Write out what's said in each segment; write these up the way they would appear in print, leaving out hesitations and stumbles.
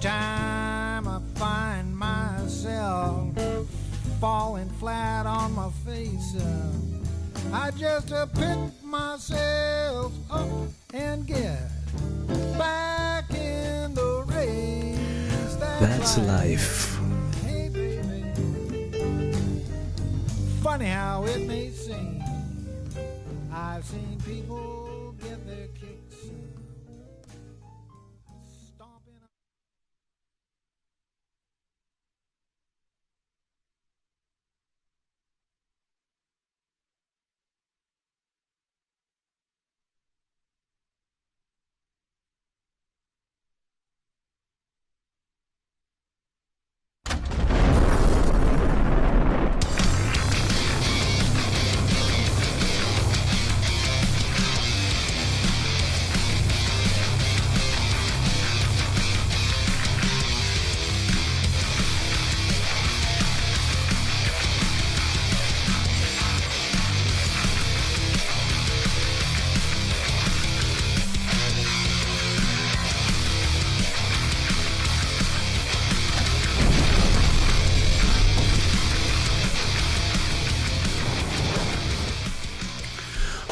Each time I find myself falling flat on my face, I just pick myself up and get back in the race. That's life. Hey, baby. Funny how it may seem. I've seen people get their kicks stomping.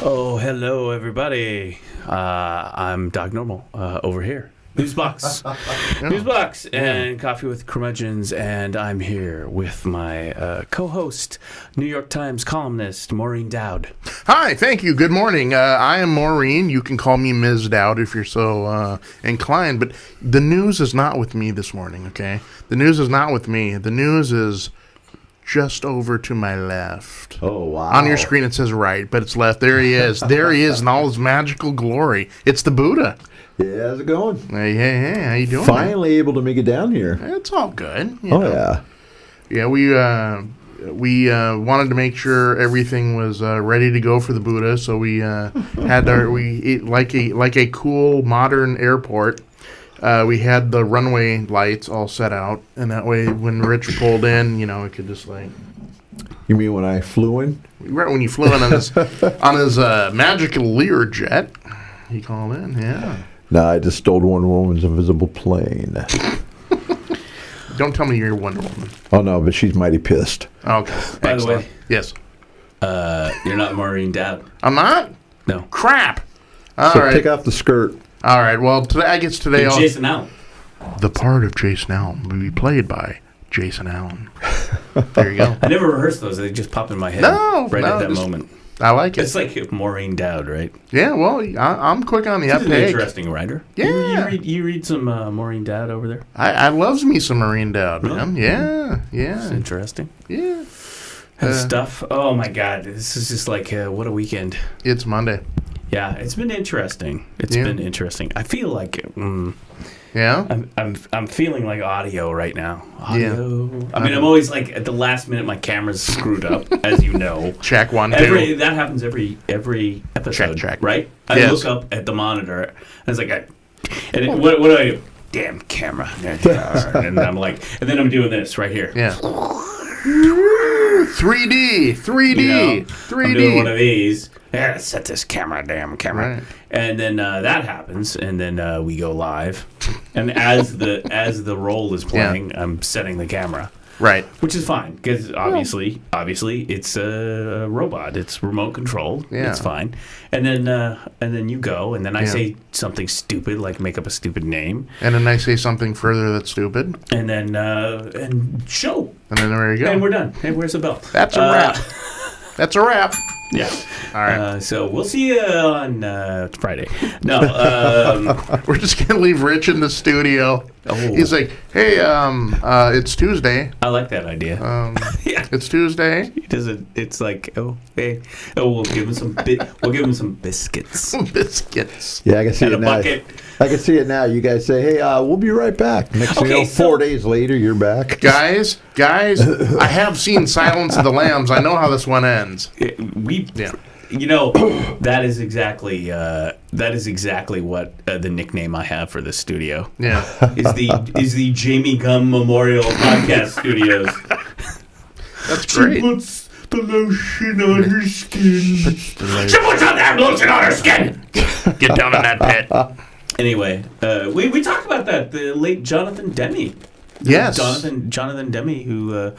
Oh, hello, everybody. I'm Doc Normal over here. NuzBox. NuzBox and Coffee with Curmudgeons. And I'm here with my co-host, New York Times columnist, Maureen Dowd. Hi, thank you. Good morning. I am Maureen. You can call me Ms. Dowd if you're so inclined. But the news is not with me this morning, okay? The news is not with me. The news is just over to my left. Oh, wow. On your screen it says right, but it's left. There he is. There he is in all his magical glory. It's the Buddha. Yeah, how's it going? Hey, how you doing? Finally able to make it down here. It's all good. You Oh, know. yeah. Yeah, we wanted to make sure everything was ready to go for the Buddha, so we had like a cool modern airport. We had the runway lights all set out, and that way when Rich pulled in, you know, it could just like... You mean when I flew in? Right when you flew in on his magical Learjet, he called in, yeah. No, I just stole Wonder Woman's invisible plane. Don't tell me you're Wonder Woman. Oh, no, but she's mighty pissed. Okay. By Excellent. the way, yes. You're not Maureen Dowd. I'm not? No. Crap. All So right. take off the skirt. All right. Well, today Hey, Jason Allen. the part of Jason Allen will be played by Jason Allen. There you go. I never rehearsed those. They just popped in my head at that moment. I like it. It's like Maureen Dowd, right? Yeah, well, I'm quick on the She's an uptake. interesting writer. Yeah. You read some Maureen Dowd over there? I loves me some Marine Dowd, Really? man. Yeah, It's yeah, interesting. yeah. Stuff. Oh, my God. This is just like, what a weekend. It's Monday. Yeah, it's been interesting. It's been interesting. I feel like Yeah? I'm feeling like audio right now. Audio. Yeah. I mean, I'm always like at the last minute my camera's screwed up, as you know. Check 1, 2. That happens every episode. Check. Right? I Yes. look up at the monitor and it's like what do I do? Damn camera. And I'm like, and then I'm doing this right here. Yeah. 3D. You know, 3D. I'm doing one of these. Yeah, set this damn camera. Right. And then that happens, and then we go live. And as the roll is playing, I'm setting the camera, Right. which is fine because obviously it's a robot. It's remote controlled. Yeah. It's fine. And then you go, and then I say something stupid like make up a stupid name, And then I say something further that's stupid. and then and show, And then there you go. and we're done. Hey, where's the bell? That's a wrap. That's a wrap. Yeah. All right. So we'll see you on Friday. No. We're just going to leave Rich in the studio. Oh. He's like, hey, it's Tuesday. I like that idea. Yeah. It's Tuesday. He doesn't. It's like, oh, hey, we'll give him some. We'll give him some biscuits Biscuits. Yeah, I can see and it a now. bucket. I can see it now. You guys say, hey, we'll be right back. Next thing you know, 4 days later, you're back. Guys, I have seen Silence of the Lambs. I know how this one ends. You know, that is exactly what the nickname I have for the studio Yeah. is the Jamie Gum Memorial Podcast Studios. That's great. Puts the lotion on her skin. She puts on that lotion on her skin. Get down in that pit. Anyway, we talked about that. The late Jonathan Demme. Yes. Jonathan Demme, who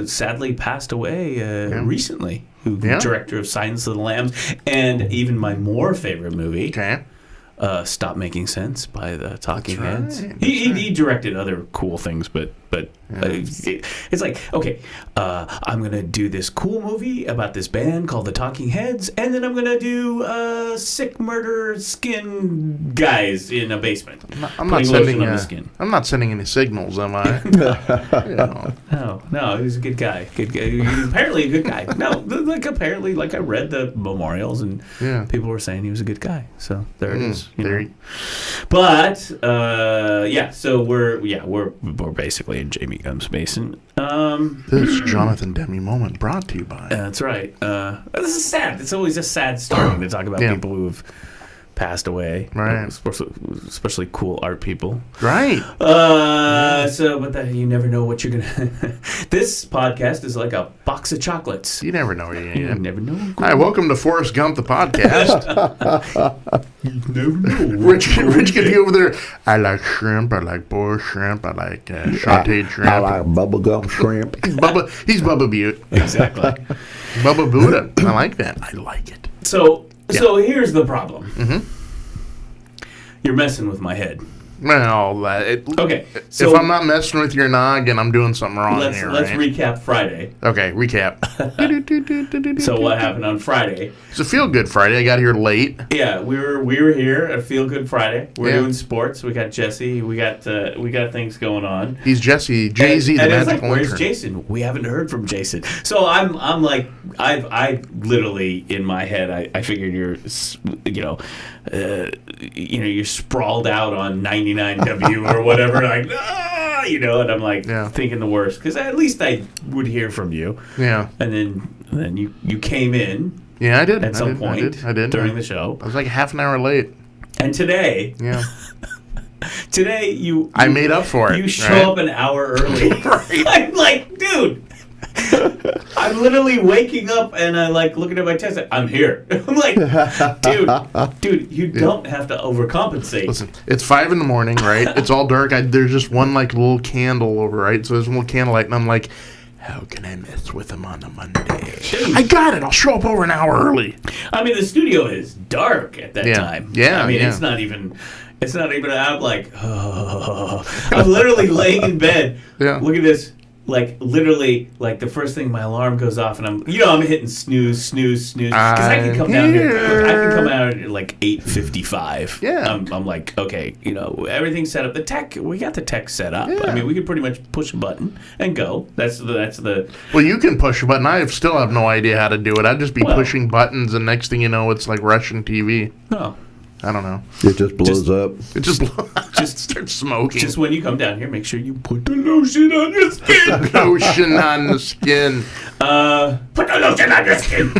sadly passed away recently. Who director of Silence of the Lambs, and even my more favorite movie. Okay. Stop Making Sense by the Talking That's Heads. right. He directed other cool things, but it's like, okay, I'm going to do this cool movie about this band called the Talking Heads, and then I'm going to do sick murder skin guys in a basement. I'm not sending any signals, am I? No, he was a good guy. Apparently a good guy. No, apparently, I read the memorials, and people were saying he was a good guy. So there it is. But so we're basically in Jamie Gunn's basement. This Jonathan Demme moment brought to you by. That's right. This is sad. It's always a sad story to talk about people who have passed away, right? Especially cool art people, right? But you never know what you're gonna. This podcast is like a box of chocolates. You never know what you're gonna. You never know. Hi, welcome to Forrest Gump, the podcast. You never know. Rich could be over there. I like shrimp. I like boiled shrimp. I like sauteed shrimp. I like bubblegum shrimp. He's Bubba Butte. Exactly. Bubba Buddha. I like that. I like it. So here's the problem. Mm-hmm. You're messing with my head. Well, okay. So if I'm not messing with your noggin, I'm doing something wrong here. Let's recap Friday. Okay, recap. So what happened on Friday? It's a Feel Good Friday. I got here late. Yeah, we were here at Feel Good Friday. We're doing sports. We got Jesse. We got things going on. He's Jesse, Jay-Z, the magical where's intern. Jason? We haven't heard from Jason. So I'm like, I literally in my head I figured you're you're sprawled out on 99W or whatever, and I'm like thinking the worst, because at least I would hear from you. Yeah. And then you came in. Yeah, I did. At some point I did during the show. I was like half an hour late. And today. Yeah. Today I made up for it. You show up an hour early. Right. I'm like, dude. I'm literally waking up and I looking at my text. I'm here. I'm like, dude, you don't have to overcompensate. Listen, it's 5 a.m, right? It's all dark. There's just one little candle over, right? So there's one candlelight, and I'm like, how can I mess with him on a Monday? I got it. I'll show up over an hour early. I mean, the studio is dark at that time. Yeah. I mean, it's not even. I'm like, I'm literally laying in bed. Yeah. Look at this. Literally, the first thing my alarm goes off, and I'm hitting snooze, because I can come down here. I can come out at 8:55. Yeah. I'm like, okay, everything's set up. The tech, we got the tech set up. Yeah. I mean, we could pretty much push a button and go. That's the. Well, you can push a button. I still have no idea how to do it. I'd just be pushing buttons, and next thing you know, it's like Russian TV. Oh. I don't know. It just blows up. It just starts smoking. Just when you come down here, make sure you put the lotion on your skin. Lotion on the skin. Put the lotion on your skin.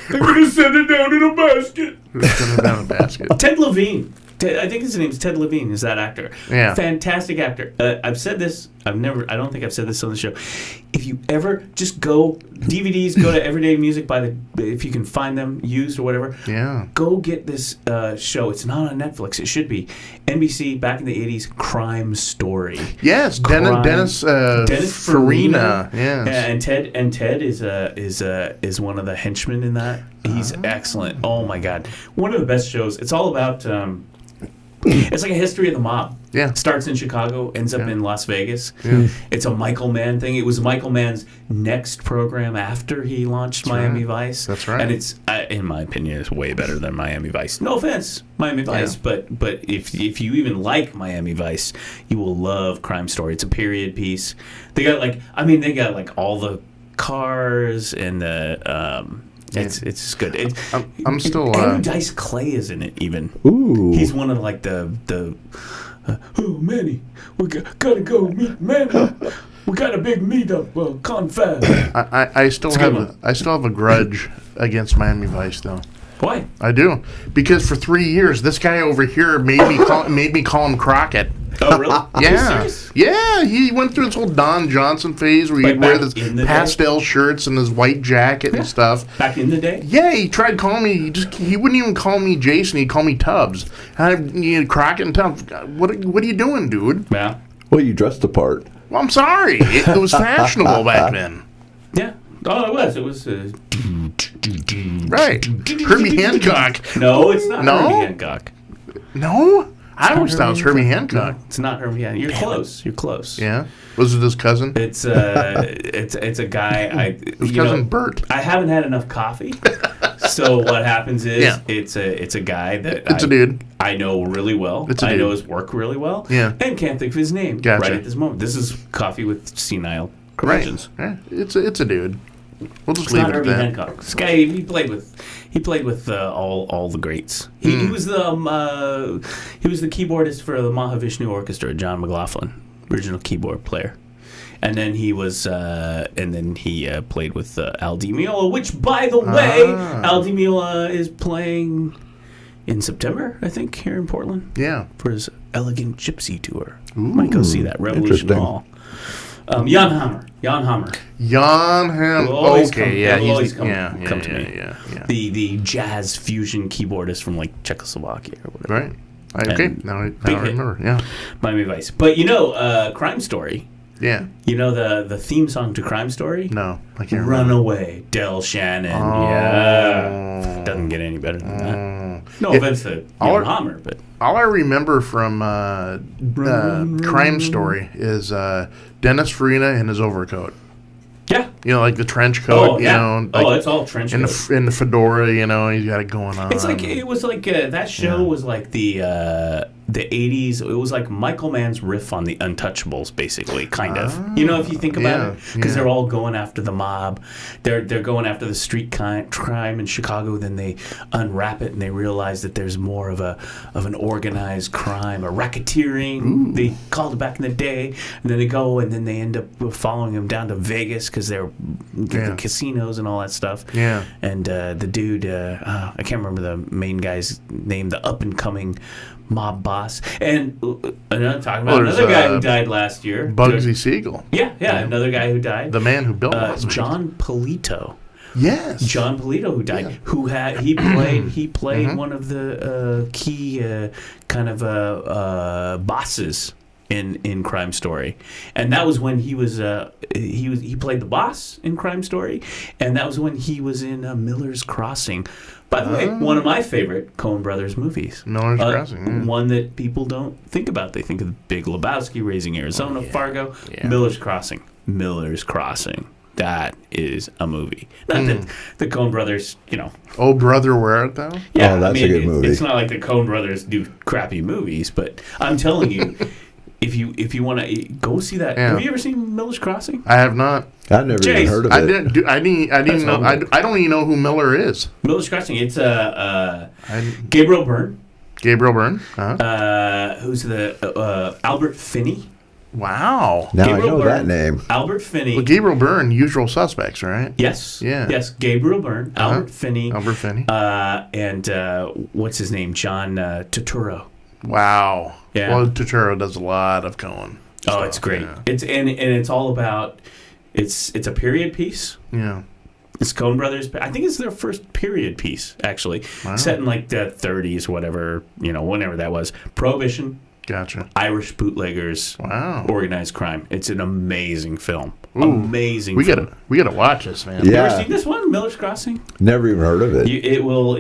I'm going to send it down in a basket. Send it down in a basket. Ted Levine. I think his name's Ted Levine, is that actor. Yeah. Fantastic actor. I've said this. I don't think I've said this on the show. If you ever just go, DVDs, go to Everyday Music, if you can find them used or whatever. Yeah. Go get this show. It's not on Netflix. It should be. NBC, back in the 80s, Crime Story. Yes, Dennis Farina. Yes. And Ted is one of the henchmen in that. He's excellent. Oh my God. One of the best shows. It's all about it's like a history of the mob. Yeah. Starts in Chicago, ends up in Las Vegas. Yeah. It's a Michael Mann thing. It was Michael Mann's next program after he launched Miami Vice. That's right. And it's, in my opinion, it's way better than Miami Vice. No offense, Miami Vice, but if you even like Miami Vice, you will love Crime Story. It's a period piece. They got all the cars and the It's good. I'm still. Andrew Dice Clay is in it. Even. Ooh. He's one of the. Oh, Manny, we gotta go meet Manny. We got a big meetup. Confab. I still have a grudge against Miami Vice though. Why? I do, because for 3 years this guy over here made me call him Crockett. Oh, really? Are you Yeah. serious? Yeah, he went through his whole Don Johnson phase where Like he'd wear back this in the day? pastel shirts and his white jacket and stuff. Back in the day? Yeah, he tried calling me. He wouldn't even call me Jason. He'd call me Tubbs. Crockett and Tubbs. What are you doing, dude? Yeah. Well, you dressed the part. Well, I'm sorry. It was fashionable back then. Yeah. Oh, it was. It was. Right. Herbie Hancock. No, it's not No? Herbie Hancock. No? I always thought it was Herbie Hancock. Hancock. No, it's not Herbie Hancock. You're close. You're close. Yeah. Was it his cousin? It's a guy. His cousin Bert. I haven't had enough coffee, so what happens is Yeah. it's a guy that It's a dude. I know really well. It's a I dude. know his work really well. Yeah. And can't think of his name Gotcha. right at this moment. This is coffee with senile Right. curmudgeons. Yeah, it's a dude. We'll just It's leave not it at Herbie that. Hancock. This guy he played with all the greats. He was the keyboardist for the Mahavishnu Orchestra. John McLaughlin, original keyboard player, and then he played with Al Di Meola. Which, by the way, Al Di Meola is playing in September, I think, here in Portland Yeah. for his Elegant Gypsy tour. Might go see that Revolution interesting. Hall. Jan Hammer. Jan Ham. Will always Okay, come- yeah, will always come yeah, to me. Yeah. The jazz fusion keyboardist from like Czechoslovakia or whatever. Right. Okay. And Now I big hit. remember. Yeah. Miami Vice. But Crime Story. Yeah. You know the theme song to Crime Story? No, I can't remember. Runaway, Del Shannon. Yeah. Doesn't get any better than that. No offense to Jan Hammer, but All I remember from Crime Story is Dennis Farina and his overcoat. yeah. You know, like the trench coat. Oh, you yeah. know, like It's all trench in coat. the fedora. You know, he's got it going on. It's like it was like that show was like the 80s. It was like Michael Mann's riff on the Untouchables, basically, kind of. You know, if you think about it, because they're all going after the mob. They're going after the street crime in Chicago. Then they unwrap it and they realize that there's more of an organized crime, a racketeering. They called it back in the day, and then they go and then they end up following him down to Vegas because they're the casinos and all that stuff. Yeah. And the dude, I can't remember the main guy's name, the up and coming mob boss. And I'm talking about there's, another guy who died last year. Bugsy Siegel, Yeah, another guy who died. the man who built Las Vegas. John Polito. Yes. John Polito, who died, he played one of the key kind of bosses in Crime Story, and that was when he played the boss in Crime Story, and that was when he was in Miller's Crossing. By the way, one of my favorite Coen Brothers movies. Miller's Crossing. Yeah. One that people don't think about. They think of Big Lebowski, Raising Arizona, Fargo, Yeah. Miller's Crossing. Miller's Crossing. That is a movie. Not that the Coen Brothers, Oh, brother, where art thou? yeah, Oh, that's a good movie. It's not like the Coen Brothers do crappy movies, but I'm telling you, if you want to go see that, Yeah. have you ever seen Miller's Crossing? I have not. I've never Jace. even heard of I it. didn't. I didn't know. not I don't even know who Miller is. Miller's Crossing. It's Gabriel Byrne. Gabriel Byrne. Huh? Who's the Albert Finney? Wow. Now Gabriel I know Byrne. that name. Albert Finney. Well, Gabriel Byrne, Usual Suspects, right? Yes. Yeah. Yes. Gabriel Byrne. Albert Finney. Albert Finney. And what's his name? John Turturro. Wow. Yeah. Well, Turturro does a lot of Coen. Oh, it's great. Yeah. It's and it's all about. It's a period piece. Yeah. It's Coen Brothers. I think it's their first period piece, actually, set in like the 30s, whatever whenever that was. Prohibition, Gotcha. Irish bootleggers, Wow. organized crime. It's an amazing film. Ooh. Amazing. We film. gotta watch this, man. You Yeah. ever seen this one, Miller's Crossing? Never even heard of it. It will.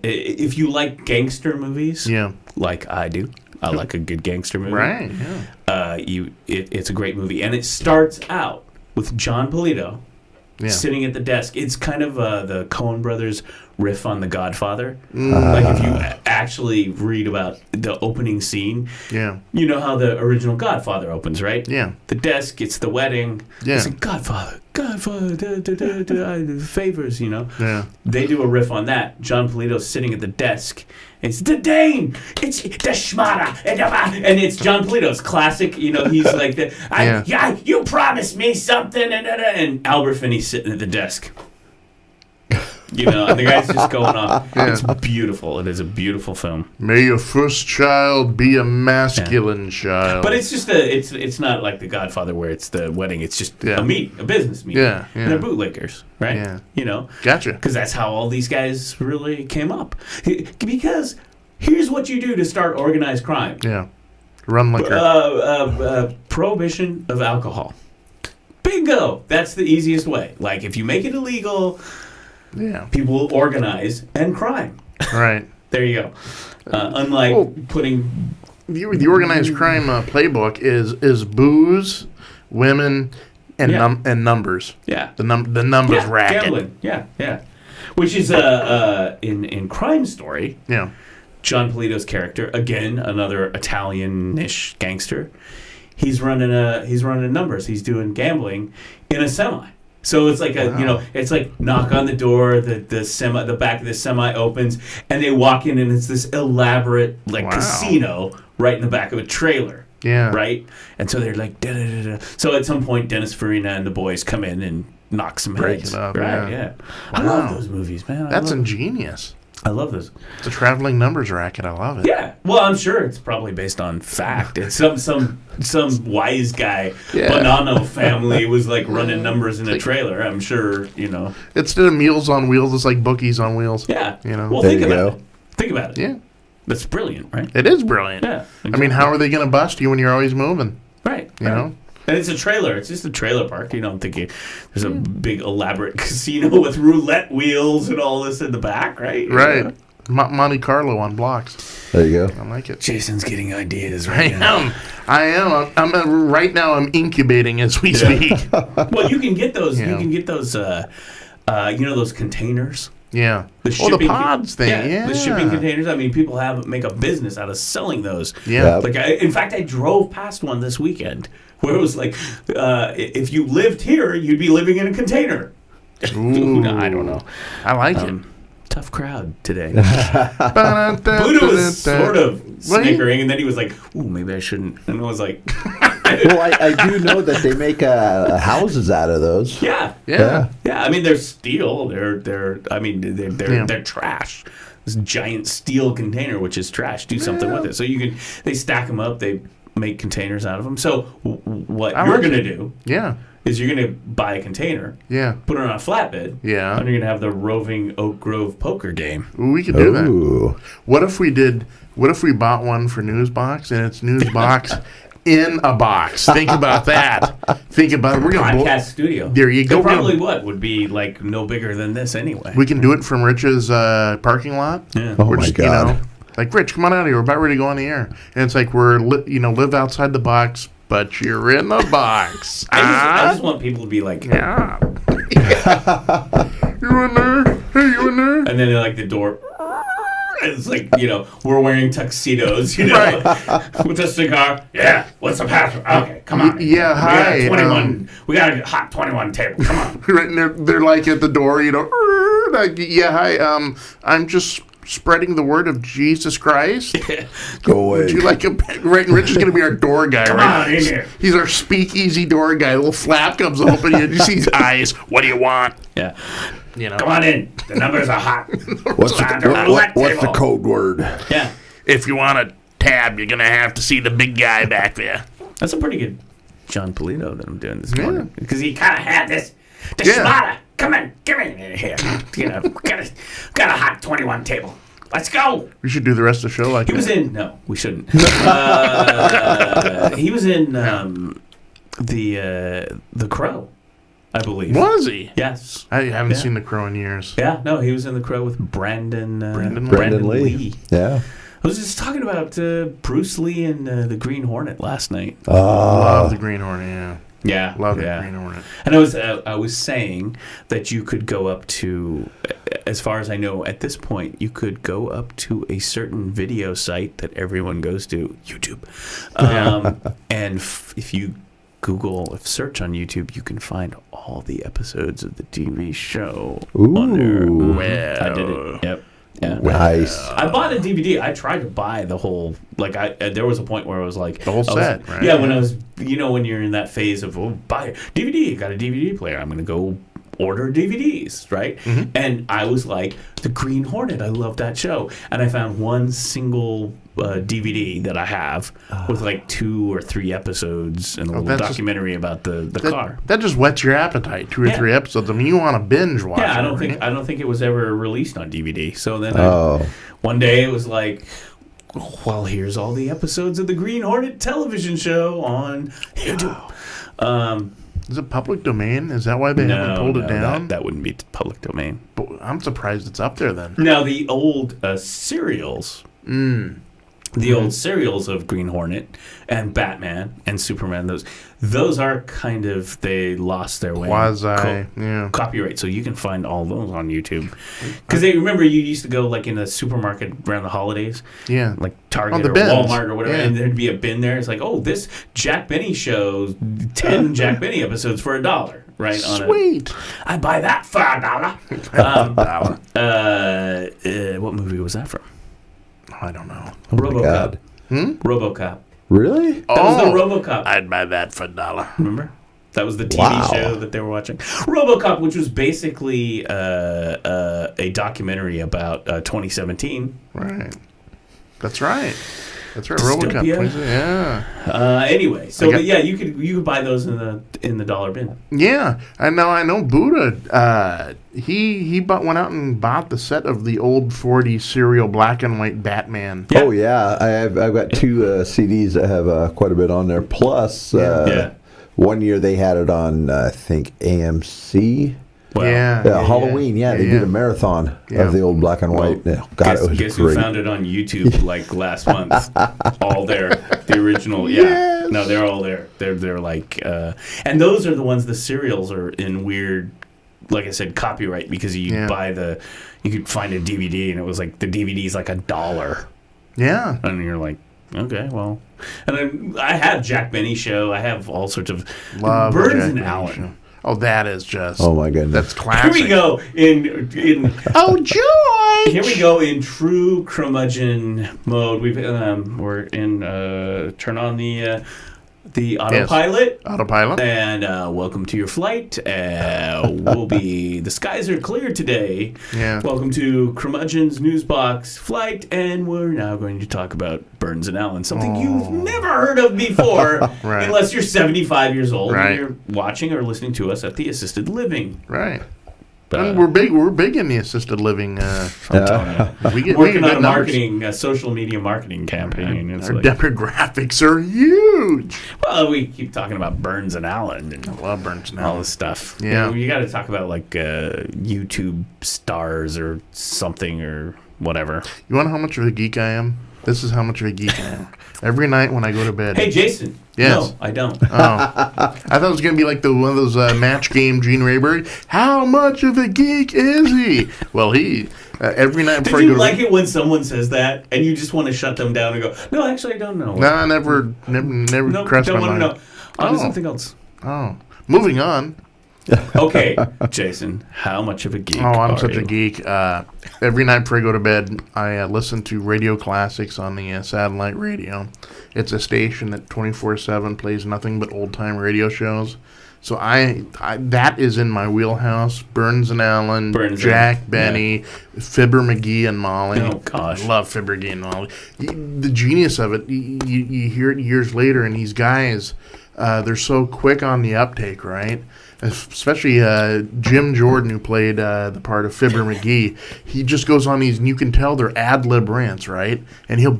If you like gangster movies, Yeah. like I do. I like a good gangster movie. Right. Yeah. It's a great movie, and it starts out with John Polito Yeah. sitting at the desk. It's kind of the Coen Brothers riff on The Godfather. Mm. Like if you actually read about the opening scene, Yeah. you know how the original Godfather opens, right? Yeah. The desk, it's the wedding. Yeah. It's like Godfather, favors, Yeah. They do a riff on that. John Polito's sitting at the desk. It's the Dane. It's the Schmada. And it's John Polito's classic. He's like, you promised me something. And Albert Finney's sitting at the desk. And the guy's just going on. Yeah. It's beautiful. It is a beautiful film. May your first child be a masculine child. But it's just it's not like The Godfather where it's the wedding. It's just a business meeting. Yeah, yeah. And they're bootleggers, right? Yeah. Gotcha. Because that's how all these guys really came up. Because here's what you do to start organized crime. Yeah. Run liquor. Prohibition of alcohol. Bingo! That's the easiest way. Like, if you make it illegal, people will organize and crime. Right. There you go. Unlike putting... The organized crime playbook is booze, women, and numbers. Yeah. The numbers racket. Gambling. Yeah. Which is, in Crime Story... Yeah. John Polito's character, again, another Italian-ish gangster. He's running numbers. He's doing gambling in a semi. So it's like it's like knock on the door, the back of the semi opens, and they walk in, and it's this elaborate casino right in the back of a trailer. Yeah. Right? And so they're like, da-da-da-da. So at some point, Dennis Farina and the boys come in and knock some heads. Break it up, right? yeah. I love those movies, man. That's ingenious. I love this. It's a traveling numbers racket. I love it. Yeah. Well, I'm sure it's probably based on fact. It's some wise guy, Bonanno family was like running numbers in a trailer. I'm sure, Instead of Meals on Wheels, it's like Bookies on Wheels. Yeah. Well, think about it. Think about it. Yeah. That's brilliant, right? It is brilliant. Yeah. Exactly. I mean, how are they going to bust you when you're always moving? Right. You know? And it's a trailer. It's just a trailer park. You don't think there's a big elaborate casino with roulette wheels and all this in the back, right? Right. Monte Carlo on blocks. There you go. I like it. Jason's getting ideas right now. I am. Right now, I'm incubating as we speak. Well, you can get those. You can get those. Those containers. Yeah. The pods thing. Yeah. The shipping containers. I mean, people make a business out of selling those. Yeah. Like, in fact, I drove past one this weekend where it was like, if you lived here, you'd be living in a container. Ooh. I don't know. I like it. Tough crowd today. Buddha was sort of snickering, and then he was like, "Ooh, maybe I shouldn't." And I was like, "Well, I do know that they make houses out of those." Yeah. I mean, they're steel. They're trash. This giant steel container, which is trash. Do something with it. So they stack them up. They make containers out of them. So what you're gonna do? Yeah. Is you're going to buy a container, put it on a flatbed, and you're going to have the roving Oak Grove poker game. Ooh, we could do that. What if we bought one for NuzBox, and it's NuzBox in a box? Think about that. We're going to podcast studio. There you go. Probably would be like no bigger than this anyway. We can do it from Rich's parking lot. Yeah. Oh my God. Like, Rich, come on out of here. We're about ready to go on the air. And it's like live outside the box, but you're in the box. I just want people to be like, yeah. You in there? Hey, you in there? And then they're like the door. It's like, we're wearing tuxedos, with a cigar. Yeah, what's the password? Okay, come on. Yeah, hi. We got a hot 21 table. Come on. Right, and they're like at the door, like, yeah, hi. I'm just spreading the word of Jesus Christ. Go away. Would you like him? Right, and Rich is going to be our door guy. Come on in here. He's our speakeasy door guy. A little flap comes open. You see his eyes. What do you want? Yeah. Come on in. The numbers are hot. What's the code word? Yeah. If you want a tab, you're going to have to see the big guy back there. That's a pretty good John Polito that I'm doing this morning. Because he kind of had this schmata. Come in, give me in here. Got a hot 21 table. Let's go. We should do the rest of the show like he that. Was in. No, we shouldn't. He was in the Crow, I believe. Was he? Yes. I haven't seen The Crow in years. Yeah, no, he was in the Crow with Brandon Lee. Yeah. I was just talking about Bruce Lee and the Green Hornet last night. Love the Green Hornet. Yeah. Yeah, love the Green Hornet. And I was saying that you could go up to, as far as I know, at this point, you could go up to a certain video site that everyone goes to, YouTube, and if you search on YouTube, you can find all the episodes of the TV show on there. Well, I did it. Yep. Yeah. Nice. I bought a DVD. I tried to buy the whole, there was a point where I was like... The whole set, right? Yeah, when I was, when you're in that phase of, buy a DVD, I got a DVD player. I'm going to go order DVDs, right? Mm-hmm. And I was like, The Green Hornet, I love that show. And I found one single DVD that I have with like 2 or 3 episodes and a little documentary about the car. That just whets your appetite. 2 or 3 episodes. I mean, you want to binge watch. Yeah, it, I don't think it was ever released on DVD. So then one day it was like, well, here's all the episodes of the Green Hornet television show on YouTube. Is it public domain? Is that why they haven't pulled it down? That wouldn't be public domain. But I'm surprised it's up there then. Now, the old serials, the old serials of Green Hornet and Batman and Superman, those are kind of, they lost their way. Copyright, so you can find all those on YouTube. Because remember, you used to go like in a supermarket around the holidays, like Target or Walmart or whatever, and there'd be a bin there. It's like, oh, this Jack Benny show, 10 Jack Benny episodes for $1. Right? Sweet. I'd buy that for $1. What movie was that from? I don't know. RoboCop. RoboCop. Really? That was the RoboCop. I'd buy that for $1. Remember? That was the TV show that they were watching. RoboCop, which was basically a documentary about 2017. Right. That's right. Dystopia. RoboCop. Anyway, so you could buy those in the dollar bin. Yeah, I know. Buddha. He went out and bought the set of the old 40 serial black and white Batman. Yeah. Oh yeah, I've got 2 CDs that have quite a bit on there. Plus, one year they had it on I think AMC. Well, Halloween. They did a marathon of the old black and white. God, it was guess great. Who found it on YouTube like last month? All there, the original. Yeah, yes. No, they're all there. They're like, and those are the ones. The serials are in weird, like I said, copyright because you could find a DVD and it was like the DVD's like $1. Yeah, and you're like, okay, well, and I have Jack Benny show. I have all sorts of Burns and Allen. Oh, that is just... Oh, my goodness. That's classic. Here we go in oh, George! Here we go in true curmudgeon mode. We're in... turn on the autopilot. Yes. Autopilot. And welcome to your flight. The skies are clear today. Yeah. Welcome to Curmudgeon's NuzBox flight. And we're now going to talk about Burns and Allen, something you've never heard of before, right. Unless you're 75 years old right. and you're watching or listening to us at the assisted living. Right. And we're big in the assisted living. Working on a marketing, social media marketing campaign. Our demographics are huge. Well, we keep talking about Burns and Allen and I love Burns and Allen. all this stuff. Yeah, you got to talk about like YouTube stars or something or whatever. You want to know how much of a geek I am? This is how much of a geek I am. Every night when I go to bed. Hey, Jason. Yes. No, I don't. Oh. I thought it was going to be like one of those match game Gene Rayburn. How much of a geek is he? Well, he, every night before Did you like it when someone says that and you just want to shut them down and go, no, actually, I don't know. No, I never crossed my mind. No, on to something else. Oh. Moving on. Okay, Jason, how much of a geek I'm such a geek. Every night before I go to bed, I listen to Radio Classics on the satellite radio. It's a station that 24/7 plays nothing but old-time radio shows. So that is in my wheelhouse. Burns and Allen, Jack Benny, Fibber McGee and Molly. Oh, gosh. I love Fibber McGee and Molly. The genius of it, you hear it years later, and these guys, they're so quick on the uptake, right? Especially Jim Jordan, who played the part of Fibber McGee. He just goes on these, and you can tell they're ad-lib rants, right? And he'll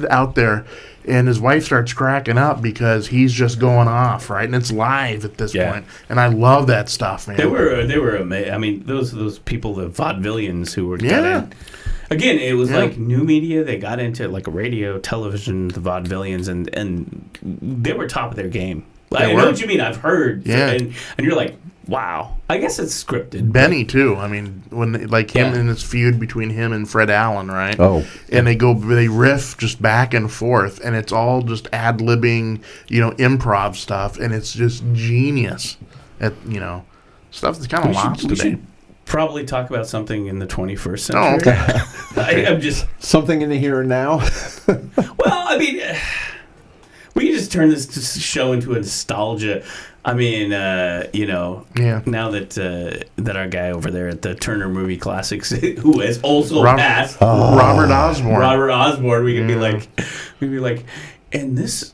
out there, and his wife starts cracking up because he's just going off, right? And it's live at this point. And I love that stuff, man. They were amazing. I mean, those people, the vaudevillians who were again, it was like new media. They got into like radio, television, the vaudevillians, and they were top of their game. I know what you mean. I've heard. Yeah. And you're like, wow. I guess it's scripted. Benny, too. I mean, when him and this feud between him and Fred Allen, right? Oh. And they riff just back and forth, and it's all just ad-libbing, improv stuff, and it's just genius at, stuff that's kind of lost today. We should probably talk about something in the 21st century. Oh, okay. I'm just... Something in the here and now? Well, I mean... We can just turn this show into a nostalgia. I mean, now that our guy over there at the Turner Movie Classics, who has also passed, Robert Osborne, we could be like, in this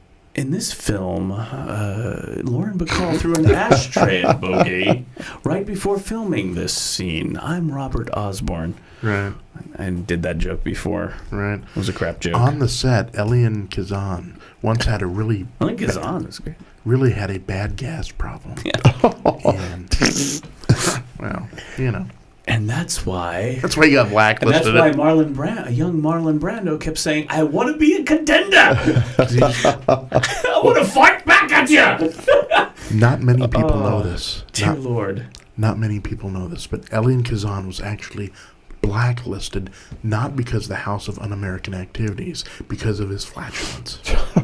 film, Lauren Bacall threw an ashtray at Bogey right before filming this scene. I'm Robert Osborne. Right. I did that joke before. Right. It was a crap joke. On the set, Elian Kazan once had a really... I think Kazan is great. Really had a bad gas problem. Yeah. And, well, And that's why... That's why you got blacklisted. And that's why young Marlon Brando kept saying, I want to be a contender. I want to fight back at you. Not many people know this. Dear Lord. Not many people know this, but Elian Kazan was actually blacklisted not because of the House of Un-American Activities, because of his flatulence.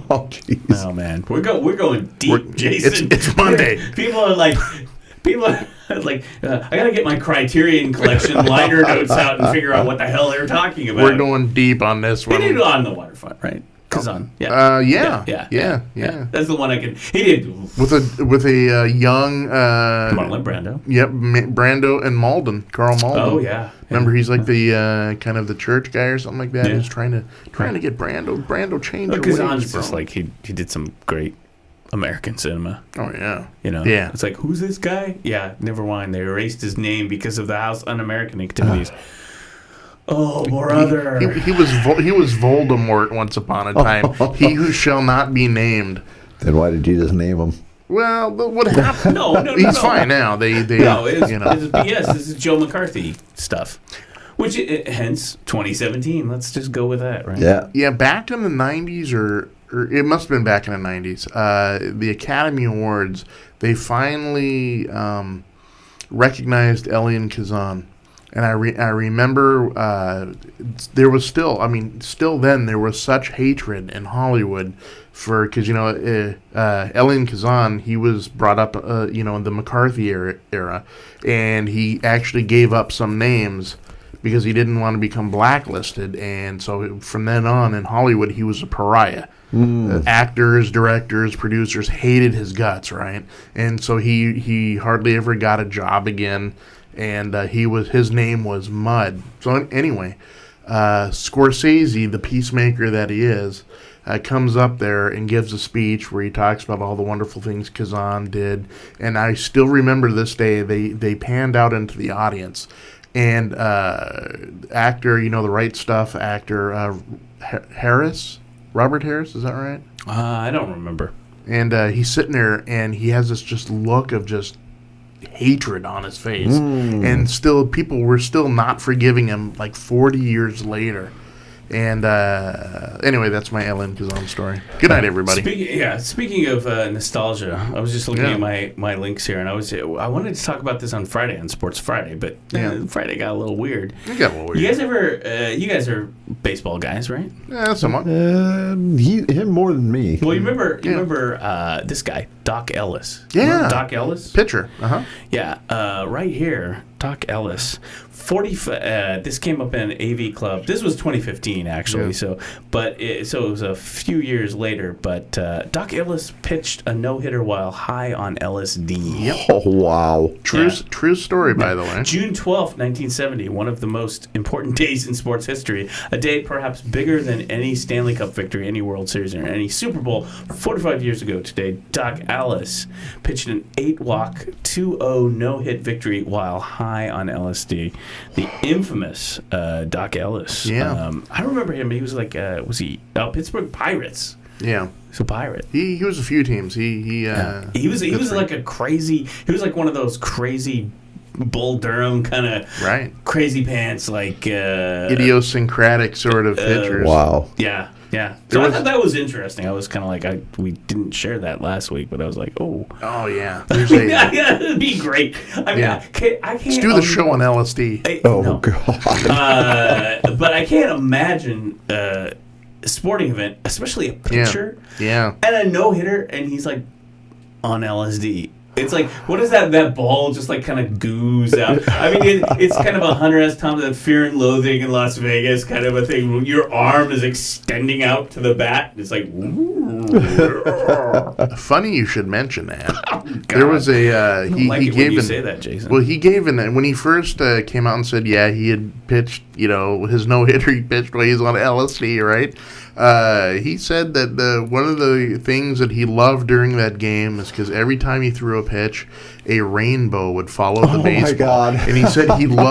Oh, jeez. Oh, man. We're going deep, Jason. It's Monday. People are like, I gotta get my Criterion Collection liner notes out and figure out what the hell they're talking about. We're going deep on this one. He did On the Waterfront, right? Kazan. Yeah. That's the one I can. He did with a young Marlon Brando. Yep, Brando and Malden, Carl Malden. Oh yeah. Remember, he's like the kind of the church guy or something like that. He's trying to get Brando changed. Kazan's just like he did some great American cinema. Oh yeah. Yeah. It's like, who's this guy? Yeah, never mind. They erased his name because of the House Un-American Activities. Oh, brother. He was Voldemort once upon a time. He who shall not be named. Then why did you just name him? Well, what happened? No. He's fine now. It's BS. This is Joe McCarthy stuff. Which, hence, 2017. Let's just go with that, right? Yeah. Yeah, back in the 90s, or it must have been back in the 90s, the Academy Awards, they finally recognized Elian Kazan. And I remember there was still then there was such hatred in Hollywood because Elian Kazan, he was brought up in the McCarthy era, and he actually gave up some names because he didn't want to become blacklisted, and so from then on in Hollywood he was a pariah. Actors, directors, producers hated his guts, right? And so he hardly ever got a job again. And his name was Mud. So anyway, Scorsese, the peacemaker that he is, comes up there and gives a speech where he talks about all the wonderful things Kazan did. And I still remember this day, they panned out into the audience. And actor, the Right Stuff actor, Robert Harris, is that right? I don't remember. And he's sitting there, and he has this just look of just hatred on his face, and still people were still not forgiving him like 40 years later. And anyway, that's my Elian Kazan story. Good night, everybody. Speaking of nostalgia, I was just looking at my links here, and I wanted to talk about this on Friday, on Sports Friday, but Friday got a little weird. It got a little weird. You guys are baseball guys, right? Yeah, somewhat. Him more than me. Well, you remember this guy, Doc Ellis. Yeah. Remember Doc Ellis? Pitcher. Yeah. Right here, Doc Ellis. This came up in AV Club. This was 2015, actually. Yeah. So it was a few years later. But Doc Ellis pitched a no-hitter while high on LSD. Yep. Oh, wow. True story, by the way. June 12th, 1970, one of the most important days in sports history. A day perhaps bigger than any Stanley Cup victory, any World Series, or any Super Bowl. 45 years ago today, Doc Ellis pitched an 8-walk, 2-0 no-hit victory while high on LSD. The infamous Doc Ellis. Yeah. I remember him. He was like, Pittsburgh Pirates. Yeah. He's a pirate. He was a few teams. He was like a crazy. He was like one of those crazy Bull Durham kind of crazy pants, like idiosyncratic sort of pitchers. Wow. Yeah. So I thought that was interesting. I was kind of like, we didn't share that last week, but I was like, oh yeah. It'd be great. I mean, I can't. Let's do the show on LSD. God. But I can't imagine a sporting event, especially a pitcher, and a no hitter, and he's like on LSD. It's like, what is that ball just like kind of goos out? I mean, it's kind of a Hunter S. Thompson, Fear and Loathing in Las Vegas kind of a thing. Your arm is extending out to the bat. It's like, ooh. Funny you should mention that. Oh, there was a he gave when you an, say that, Jason. Well, he gave when he first came out and said, yeah, he had pitched, his no hitter he pitched while he's on LSD, right? He said that one of the things that he loved during that game is because every time he threw a pitch, a rainbow would follow the baseball. My God. And he said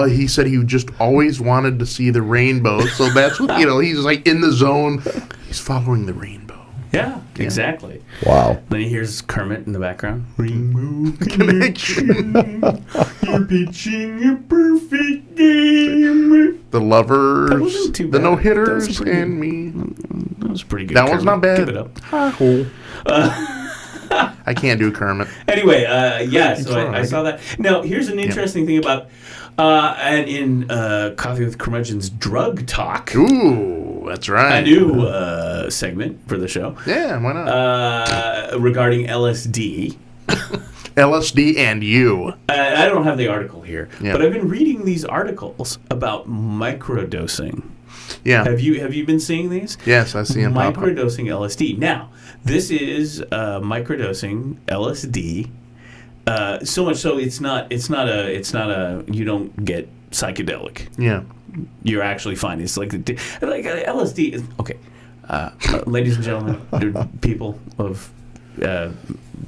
he said he just always wanted to see the rainbow. So that's what he's like in the zone. He's following the rainbow. Yeah, exactly. Wow. Then he hears Kermit in the background. Rainbow connection. You're pitching a perfect game. The lovers, That wasn't too the bad. no That hitters, was pretty and me. That was pretty good. That one's not bad. Give it up. Cool. I can't do Kermit. Anyway, so all I right. saw that. Now, here's an interesting thing about, and in Coffee with Curmudgeon's Drug Talk, Ooh, that's right. a new segment for the show, Yeah, why not? regarding LSD. LSD and you. I don't have the article here, Yeah. but I've been reading these articles about microdosing. Yeah. Have you been seeing these? Yes, I see him pop up. Microdosing LSD. Now, this is microdosing LSD. So much so it's not a you don't get psychedelic. Yeah. You're actually fine. It's like LSD is okay. Ladies and gentlemen, people of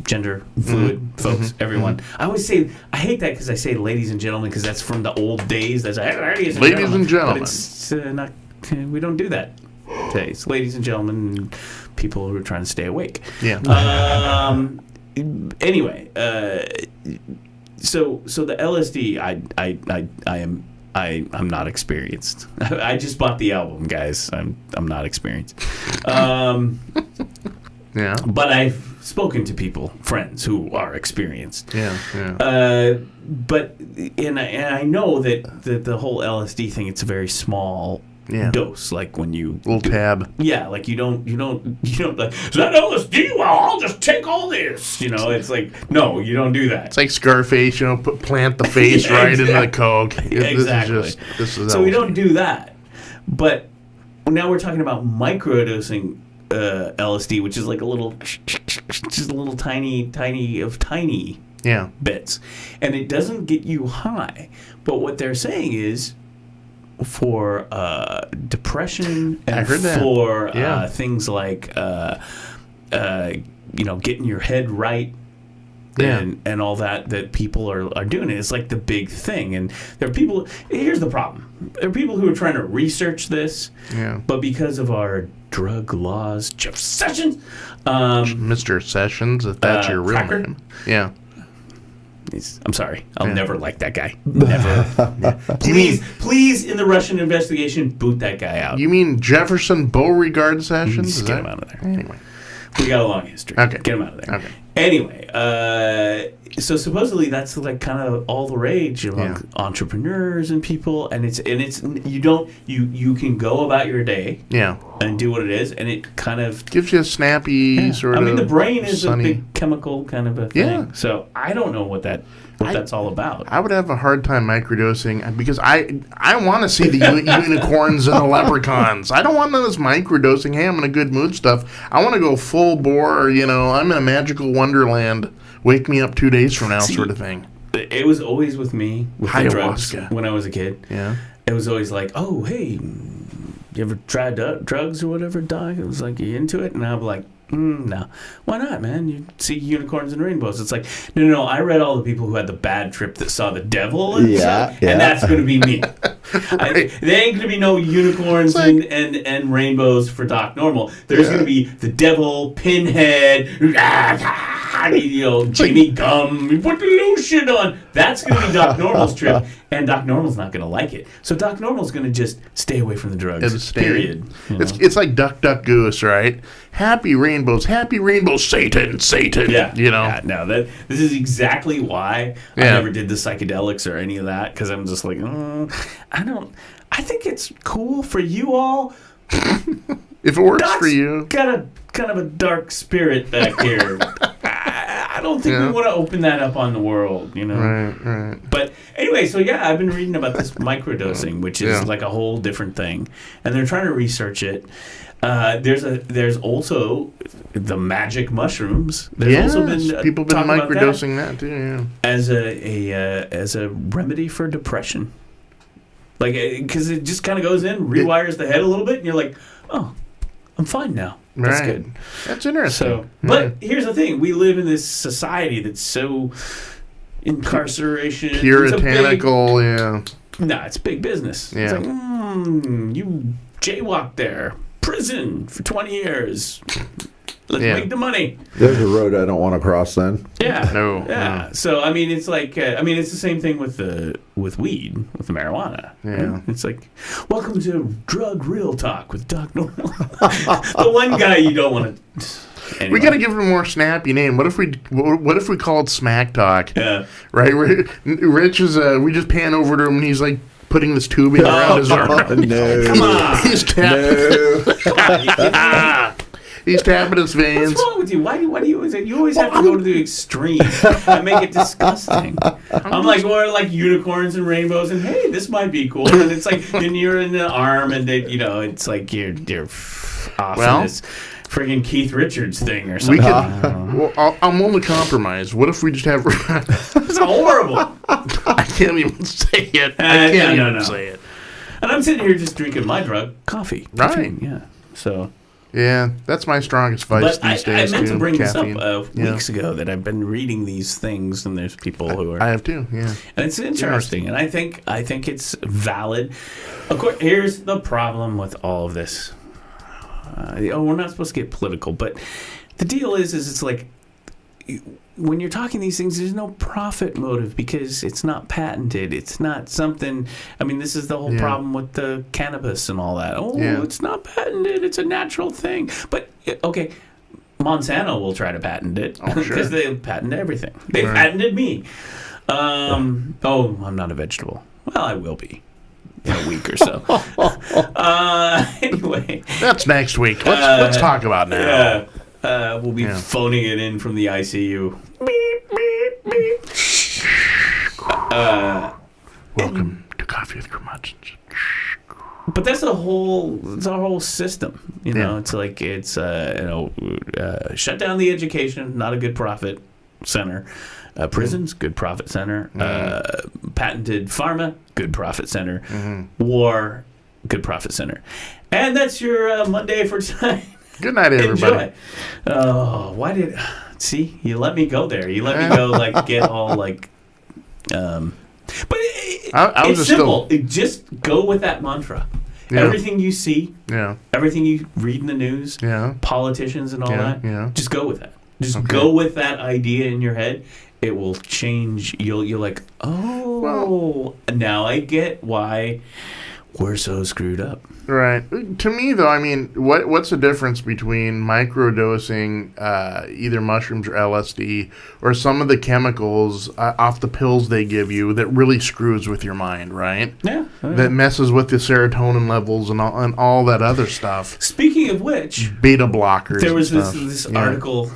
gender fluid folks, everyone. I always say I hate that because I say ladies and gentlemen because that's from the old days. That's ladies and gentlemen. But it's not. We don't do that today. It's ladies and gentlemen, people who are trying to stay awake. Yeah. Anyway, so the LSD, I'm not experienced. I just bought the album, guys. I'm not experienced. Yeah. But I've spoken to people, friends who are experienced. Yeah. Yeah. But I know that the whole LSD thing, it's a very small dose. Like when you Little tab. yeah, like you don't like, is that LSD? Well, I'll just take all this. It's like, no, you don't do that. It's like Scarface, plant the face Yeah, right exactly. into the coke. Exactly. This is So we don't do that. But now we're talking about microdosing LSD, which is like a little, just a little tiny Yeah. bits, and it doesn't get you high. But what they're saying is, for depression and I heard that. for Yeah. things like getting your head right. Yeah. And all that people are doing it. It's like the big thing. And there are people. Here's the problem. There are people who are trying to research this. Yeah. But because of our drug laws, Jeff Sessions, Mr. Sessions, if that's your real Cracker? name. Yeah. I'm sorry. I'll Yeah. never like that guy. Never. Please, in the Russian investigation, boot that guy out. You mean Jefferson Beauregard Sessions? Just Is get that- him out of there. Anyway. We got a long history. Okay. Get him out of there. Okay. Anyway, so supposedly that's like kind of all the rage among entrepreneurs and people, and it's you can go about your day Yeah. and do what it is, and it kind of Gives you a snappy sort of. I mean, the brain is sunny. a big chemical kind of a thing. Yeah. So I don't know what that's all about. I would have a hard time microdosing because I want to see the unicorns and the leprechauns. I don't want none of this microdosing. Hey, I'm in a good mood stuff. I want to go full bore. I'm in a magical wonderland. Wake me up 2 days from now, See, sort of thing. It was always with me with the drugs Ayahuasca. when I was a kid. Yeah. It was always like, oh, hey, you ever tried drugs or whatever, Doc? It was like, you into it? And I'm like, no. Why not, man? You see unicorns and rainbows. It's like, no. I read all the people who had the bad trip that saw the devil and stuff, and that's going to be me. There ain't going to be no unicorns and rainbows for Doc Normal. There's going to be the devil, Pinhead, Jimmy Gum. You put the lotion on. That's going to be Doc Normal's trip, and Doc Normal's not going to like it. So Doc Normal's going to just stay away from the drugs. Period. It's like Duck Duck Goose, right? Happy rainbows, Satan. Yeah. Yeah, no, this is exactly why I never did the psychedelics or any of that, because I'm just like, I think it's cool for you all. If it works Doc's for you. got a kind of a dark spirit back here. I don't think we want to open that up on the world, you know. Right. But anyway, so yeah, I've been reading about this microdosing, which is like a whole different thing, and they're trying to research it. There's also the magic mushrooms. There's also been people been microdosing that too. Yeah, as a remedy for depression. Like, because it just kind of goes in, rewires the head a little bit, and you're like, oh, I'm fine now. That's good. That's interesting. So, but here's the thing: we live in this society that's so incarceration, puritanical. It's big business. Yeah. It's like, you jaywalked there, prison for 20 years. Let's make the money. There's a road I don't want to cross then. Yeah. No. So I mean, it's like it's the same thing with weed, with the marijuana. Yeah. Right? It's like, welcome to Drug Real Talk with Doc Normal. The one guy you don't want to. Anyway. We got to give him a more snappy name. What if we called Smack Talk? Yeah. Right. Rich is. We just pan over to him and he's like putting this tubing around his arm. No. Come on. He's He's tapping his veins. What's wrong with you? Why do you always have to go to the extreme and make it disgusting? I'm like, or like unicorns and rainbows, and hey, this might be cool. And it's like, then you're in the arm, and they, it's like you're off in this friggin' Keith Richards thing or something. I'm willing to compromise. What if we just have? It's horrible. I can't even say it. I can't even say it. And I'm sitting here just drinking my drug, coffee. Right. Yeah. So. Yeah, that's my strongest vice these days. I meant to bring caffeine. this up weeks ago that I've been reading these things, and there's people who are. I have too. Yeah, and it's interesting, and I think it's valid. Of course, here's the problem with all of this. We're not supposed to get political, but the deal is it's like when you're talking these things, there's no profit motive because it's not patented. It's not something. I mean, this is the whole problem with the cannabis and all that. It's not patented. It's a natural thing. But okay, Monsanto will try to patent it because they patent everything. They patented me. I'm not a vegetable. Well, I will be in a week or so. Anyway, that's next week. Let's talk about now. We'll be phoning it in from the ICU. Welcome to Coffee with Curmudgeons. But that's our whole system. It's like shut down the education, not a good profit center. Prisons, good profit center. Patented pharma, good profit center. War, good profit center. And that's your Monday for tonight. Good night, everybody. Enjoy. See, you let me go there. You let me go, like, get all, like, but it's simple. Just go with that mantra. Yeah. Everything you see, everything you read in the news, politicians and all that, just go with that. Just go with that idea in your head. It will change. You're like, now I get why we're so screwed up. Right. To me, though, I mean, what's the difference between microdosing either mushrooms or LSD or some of the chemicals off the pills they give you that really screws with your mind, right? Yeah. That messes with the serotonin levels and all that other stuff. Speaking of which, beta blockers. There was this article.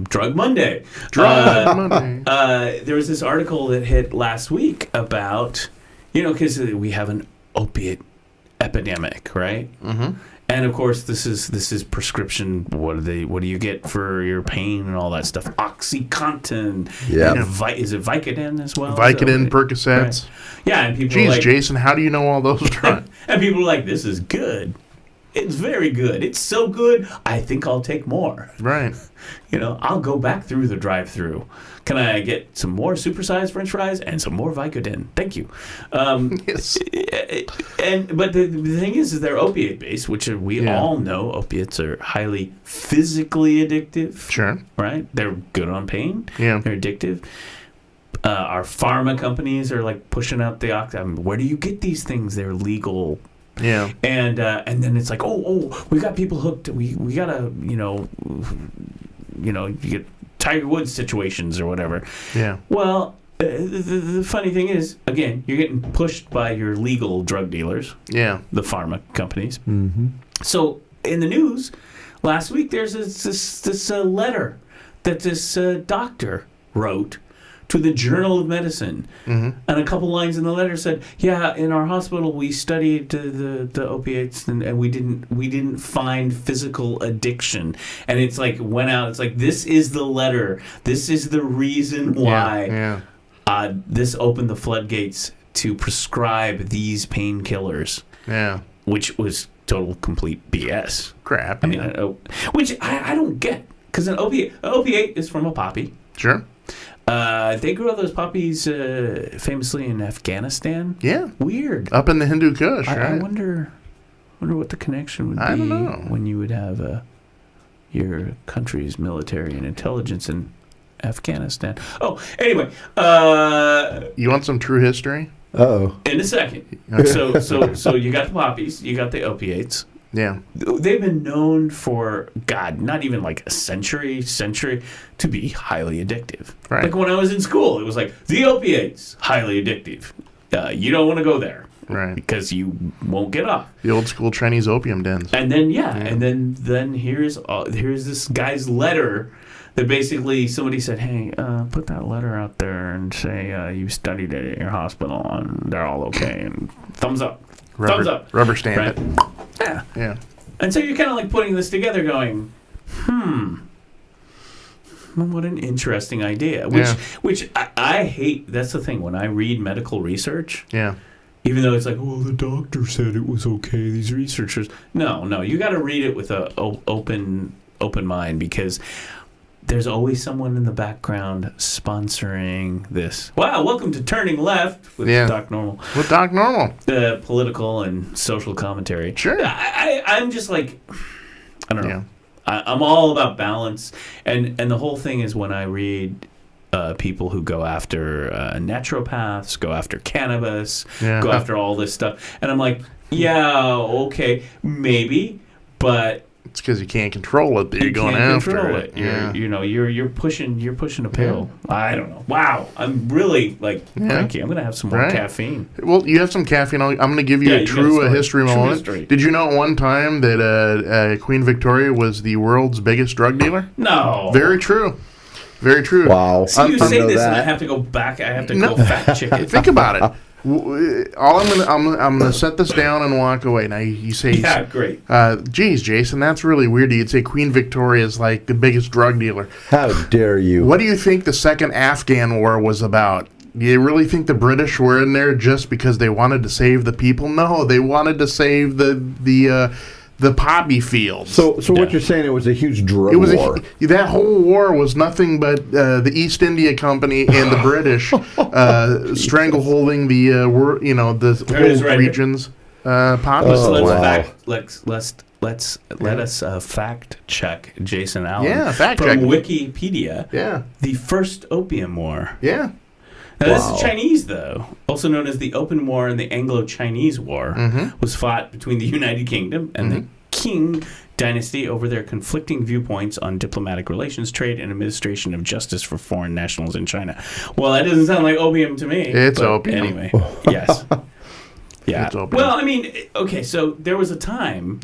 Drug Monday. There was this article that hit last week about, because we have an opiate epidemic, right? Mm-hmm. And of course, this is prescription. What do you get for your pain and all that stuff? OxyContin. Yeah. Is it Vicodin as well? Vicodin, Percocets. Right. Yeah, and people. Jeez, are like, Jason, how do you know all those drugs? And people are like, "This is good. It's very good. It's so good. I think I'll take more." Right. I'll go back through the drive-through. Can I get some more supersized French fries and some more Vicodin? Thank you. Yes. But the thing is they're opiate based, which we all know opiates are highly physically addictive. Sure. Right? They're good on pain. Yeah. They're addictive. Our pharma companies are like pushing out the where do you get these things? They're legal. Yeah. And then it's like, we got people hooked. We gotta, you get Tiger Woods situations or whatever. Yeah. Well, the funny thing is, again, you're getting pushed by your legal drug dealers. Yeah. The pharma companies. Mm-hmm. So in the news last week, there's this letter that this doctor wrote to the Journal of Medicine. And a couple lines in the letter said, yeah, in our hospital we studied the opiates and we didn't find physical addiction. And it's like, went out, it's like, this is the letter. This is the reason why this opened the floodgates to prescribe these painkillers. Yeah. Which was total, complete BS. Crap. I mean, which I don't get. Because an opiate is from a poppy. Sure. They grow those poppies famously in Afghanistan. Yeah. Weird. Up in the Hindu Kush, I right? wonder what the connection would be. I don't know. When you would have your country's military and intelligence in Afghanistan. Oh, anyway. You want some true history? Oh. In a second. So you got the poppies, you got the opiates. Yeah. They've been known for, God, not even like a century, to be highly addictive. Right. Like when I was in school, it was like, the opiates, highly addictive. You don't want to go there. Right. Because you won't get off. The old school Chinese opium dens. And then, and then here's this guy's letter that basically somebody said, hey, put that letter out there and say you studied it at your hospital and they're all okay. And thumbs up. Thumbs up. Rubber stamp it. Yeah. Yeah. And so you're kind of like putting this together going, what an interesting idea. Which I hate. That's the thing. When I read medical research, even though it's like, well, the doctor said it was okay, these researchers. No, you got to read it with a open mind, because there's always someone in the background sponsoring this. Wow, welcome to Turning Left with Doc Normal. With Doc Normal. The political and social commentary. Sure. I'm just like, I don't know. Yeah. I'm all about balance. And the whole thing is, when I read people who go after naturopaths, go after cannabis, go after all this stuff, and I'm like, yeah, okay, maybe, but it's because you can't control it that you're going after it. You're pushing a pill. I don't know. Wow, I'm really cranky. I'm gonna have some more caffeine. Well, you have some caffeine. I'm gonna give you a true history moment. History. Did you know at one time that Queen Victoria was the world's biggest drug dealer? No. Very true. Very true. Wow. So you say this, and I have to go back. I have to go fact check it. Think about it. I'm gonna set this down and walk away. Now you say, yeah, great. Geez, Jason, that's really weird. You'd say Queen Victoria is like the biggest drug dealer. How dare you? What do you think the second Afghan war was about? Do you really think the British were in there just because they wanted to save the people? No, they wanted to save the poppy fields. So what you're saying, it was a huge drug war. That whole war was nothing but the East India Company and the British strangleholding the whole region's poppies. Let us fact check Jason Allen. Yeah, fact from check Wikipedia. Yeah, the first Opium War. Yeah. Now, this is Chinese, though, also known as the Opium War and the Anglo-Chinese War, was fought between the United Kingdom and the Qing dynasty over their conflicting viewpoints on diplomatic relations, trade, and administration of justice for foreign nationals in China. Well, that doesn't sound like opium to me. It's opium. Anyway, yes. Yeah. It's opium. Well, I mean, okay, so there was a time,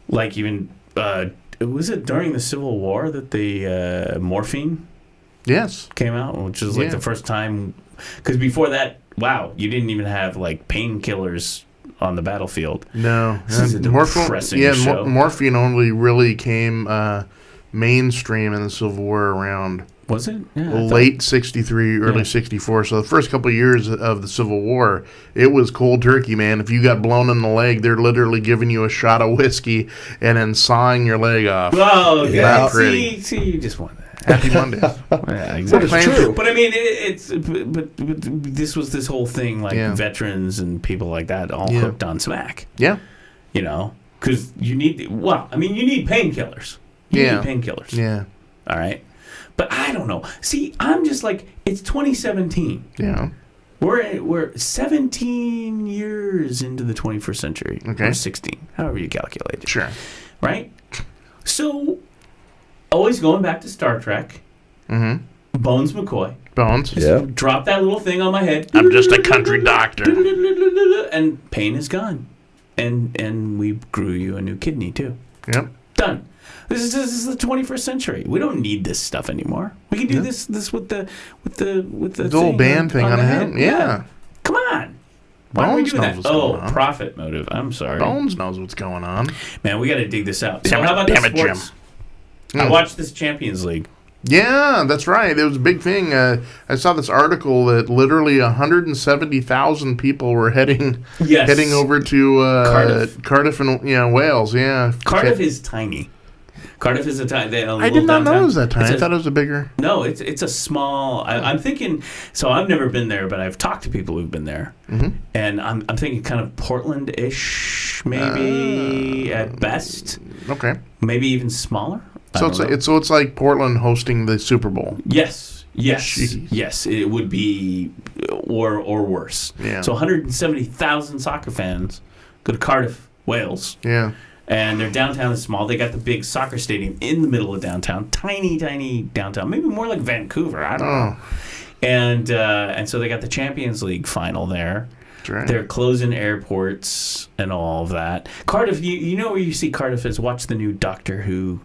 like even, was it during the Civil War that the morphine came out, which is like the first time, because before that, you didn't even have like painkillers on the battlefield. No, this is a depressing show. Morphine only really came mainstream in the Civil War around was it late '63, early '64. So the first couple of years of the Civil War, it was cold turkey, man. If you got blown in the leg, they're literally giving you a shot of whiskey and then sawing your leg off. Oh, yeah. See, you just want that. Happy Mondays. Yeah, exactly. But it's true. But I mean, but this was this whole thing, like veterans and people like that all hooked on smack. Yeah. You know, because you need, you need painkillers. You need painkillers. Yeah. All right. But I don't know. See, I'm just like, it's 2017. Yeah. We're 17 years into the 21st century. Okay. Or 16, however you calculate it. Sure. Right? So, always going back to Star Trek. Mm-hmm. Bones McCoy. Bones. Just drop that little thing on my head. I'm just a country doctor. And pain is gone. And we grew you a new kidney, too. Yep. Done. Done. This is the 21st century. We don't need this stuff anymore. We can do this with the whole band thing on the him. head. Yeah. Come on. Why are we Bones doing knows that? what's going on. Profit motive. I'm sorry. Bones knows what's going on. Man, we got to dig this out. So Damn it, how about damn the it, Jim. sports? I watched this Champions League. Yeah, that's right. It was a big thing. I saw this article that literally 170,000 people were heading over to Cardiff and Wales. Yeah, Cardiff is tiny. Cardiff is a tiny. I did not know it was that tiny. I thought it was a bigger. No, it's a small. I'm thinking. So I've never been there, but I've talked to people who've been there, and I'm thinking kind of Portland-ish, maybe at best. Okay. Maybe even smaller. So it's like Portland hosting the Super Bowl. Yes. Jeez. Yes. It would be, or worse. Yeah. So 170,000 soccer fans go to Cardiff, Wales. Yeah. And their downtown is small. They got the big soccer stadium in the middle of downtown, tiny downtown, maybe more like Vancouver. I don't know. And so they got the Champions League final there. That's right. They're closing airports and all of that. Cardiff, you know where you see Cardiff is. Watch the new Doctor Who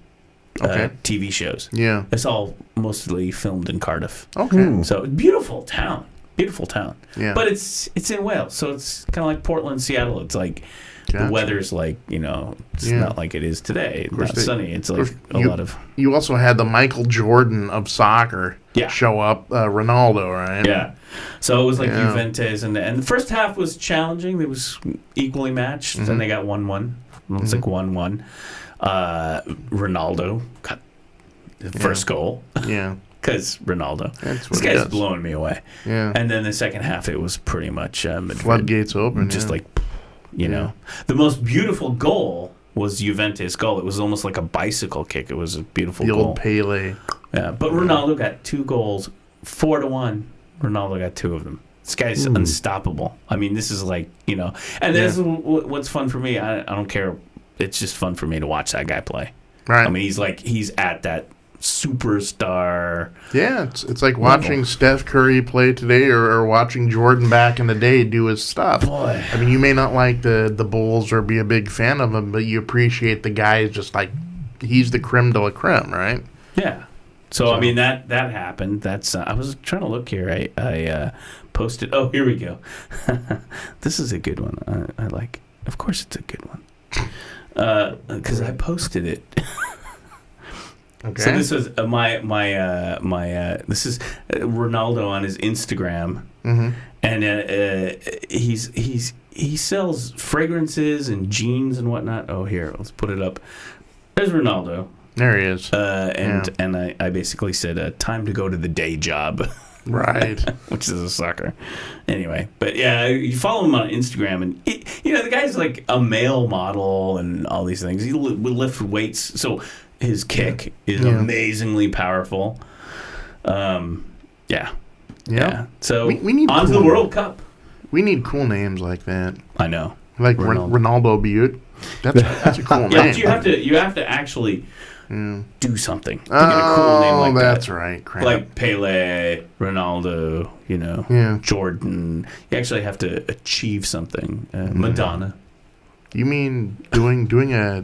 TV shows. Yeah. It's all mostly filmed in Cardiff. Okay. So beautiful town. Yeah. But it's in Wales, so it's kind of like Portland, Seattle. It's like the weather's like, it's not like it is today. It's not sunny. It's like a lot of... You also had the Michael Jordan of soccer show up, Ronaldo, right? Yeah. So it was like Juventus, and the first half was challenging. It was equally matched, and they got 1-1. It was like 1-1. Ronaldo got the first goal. Yeah. Because Ronaldo. This guy's blowing me away. Yeah. And then the second half, it was pretty much Madrid. Floodgates open. Just like, know. The most beautiful goal was Juventus' goal. It was almost like a bicycle kick. It was a beautiful goal. The old Pele. Yeah. But Ronaldo got 2 goals, 4-1. Ronaldo got 2 of them. This guy's unstoppable. I mean, this is like, and this is what's fun for me. I don't care. It's just fun for me to watch that guy play. Right. I mean, he's at that superstar. Yeah, it's like watching Steph Curry play today or watching Jordan back in the day do his stuff. Boy. I mean, you may not like the Bulls or be a big fan of him, but you appreciate the guy just like he's the creme de la creme, right? Yeah. So I mean that happened. That's I was trying to look here. I posted. Oh, here we go. This is a good one. I like. Of course, it's a good one. Because I posted it. Okay. So this was this is Ronaldo on his Instagram, and he sells fragrances and jeans and whatnot. Oh, here, let's put it up. There's Ronaldo. There he is. And I basically said, time to go to the day job. Right. Which is a sucker. Anyway, but yeah, you follow him on Instagram, and the guy's like a male model and all these things. He would lift weights, so his kick is amazingly powerful. Yeah. So we need on to the World Cup. We need cool names like that. I know. Like Ronaldo Butte. That's a cool name. Yeah, but you have to actually do something to get a cool name like that's that. right. Crap. Like Pele, Ronaldo, Jordan. You actually have to achieve something. Madonna. You mean doing a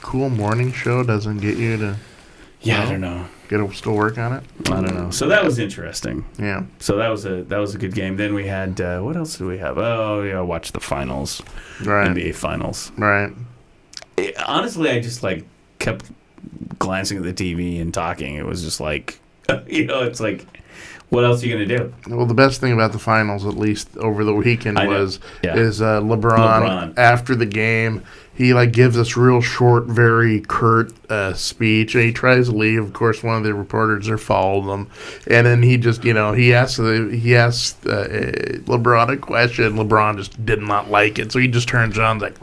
cool morning show doesn't get you to? Yeah, I don't know. Still work on it. I don't know. So that was interesting. Yeah. So that was a good game. Then we had what else did we have? Oh yeah, watch the finals. Right. NBA finals. Right. Honestly, I just kept glancing at the TV and talking. It was just like, it's like, what else are you going to do? Well, the best thing about the finals, at least over the weekend, is LeBron after the game. He gives this real short, very curt speech, and he tries to leave. Of course, one of the reporters there followed him, and then he just, he asked LeBron a question. LeBron just did not like it, so he just turns around and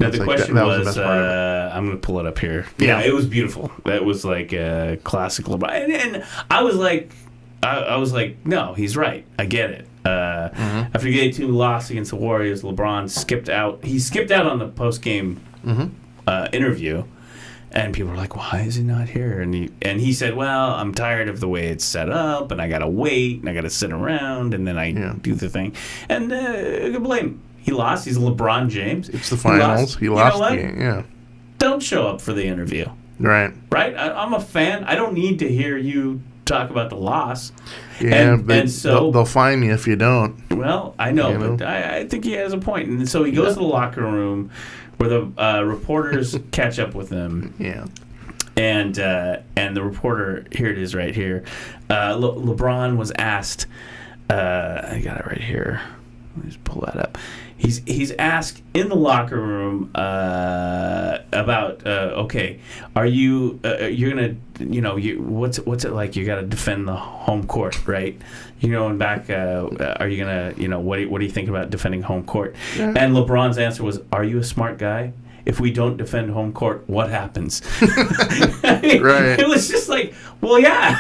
Now the question was, I'm going to pull it up here. Yeah, it was beautiful. That was like a classic LeBron, and I was like, no, he's right. I get it. After Game 2 loss against the Warriors, LeBron skipped out. He skipped out on the post-game interview, and people were like, "Why is he not here?" And he said, "Well, I'm tired of the way it's set up, and I gotta wait, and I gotta sit around, and then I do the thing." And I could blame him. He lost. He's LeBron James. It's the finals. He lost the game. Yeah. Don't show up for the interview. Right. Right? I'm a fan. I don't need to hear you talk about the loss. Yeah, and so they'll fine you if you don't. Well, I know, but I think he has a point. And so he goes to the locker room where the reporters catch up with him. Yeah. And the reporter, here it is right here. LeBron was asked, I got it right here. Let me just pull that up. He's asked in the locker room about okay, are you you're gonna what's it like? You got to defend the home court, right? You're going back. Are you gonna what do you think about defending home court? Yeah. And LeBron's answer was, "Are you a smart guy? If we don't defend home court, what happens?" Right. It was just like, well, yeah,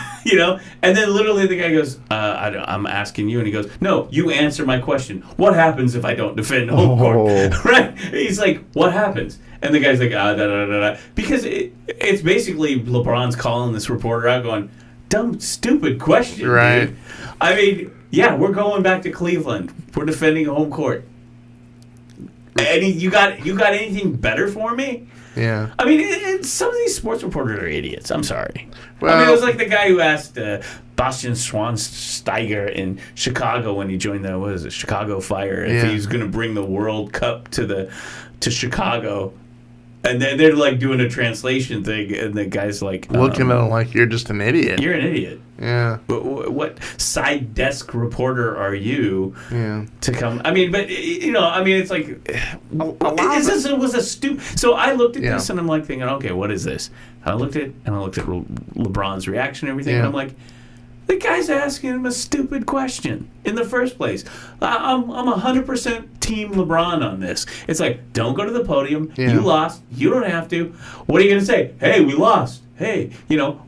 And then literally the guy goes, I'm asking you. And he goes, no, you answer my question. What happens if I don't defend home court? Right? He's like, what happens? And the guy's like, da, da, da, da. Because it's basically LeBron's calling this reporter out going, dumb, stupid question, right? Dude. I mean, yeah, we're going back to Cleveland. We're defending home court. You got anything better for me? Yeah. I mean, some of these sports reporters are idiots. I'm sorry. Well, I mean, it was like the guy who asked Bastian Schweinsteiger in Chicago when he joined the Chicago Fire if he was going to bring the World Cup to Chicago. And then they're like doing a translation thing, and the guy's like, looking at him like you're just an idiot. You're an idiot. Yeah. What side desk reporter are you to come? I mean, but it's like it was a stupid. So I looked at this and I'm like thinking, okay, what is this? And I looked at LeBron's reaction and everything, and I'm like, the guy's asking him a stupid question in the first place. I'm 100% team LeBron on this. It's like, don't go to the podium. Yeah. You lost. You don't have to. What are you going to say? Hey, we lost. Hey,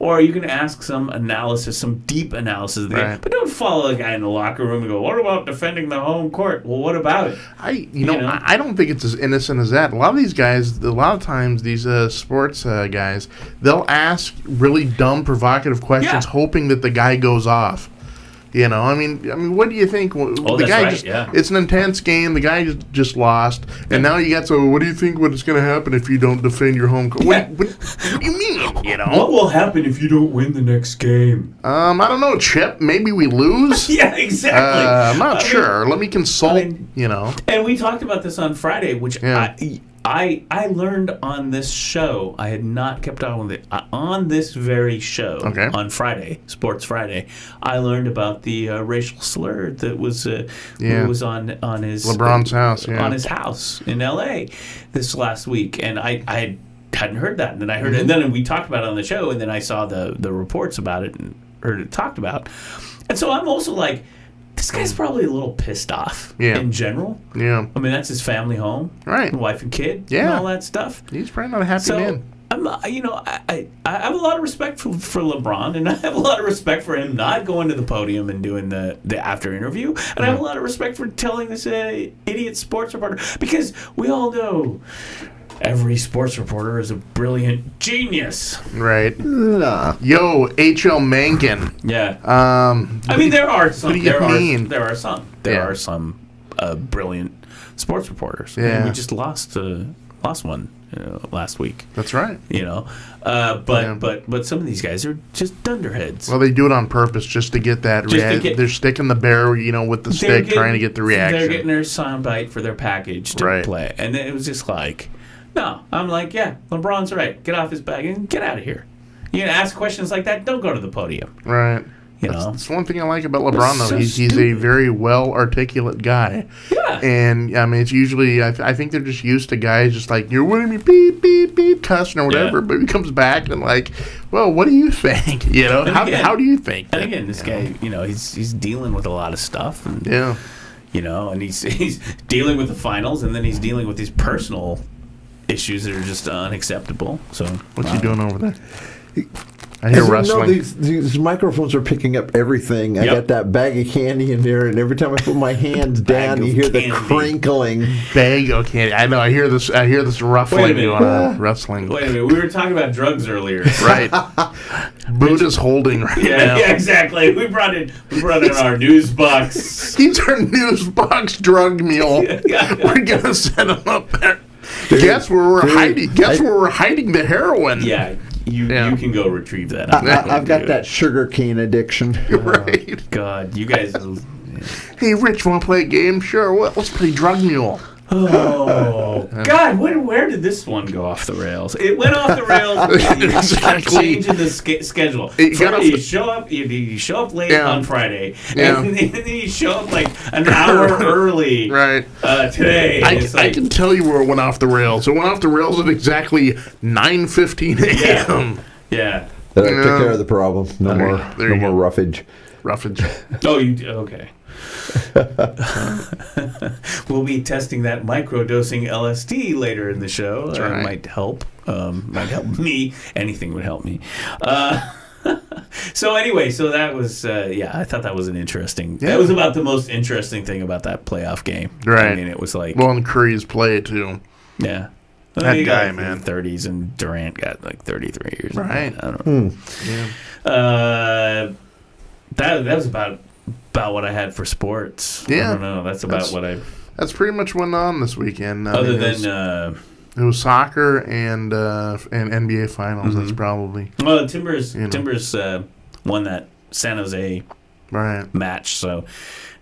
or are you going to ask some analysis, some deep analysis of the game? But don't follow a guy in the locker room and go, what about defending the home court? Well, what about it? I don't think it's as innocent as that. A lot of these guys, these sports guys, they'll ask really dumb, provocative questions, hoping that the guy goes off. I mean, what do you think? The guy it's an intense game. The guy just lost, and now you got. So, what do you think? What's going to happen if you don't defend your home court? What do you mean? What will happen if you don't win the next game? I don't know, Chip. Maybe we lose. Yeah, exactly. I'm not sure. Let me consult. And we talked about this on Friday, which I learned on this show. I had not kept on with it. On this very show, on Friday, Sports Friday, I learned about the racial slur that was on his LeBron's house, on his house in L.A. this last week, and I hadn't heard that, and then I heard it, and then we talked about it on the show, and then I saw the reports about it and heard it talked about, and so I'm also like, this guy's probably a little pissed off in general. Yeah. I mean, that's his family home. Right. And wife and kid and all that stuff. He's probably not a happy man. I have a lot of respect for LeBron, and I have a lot of respect for him not going to the podium and doing the after interview. And I have a lot of respect for telling this idiot sports reporter, because we all know every sports reporter is a brilliant genius. Right. Nah. Yo, H.L. Mencken. Yeah. I mean, there are some. There are some brilliant sports reporters. Yeah. I mean, we just lost one last week. That's right. But some of these guys are just dunderheads. Well, they do it on purpose just to get that reaction. They're sticking the bear, with the stick, trying to get the reaction. They're getting their soundbite for their package to play, and it was just like. No, I'm like, LeBron's right. Get off his back and get out of here. You gonna ask questions like that? Don't go to the podium. Right. That's one thing I like about LeBron, though. He's a very well articulate guy. Yeah. And I mean, it's usually I think they're just used to guys just like, you're winning me, beep beep beep, cussing or whatever. But he comes back and like, well, what do you think? How do you think? And again, this guy, he's dealing with a lot of stuff. And, and he's dealing with the finals, and then he's dealing with these personal issues that are just unacceptable. So what's he doing over there? I hear rustling. These microphones are picking up everything. I got that bag of candy in there, and every time I put my hands down, you hear the crinkling. Bag of candy. I know. I hear this ruffling going on. Rustling. Wait a minute. We were talking about drugs earlier. Right. Buddha's holding right now. Yeah, exactly. We brought in our NuzBox. He's our NuzBox drug mule. We're gonna set him up there. Guess where we're hiding? Guess where we're hiding the heroin? Yeah, you can go retrieve that. I've got that sugar cane addiction. Right. God, you guys. Hey, Rich, want to play a game? Sure. Let's play Drug Mule. Oh God! Where did this one go off the rails? It went off the rails. Exactly. Changing the schedule. Friday, you show up. You show up late on Friday, and then you show up like an hour early. Right. Today, I can tell you where it went off the rails. It went off the rails at exactly 9:15 a.m. Yeah. Took care of the problem. No more roughage. Roughage. Oh, okay. We'll be testing that microdosing LSD later in the show. That's right. Might help. Might help me. Anything would help me. So anyway, that was I thought that was an interesting. Yeah. That was about the most interesting thing about that playoff game. Right. I mean, it was like and Curry's play too. Yeah. That guy, man. 30s, and Durant got like 33 years. Right. I don't know. Yeah. That was about what I had for sports. Yeah. I don't know. That's about what I. That's pretty much went on this weekend. Other than it was soccer and NBA Finals. That's probably. Well, Timbers won that San Jose match, so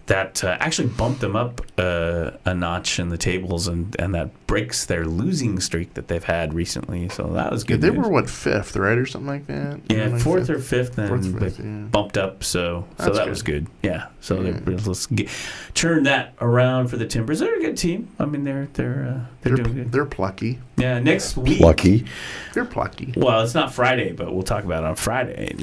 that actually bumped them up a notch in the tables, and that breaks their losing streak that they've had recently. So that was good. They news. were what, fifth, right, or something like that? Yeah, like fourth or fifth, and they bumped up. So That's that good. was good. Yeah. So let's turn that around for the Timbers. They're a good team. I mean, they're doing good. They're plucky. Yeah. Next week. Plucky. They're plucky. Well, it's not Friday, but we'll talk about it on Friday.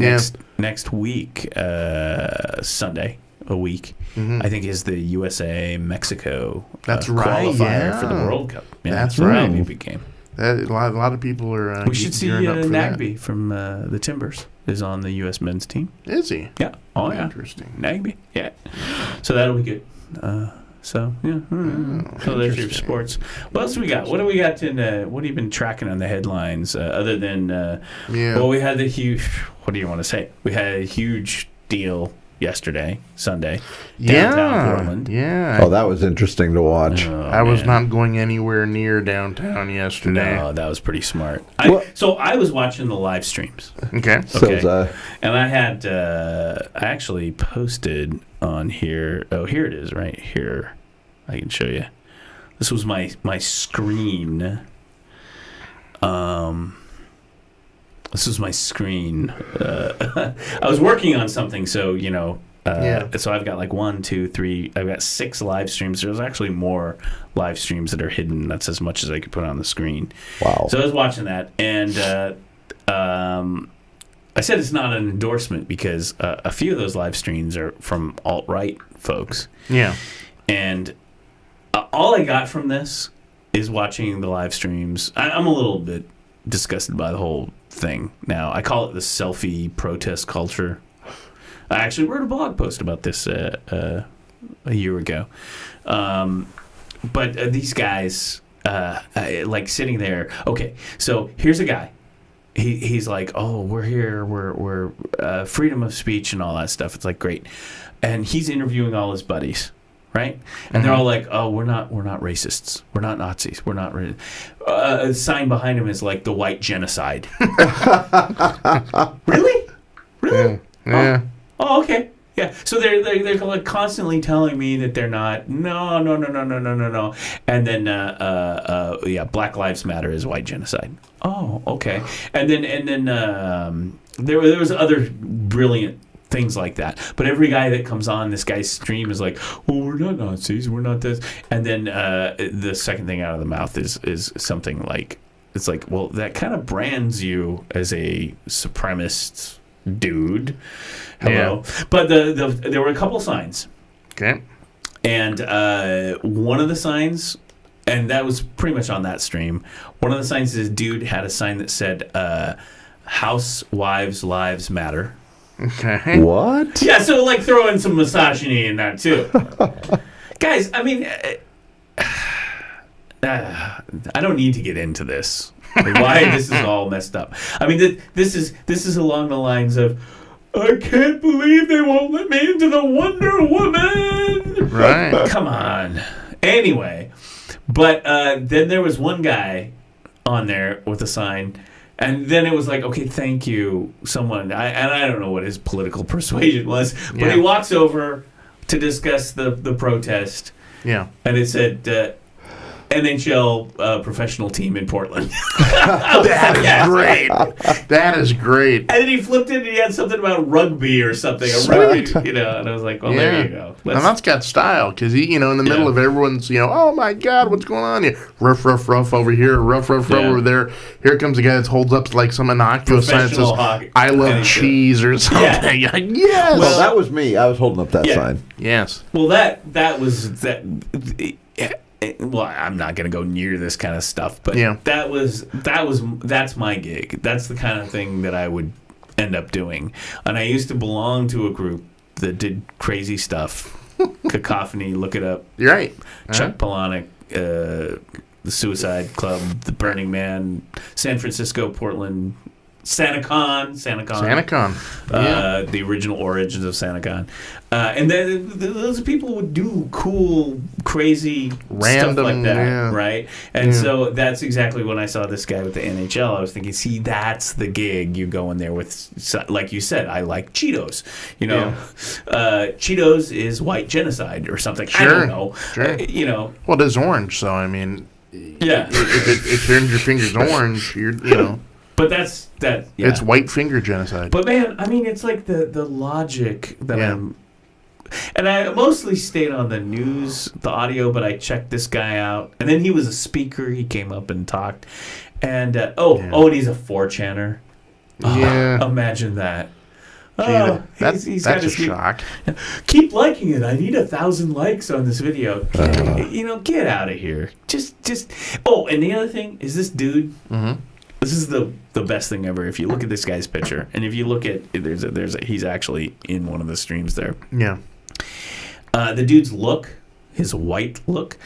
Next week, Sunday. A week, I think, is the USA Mexico qualifier for the World Cup. Yeah, That's right. right. Really big game. A lot of people are. We should see Nagby from the Timbers is on the U.S. men's team. Is he? Yeah. Oh, yeah. Interesting. Nagby. Yeah. So that'll be good. So there's your sports. What else we got? What do we got what have you been tracking on the headlines other than? Well, we had the huge. What do you want to say? We had a huge deal yesterday, Sunday, downtown Portland. Yeah. Oh, that was interesting to watch. I was not going anywhere near downtown yesterday. No, that was pretty smart. I was watching the live streams. Okay. So and I had I actually posted on here. Oh, here it is, right here. I can show you. This was my screen. This is my screen. I was working on something, so so I've got like 1, 2, 3. I've got 6 live streams. There's actually more live streams that are hidden. That's as much as I could put on the screen. Wow. So I was watching that, and I said it's not an endorsement because a few of those live streams are from alt-right folks. Yeah. And all I got from this is watching the live streams. I'm a little bit disgusted by the whole thing now. I call it the selfie protest culture. I actually wrote a blog post about this a year ago. But these guys, like sitting there. Okay, so here's a guy. He's like, oh, we're here. We're freedom of speech and all that stuff. It's like great, and he's interviewing all his buddies. Right, and they're all like, "Oh, we're not racists. We're not Nazis. We're not." A sign behind him is like the white genocide. Really? Yeah. Oh, okay. Yeah. So they're like constantly telling me that they're not. No. And then Black Lives Matter is white genocide. Oh, okay. And then there was other brilliant things like that. But every guy that comes on this guy's stream is like, well, we're not Nazis, we're not this. And then the second thing out of the mouth is something like, it's like, well, that kind of brands you as a supremacist dude. Hello. Yeah. But there were a couple signs. Okay. And one of the signs, and that was pretty much on that stream, one of the signs, this dude had a sign that said, Housewives' Lives Matter. Okay. What? Yeah, so like throw in some misogyny in that too. Guys, I mean, I don't need to get into this. Why this is all messed up. I mean, this is along the lines of, I can't believe they won't let me into the Wonder Woman. Right. Come on. Anyway, but then there was one guy on there with a sign, and then it was like, okay, thank you, someone. I don't know what his political persuasion was, but he walks over to discuss the protest. Yeah. And it said, NHL professional team in Portland. That is great. That is great. And then he flipped it and he had something about rugby or something. Sweet. And I was like, well, there you go. And that's got style, because he, in the middle of everyone's, oh my God, what's going on here? Rough over here, rough over there. Here comes a guy that holds up like some innocuous sign that says, I love cheese or something. Yeah. Yes. Well, that was me. I was holding up that sign. Yes. Well, that was that. Well, I'm not going to go near this kind of stuff, but that's my gig. That's the kind of thing that I would end up doing. And I used to belong to a group that did crazy stuff. Cacophony, look it up. You're right. Chuck Palahniuk, the Suicide Club, the Burning Man, San Francisco, Portland, SantaCon. The original origins of SantaCon. And then those people would do cool, crazy random stuff like that, right? And so that's exactly when I saw this guy with the NHL. I was thinking, see, that's the gig. You go in there with, like you said, I like Cheetos. Cheetos is white genocide or something. Sure. I don't know. Sure. Well, it is orange, so I mean, if it turns your fingers orange, you're. But that's that. Yeah. It's white finger genocide. But man, I mean, it's like the logic that I'm. And I mostly stayed on the news, the audio, but I checked this guy out, and then he was a speaker. He came up and talked, and and he's a 4chaner. Yeah, imagine that. That's got a shock. Keep liking it. I need 1,000 likes on this video. Get out of here. Just. Oh, and the other thing is this dude. Mm-hmm. This is the best thing ever. If you look at this guy's picture, and if you look at he's actually in one of the streams there. Yeah. The dude's look, his white look,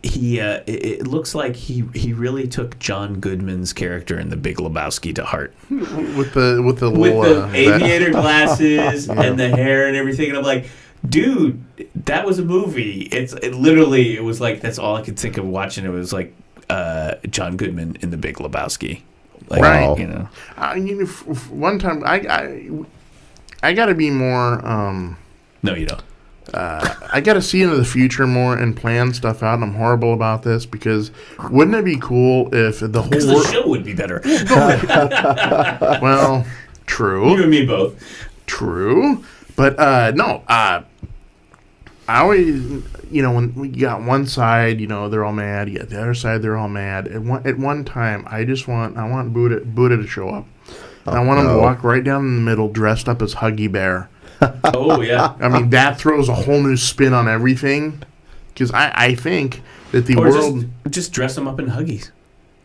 it looks like he really took John Goodman's character in The Big Lebowski to heart. With the aviator glasses and the hair and everything, and I'm like, dude, that was a movie. It was like that's all I could think of watching. It was like. John Goodman in The Big Lebowski. Right. One time I got to be more. No, you don't. I got to see into the future more and plan stuff out. And I'm horrible about this because wouldn't it be cool if the whole the show would be better. Well, true. You and me both. True, but no. I always, when we got one side, they're all mad. You got the other side, they're all mad. At one time, I want Buddha to show up. And I want him to walk right down in the middle, dressed up as Huggy Bear. Oh yeah. I mean, that throws a whole new spin on everything. Because I think that the world just dress them up in Huggies.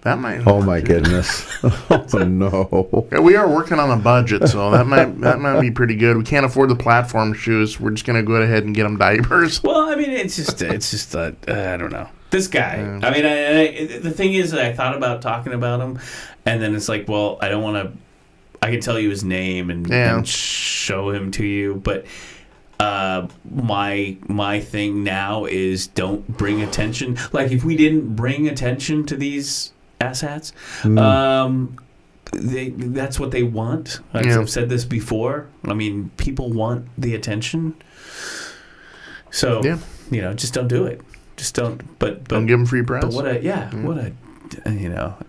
That might. Oh my goodness! Oh no! Yeah, we are working on a budget, so that might be pretty good. We can't afford the platform shoes. We're just gonna go ahead and get them diapers. Well, I mean, it's just I don't know. This guy. I mean, the thing is, I thought about talking about him, and then it's like, well, I don't want to. I can tell you his name and show him to you, but my thing now is don't bring attention. Like if we didn't bring attention to these asshats, that's what they want. I've said this before. I mean, people want the attention. So just don't do it. Just don't. But don't give them free press. But what a and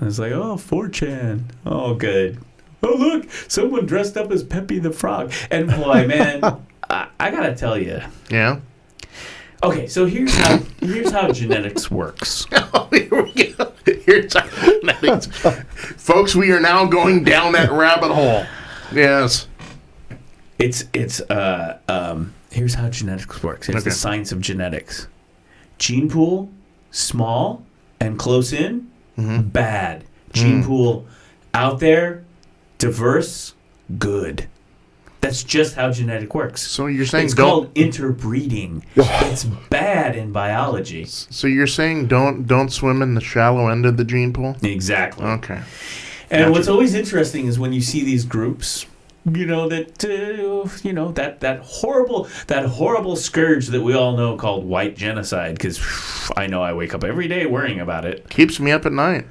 it's like, oh, 4chan. Oh, good. Oh, look, someone dressed up as Pepe the Frog. And boy, man, I gotta tell you. Yeah. Okay, so here's how genetics works. Oh, here we go. Here's how genetics. Folks, we are now going down that rabbit hole. Yes. It's here's how genetics works. It's the science of genetics. Gene pool, small and close in, bad. Gene pool out there, diverse, good. That's just how genetic works. So you're saying it's called interbreeding. It's bad in biology. So you're saying don't swim in the shallow end of the gene pool? Exactly. Okay. And Gotcha. what's always interesting is when you see these groups, that horrible scourge that we all know called white genocide, because I know I wake up every day worrying about it. Keeps me up at night.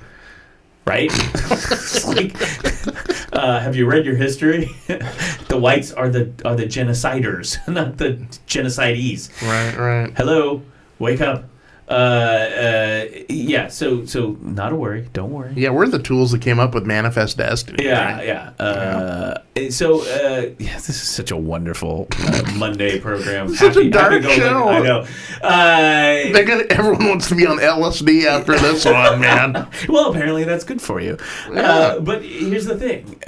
Right? It's like, have you read your history? The whites are the genociders, not the genocidees. Right. Hello, wake up. Yeah. So not a worry. Don't worry. Yeah, we're the tools that came up with Manifest Destiny. Yeah. This is such a wonderful Monday program. Such a dark show. I know. Everyone wants to be on LSD after this one, man. Well, apparently that's good for you. Yeah. But here's the thing: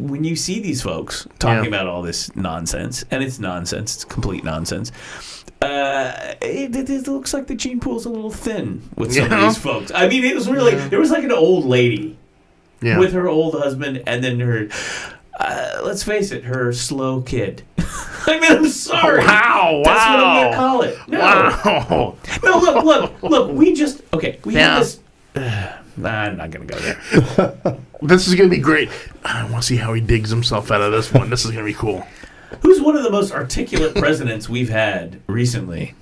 when you see these folks talking about all this nonsense, and it's nonsense, it's complete nonsense. It looks like the gene pool's a little thin with some of these folks. I mean, it was really there was like an old lady with her old husband, and then her. Let's face it, her slow kid. I mean, I'm sorry. Wow. That's what I'm gonna call it. No. Wow. No, look. We had this. I'm not gonna go there. This is gonna be great. I want to see how he digs himself out of this one. This is gonna be cool. Who's one of the most articulate presidents we've had recently?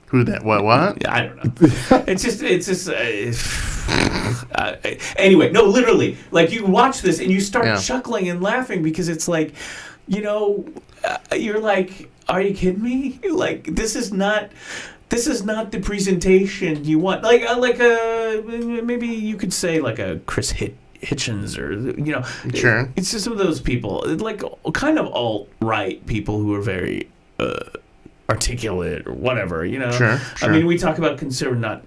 Who that? What? I don't know. It's just. Anyway, no, literally. Like, you watch this and you start chuckling and laughing because it's like, you're like, are you kidding me? Like, this is not the presentation you want. Maybe you could say like a Chris Hitchens or Sure. It's just some of those people, like kind of alt-right people who are very articulate or whatever, Sure. I mean, we talk about conservative, not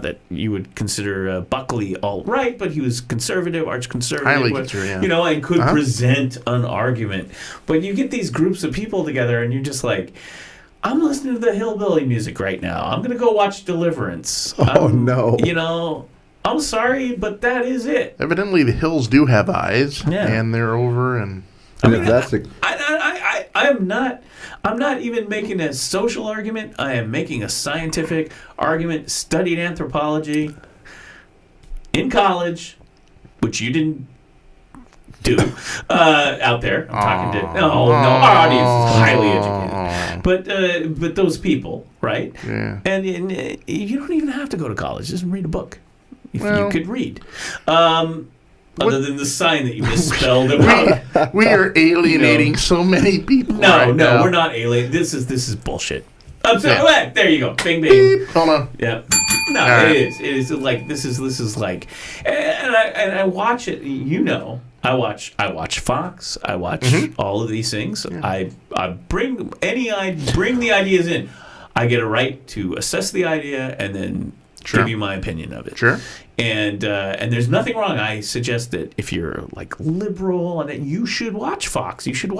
that you would consider Buckley alt-right, but he was conservative, arch-conservative, highly conservative, yeah. And could present an argument. But you get these groups of people together and you're just like, I'm listening to the hillbilly music right now. I'm going to go watch Deliverance. No. I'm sorry, but that is it. Evidently, the hills do have eyes, and they're over. And I'm not even making a social argument. I am making a scientific argument. Studied anthropology in college, which you didn't do out there. I'm talking to our audience is highly educated, but those people, right? Yeah. And you don't even have to go to college. Just read a book. If you could read. Other than the sign that you misspelled. We are alienating so many people. No, now. we're not alienating. This is bullshit. I'm sorry. There you go. Bing, bing. Beep. Hold on. Yeah. No, right. It is like this is like, and I watch it. I watch Fox. I watch all of these things. Yeah. I bring the ideas in. I get a right to assess the idea and then give you my opinion of it. Sure. And there's nothing wrong. I suggest that if you're like liberal, and you should watch Fox. You should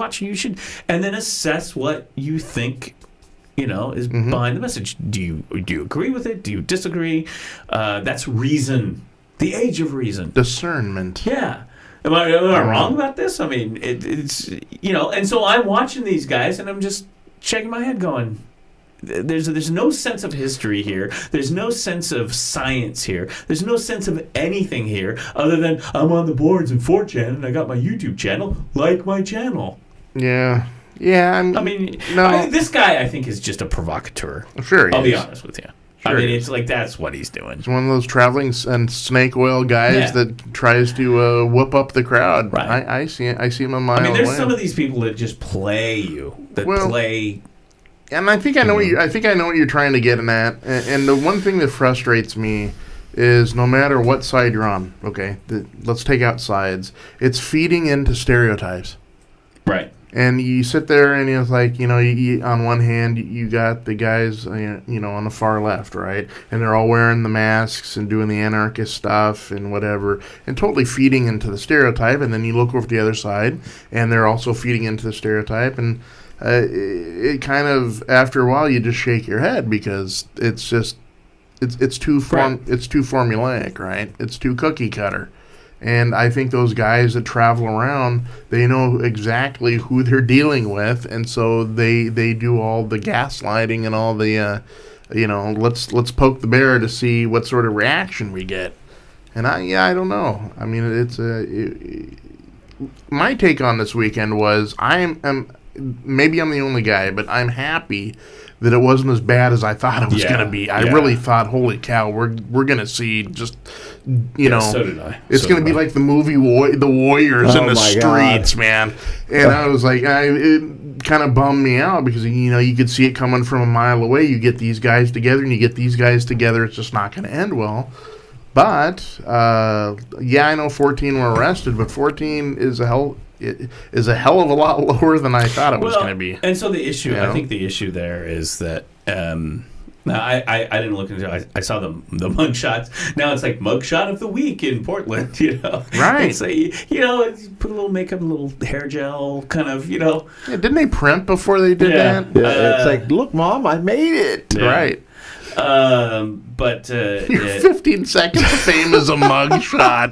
and then assess what you think, is behind the message. Do you agree with it? Do you disagree? That's reason. The age of reason. Discernment. Yeah. Am I wrong about this? I mean, it's and so I'm watching these guys, and I'm just shaking my head, going, There's no sense of history here. There's no sense of science here. There's no sense of anything here other than I'm on the boards in 4chan and I got my YouTube channel. Like my channel. Yeah. Yeah. This guy, I think, is just a provocateur. Sure. I'll be honest with you. Sure I mean, it's like that's what he's doing. He's one of those traveling and snake oil guys that tries to whoop up the crowd. Right. I see it. I see him a mile away. I mean, there's some of these people that just play you. Play. And I think I know what you're trying to get at. And the one thing that frustrates me is no matter what side you're on, okay, let's take out sides. It's feeding into stereotypes. Right. And you sit there and it's like, you on one hand, you got the guys, on the far left, right? And they're all wearing the masks and doing the anarchist stuff and whatever, and totally feeding into the stereotype. And then you look over to the other side, and they're also feeding into the stereotype. And it kind of, after a while, you just shake your head because it's too formulaic, right? It's too cookie cutter. And I think those guys that travel around, they know exactly who they're dealing with, and so they do all the gaslighting and all the, let's poke the bear to see what sort of reaction we get. And I don't know. I mean, my take on this weekend was maybe I'm the only guy, but I'm happy that it wasn't as bad as I thought it was going to be. I really thought, holy cow, we're going to see just, so did I. It's going to be like the movie The Warriors in the streets, man. And I was like, it kind of bummed me out because, you could see it coming from a mile away. You get these guys together and you get these guys together. It's just not going to end well. But, I know 14 were arrested, but 14 is a hell of a lot lower than I thought it was going to be. And so the issue, I think the issue there is that, now I didn't look into it. I saw the mug shots. Now it's like mugshot of the week in Portland, Right. It's like, put a little makeup, a little hair gel, kind of, Yeah, didn't they print before they did that? Yeah, it's like, look, Mom, I made it. Yeah. Right. But your 15 seconds of fame is a mugshot.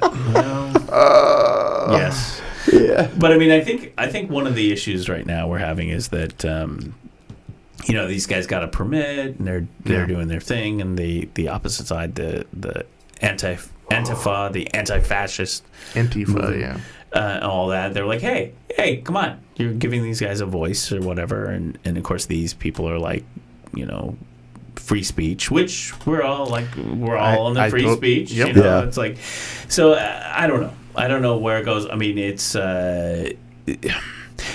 Yes. Yeah. But I mean, I think one of the issues right now we're having is that these guys got a permit and they're doing their thing, and the opposite side, the Antifa, the anti-fascist movement, and all that, they're like, hey, come on, you're giving these guys a voice or whatever, and of course these people are like, free speech, which we're all on the free speech. Yep. It's like, so I don't know where it goes. I mean, it's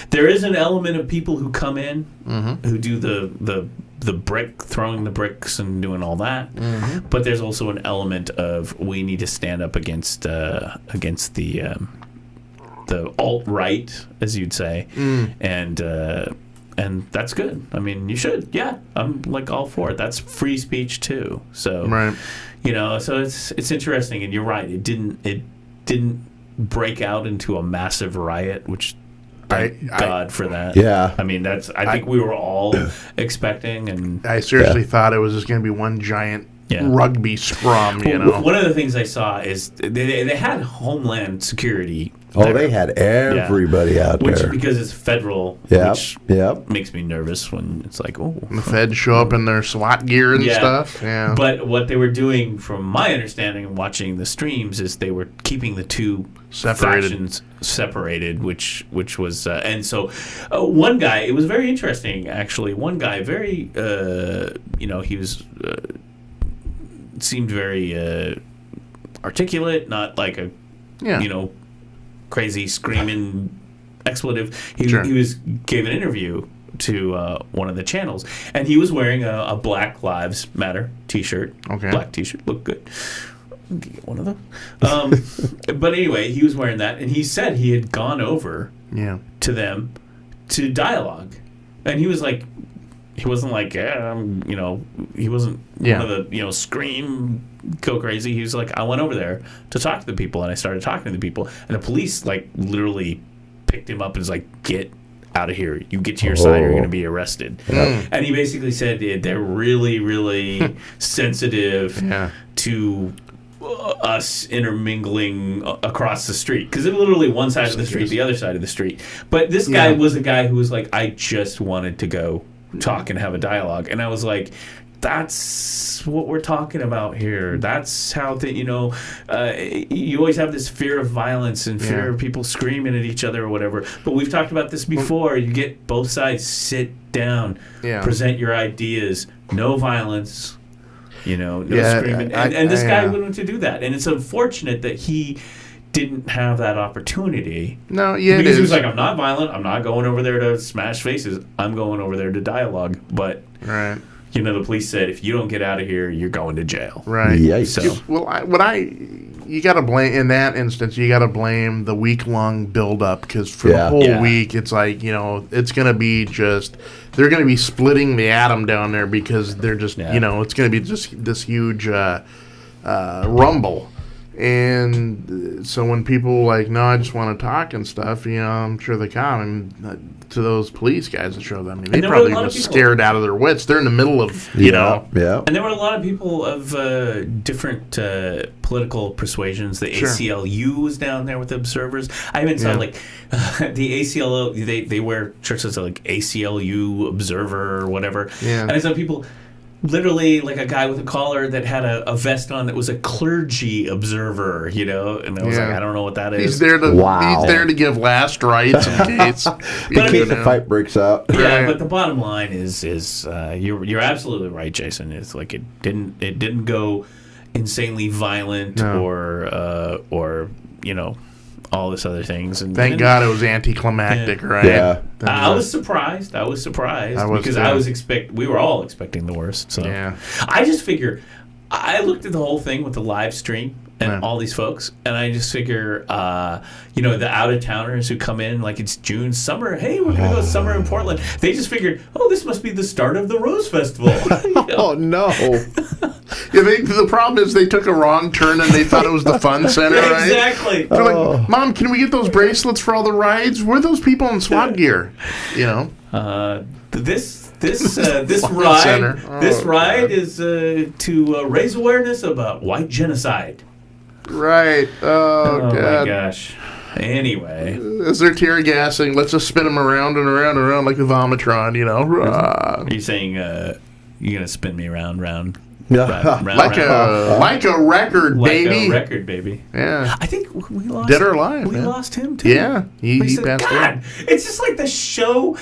there is an element of people who come in who do the brick, throwing the bricks and doing all that, but there's also an element of we need to stand up against the alt-right, as you'd say, and that's good. I mean, you should. Yeah, I'm like all for it. That's free speech too. So, right. So it's interesting. And you're right. It didn't break out into a massive riot, which thank God for that. Yeah. I mean, I think we were all expecting, and I seriously thought it was just going to be one giant rugby scrum. One of the things I saw is they had Homeland Security. Oh, they had everybody out there. Because it's federal, which makes me nervous when it's like, the feds show up in their SWAT gear and stuff. Yeah. But what they were doing, from my understanding and watching the streams, is they were keeping the two factions separated, which was and so one guy. It was very interesting, actually. One guy, very he was seemed very articulate, not like a crazy screaming expletive. He gave an interview to one of the channels, and he was wearing a Black Lives Matter T-shirt. Okay, black T-shirt, looked good. Get one of them. But anyway, he was wearing that, and he said he had gone over to them to dialogue, and he was like, he wasn't like, he wasn't one of the scream, go crazy. He was like, I went over there to talk to the people, and I started talking to the people, and the police like literally picked him up and was like, get out of here, you get to your side, you're going to be arrested. And he basically said they're really, really sensitive to us intermingling across the street, because it's literally one side of the street, the other side of the street. But this guy was a guy who was like, I just wanted to go talk and have a dialogue, and I was like, that's what we're talking about here. That's how you always have this fear of violence and fear of people screaming at each other or whatever, but we've talked about this before. You get both sides, sit down, present your ideas, no violence, no screaming, and this guy wanted to do that, and it's unfortunate that he didn't have that opportunity. No, because he was like, I'm not violent, I'm not going over there to smash faces, I'm going over there to dialogue. But the police said, if you don't get out of here, you're going to jail. Right. Yikes. So, you got to blame, in that instance, you got to blame the week-long build-up, because for the whole week, it's like, it's going to be just, they're going to be splitting the atom down there, because they're just, it's going to be just this huge rumble. And so when people like, no, I just want to talk and stuff, I'm sure they come. And to those police guys that showed them, they probably were scared out of their wits. They're in the middle of, Yeah. And there were a lot of people of different political persuasions. The ACLU was down there with observers. I even saw the ACLU. They wear shirts that say like ACLU observer or whatever. Yeah. And I saw people. Literally, like a guy with a collar that had a vest on that was a clergy observer, and I was like, I don't know what that is. He's there to give last rites in case the fight breaks out. Yeah, right. But the bottom line is you're absolutely right, Jason. It's like it didn't go insanely violent or all this other things. And thank God it was anticlimactic, right? Yeah. I was surprised because we were all expecting the worst. So I just figure, I looked at the whole thing with the live stream and all these folks, and I just figure, the out-of-towners who come in, like it's June, summer, hey, we're going to go summer in Portland. They just figured, this must be the start of the Rose Festival. Oh, no. The problem is they took a wrong turn and they thought it was the fun center, right? Exactly. They're like, Mom, can we get those bracelets for all the rides? Where are those people in SWAT gear? This ride is to raise awareness about white genocide. Right. Oh God. My gosh. Anyway, as they're tear gassing, let's just spin them around and around and around like the Vomitron. Are you saying you're gonna spin me round? Like a record, baby. Like a record, baby. Yeah. I think we lost. Dead or alive. We lost him too. Yeah. He passed away. It's just like the show.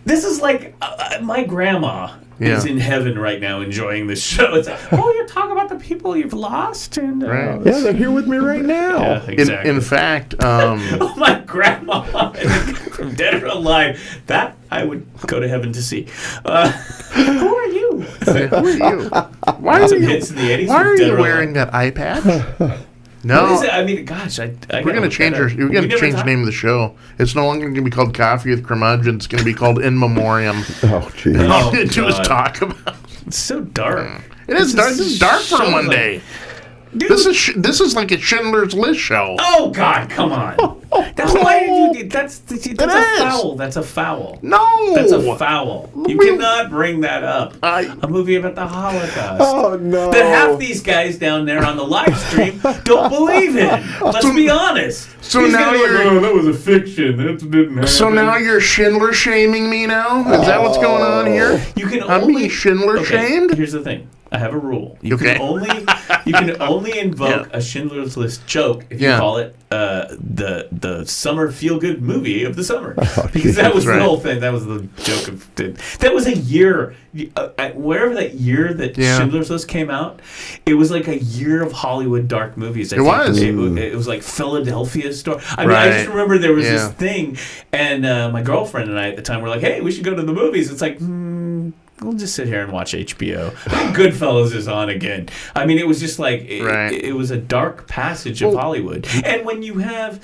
This is like my grandma is in heaven right now enjoying this show. It's like, you're talking about the people you've lost, and they're here with me right now. Yeah, exactly. In fact, my grandma from Dead or Alive, that I would go to heaven to see. Who are you? Why are you wearing that eye patch? No, I mean, gosh, we're gonna change the name of the show. It's no longer gonna be called Coffee with Curmudgeon. It's gonna be called In Memoriam. Oh, jeez. All we do is talk about. It's so dark. It is dark. This is dark for Monday. Dude. This is like a Schindler's List show. Oh God, come on! That's why you. That's a foul. That's a foul. No, that's a foul. You cannot bring that up. A movie about the Holocaust. Oh no! That half these guys down there on the live stream don't believe in. Let's be honest. So now you're. that was a fiction. That didn't happen. So now you're Schindler shaming me now? Is that what's going on here? I'm being Schindler shamed. Here's the thing. I have a rule. You can only invoke a Schindler's List joke if you call it the summer feel good movie of the summer, because that was the whole thing. That was the joke of that was a year. Wherever that year that Schindler's List came out, it was like a year of Hollywood dark movies. It was. It was like Philadelphia story. I mean, I just remember there was this thing, and my girlfriend and I at the time were like, "Hey, we should go to the movies." It's like. We'll just sit here and watch HBO. Goodfellas is on again. I mean, it was just like, it was a dark passage of Hollywood. And when you have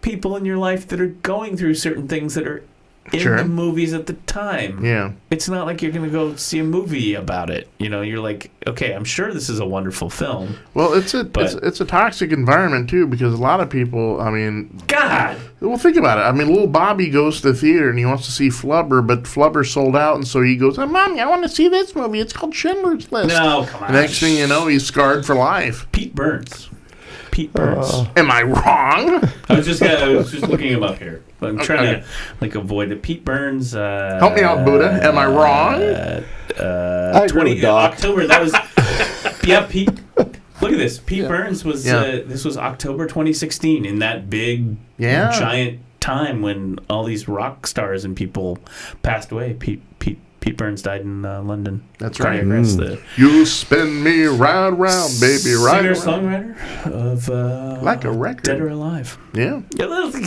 people in your life that are going through certain things that are in the movies at the time, it's not like you're going to go see a movie about it. You're like, okay, I'm sure this is a wonderful film. Well, it's a toxic environment, too, because a lot of people, I mean... God! Well, think about it. I mean, little Bobby goes to the theater and he wants to see Flubber, but Flubber's sold out, and so he goes, Mommy, I want to see this movie. It's called Schindler's List. No, come on. The next thing you know, he's scarred for life. Pete Burns. Am I wrong? I was just looking him up here. But I'm trying to avoid it. Pete Burns. Help me out, Buddha. Am I wrong? October. That was. Pete. Look at this. Pete Burns was. This was October 2016. In that big, giant time when all these rock stars and people passed away. Pete Burns died in London. That's right. You spin me round, baby, right. Singer-songwriter of like a record. Dead or Alive. Yeah.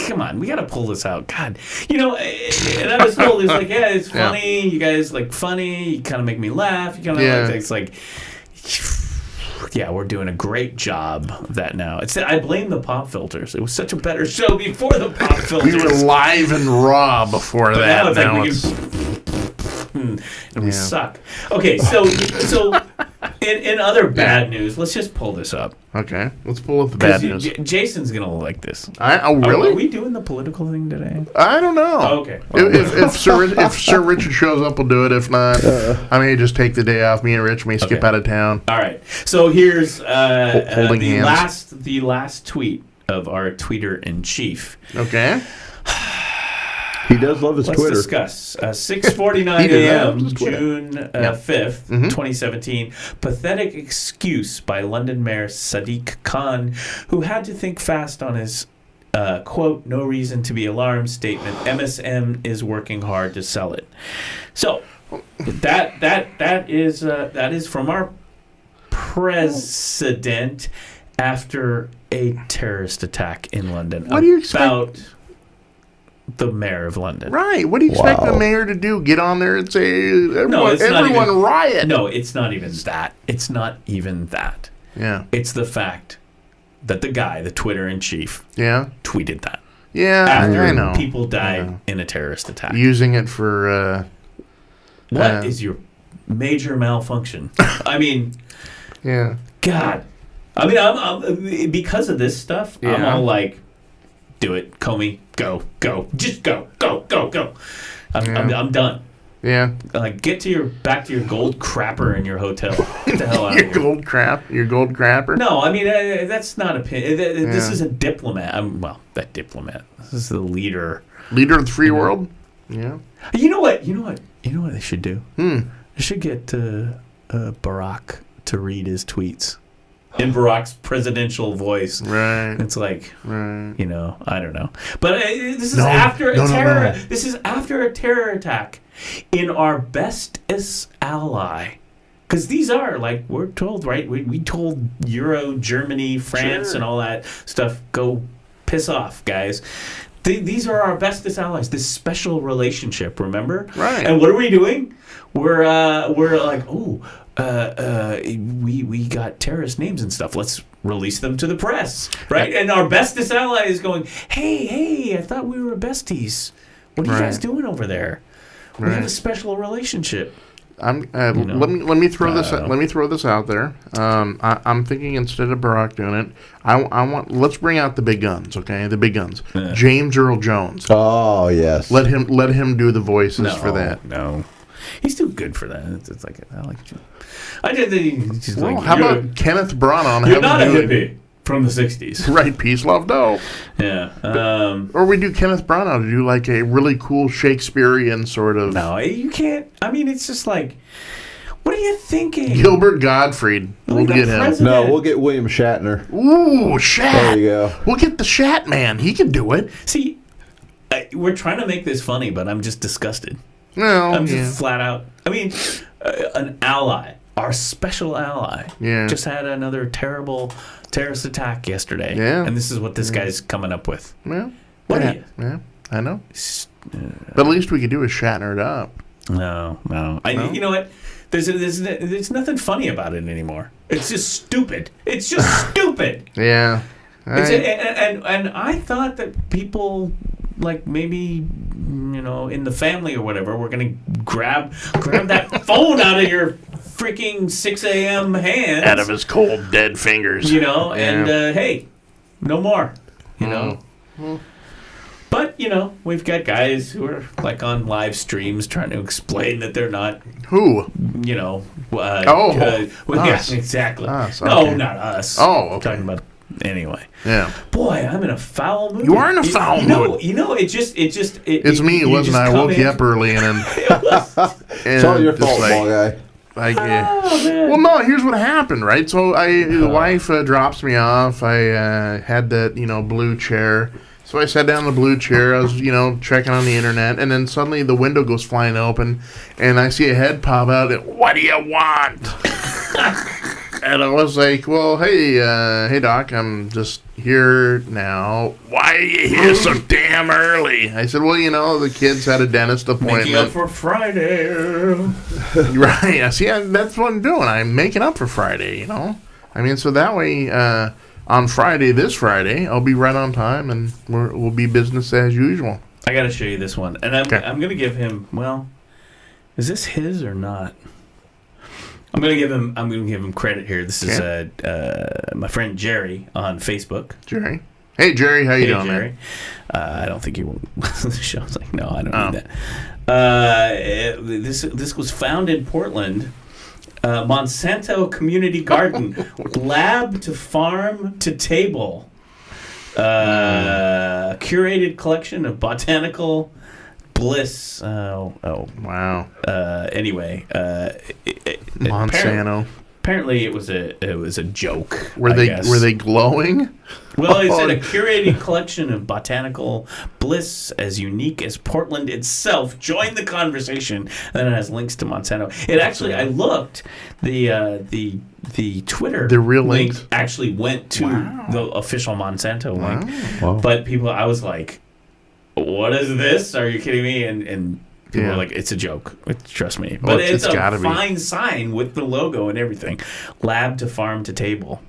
Come on, we got to pull this out. God, and I was told it's like, it's funny. You guys like funny. You kind of make me laugh. You kind of it's like. Yeah, we're doing a great job of that now. I blame the pop filters. It was such a better show before the pop filters. We were live and raw before that. Now it's we suck. Okay, so In other bad news, let's just pull this up. Okay, let's pull up the bad news. Jason's gonna like this. Really? Are we doing the political thing today? I don't know. Oh, okay. If Sir Richard shows up, we'll do it. If not, I may just take the day off. Me and Rich may skip out of town. All right. So here's holding hands. The last tweet of our tweeter in chief. Okay. He does love his Let's Twitter. discuss. 6:49 a.m. June 5th, 2017. Pathetic excuse by London Mayor Sadiq Khan, who had to think fast on his quote, "no reason to be alarmed" statement. MSM is working hard to sell it. So that is from our president after a terrorist attack in London. What do you expect? About the mayor of London. Right. What do you expect the mayor to do? Get on there and say, everyone riot? No, it's not even that. It's not even that. Yeah. It's the fact that the guy, the Twitter in chief, tweeted that. Yeah, after I know. People died in a terrorist attack. Using it for... what is your major malfunction? I mean... Yeah. God. I mean, I'm because of this stuff, I'm all like... Do it, Comey. Go. Just go. I'm done. Yeah. Like, back to your gold crapper in your hotel. Get the hell out of here. Your gold crapper? No, I mean, that's not a pin. This is a diplomat. That diplomat. This is the leader. Leader of the free world? Yeah. You know what they should do? They should get Barack to read his tweets. In Barack's presidential voice. Right. It's like, I don't know. But this is after a terror. No. This is after a terror attack in our bestest ally. Because these are, like, we're told, right? We told Euro, Germany, France, and all that stuff, go piss off, guys. These are our bestest allies. This special relationship, remember? Right. And what are we doing? We're like, we got terrorist names and stuff. Let's release them to the press, right? And our bestest ally is going, hey, I thought we were besties. What are you guys doing over there? We have a special relationship. Let me throw this. Let me throw this out there. I'm thinking instead of Barack doing it, let's bring out the big guns. Okay, the big guns. Yeah. James Earl Jones. Oh yes. Let him do the voices for that. No. He's too good for that. It's like I like. I did the. How about Kenneth Branagh? You're not a hippie from the '60s, right? Peace, love, dope. Yeah. Or we do Kenneth Branagh to do like a really cool Shakespearean sort of. No, you can't. I mean, it's just like, what are you thinking? Gilbert Gottfried. We'll get him. No, we'll get William Shatner. Ooh, Shat. There you go. We'll get the Shat man. He can do it. See, we're trying to make this funny, but I'm just disgusted. No, I'm just flat out. I mean, an ally, our special ally, just had another terrible terrorist attack yesterday. Yeah. And this is what this guy's coming up with. Yeah. What are you? Yeah, I know. But at least we could do is Shatner it up. No. You know what? There's nothing funny about it anymore. It's just stupid. It's just stupid. Yeah. And I thought that people, like, maybe, in the family or whatever, we're going to grab that phone out of your freaking 6 a.m. hands. Out of his cold, dead fingers. And, hey, no more, But, we've got guys who are, like, on live streams trying to explain that they're not... Who? us. Yeah, exactly. Us, okay. No, not us. Oh, okay. I'm talking about... Anyway, boy, I'm in a foul mood. You are in a foul mood. It's me. It wasn't I woke you up early and it's all your fault, ball guy. Well, no. Here's what happened, right? So the wife drops me off. I had that blue chair. So I sat down in the blue chair. I was checking on the internet, and then suddenly the window goes flying open, and I see a head pop out. And, what do you want? And I was like, well, hey, Doc, I'm just here now. Why are you here so damn early? I said, well, the kids had a dentist appointment. Making up for Friday. Right. See, that's what I'm doing. I'm making up for Friday, I mean, so that way, on this Friday, I'll be right on time, and we'll be business as usual. I got to show you this one. And I'm going to give him, is this his or not? I'm gonna give him credit here. This is my friend Jerry on Facebook. Jerry. Hey Jerry, how you doing, Jerry. man? I don't think he will listen to the show. I was like, no, I don't need that. This was found in Portland. Monsanto Community Garden, lab to farm to table. Curated collection of botanical bliss. Wow. Anyway, Monsanto. Apparently, it was a joke. Were they glowing? Well, he said a curated collection of botanical bliss as unique as Portland itself. Join the conversation. And then it has links to Monsanto. It actually, I looked, the Twitter real link links actually went to the official Monsanto link. Wow. But I was like, what is this? Are you kidding me? And people were like, it's a joke. Trust me. Well, But it's a fine be. sign with the logo and everything. Lab to farm to table.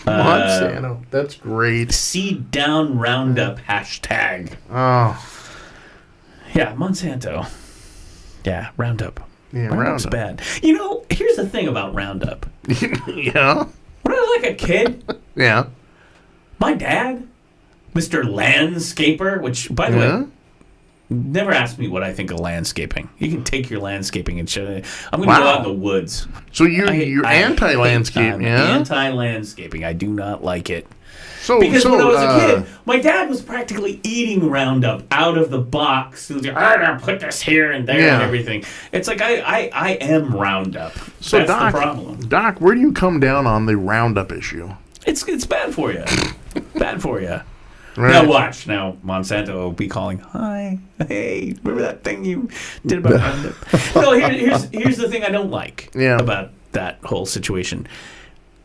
Monsanto. That's great. Seed down Roundup hashtag. Oh. Yeah, Monsanto. Yeah, Roundup. Yeah, Roundup's bad. You know, here's the thing about Roundup. Yeah. When I was like a kid, Yeah. my dad, Mr. Landscaper, which, by the way, never ask me what I think of landscaping. You can take your landscaping and show it. I'm going to go out in the woods. So you're anti-landscape, yeah? Anti-landscaping. I do not like it. Because when I was a kid, my dad was practically eating Roundup out of the box. He was like, I'm going to put this here and there and everything. It's like, I am Roundup. So that's Doc, the problem. Doc, where do you come down on the Roundup issue? It's bad for you. Bad for you. Right. Now watch. Now Monsanto will be calling. Hi, hey, remember that thing you did about Roundup? No, here's the thing I don't like about that whole situation.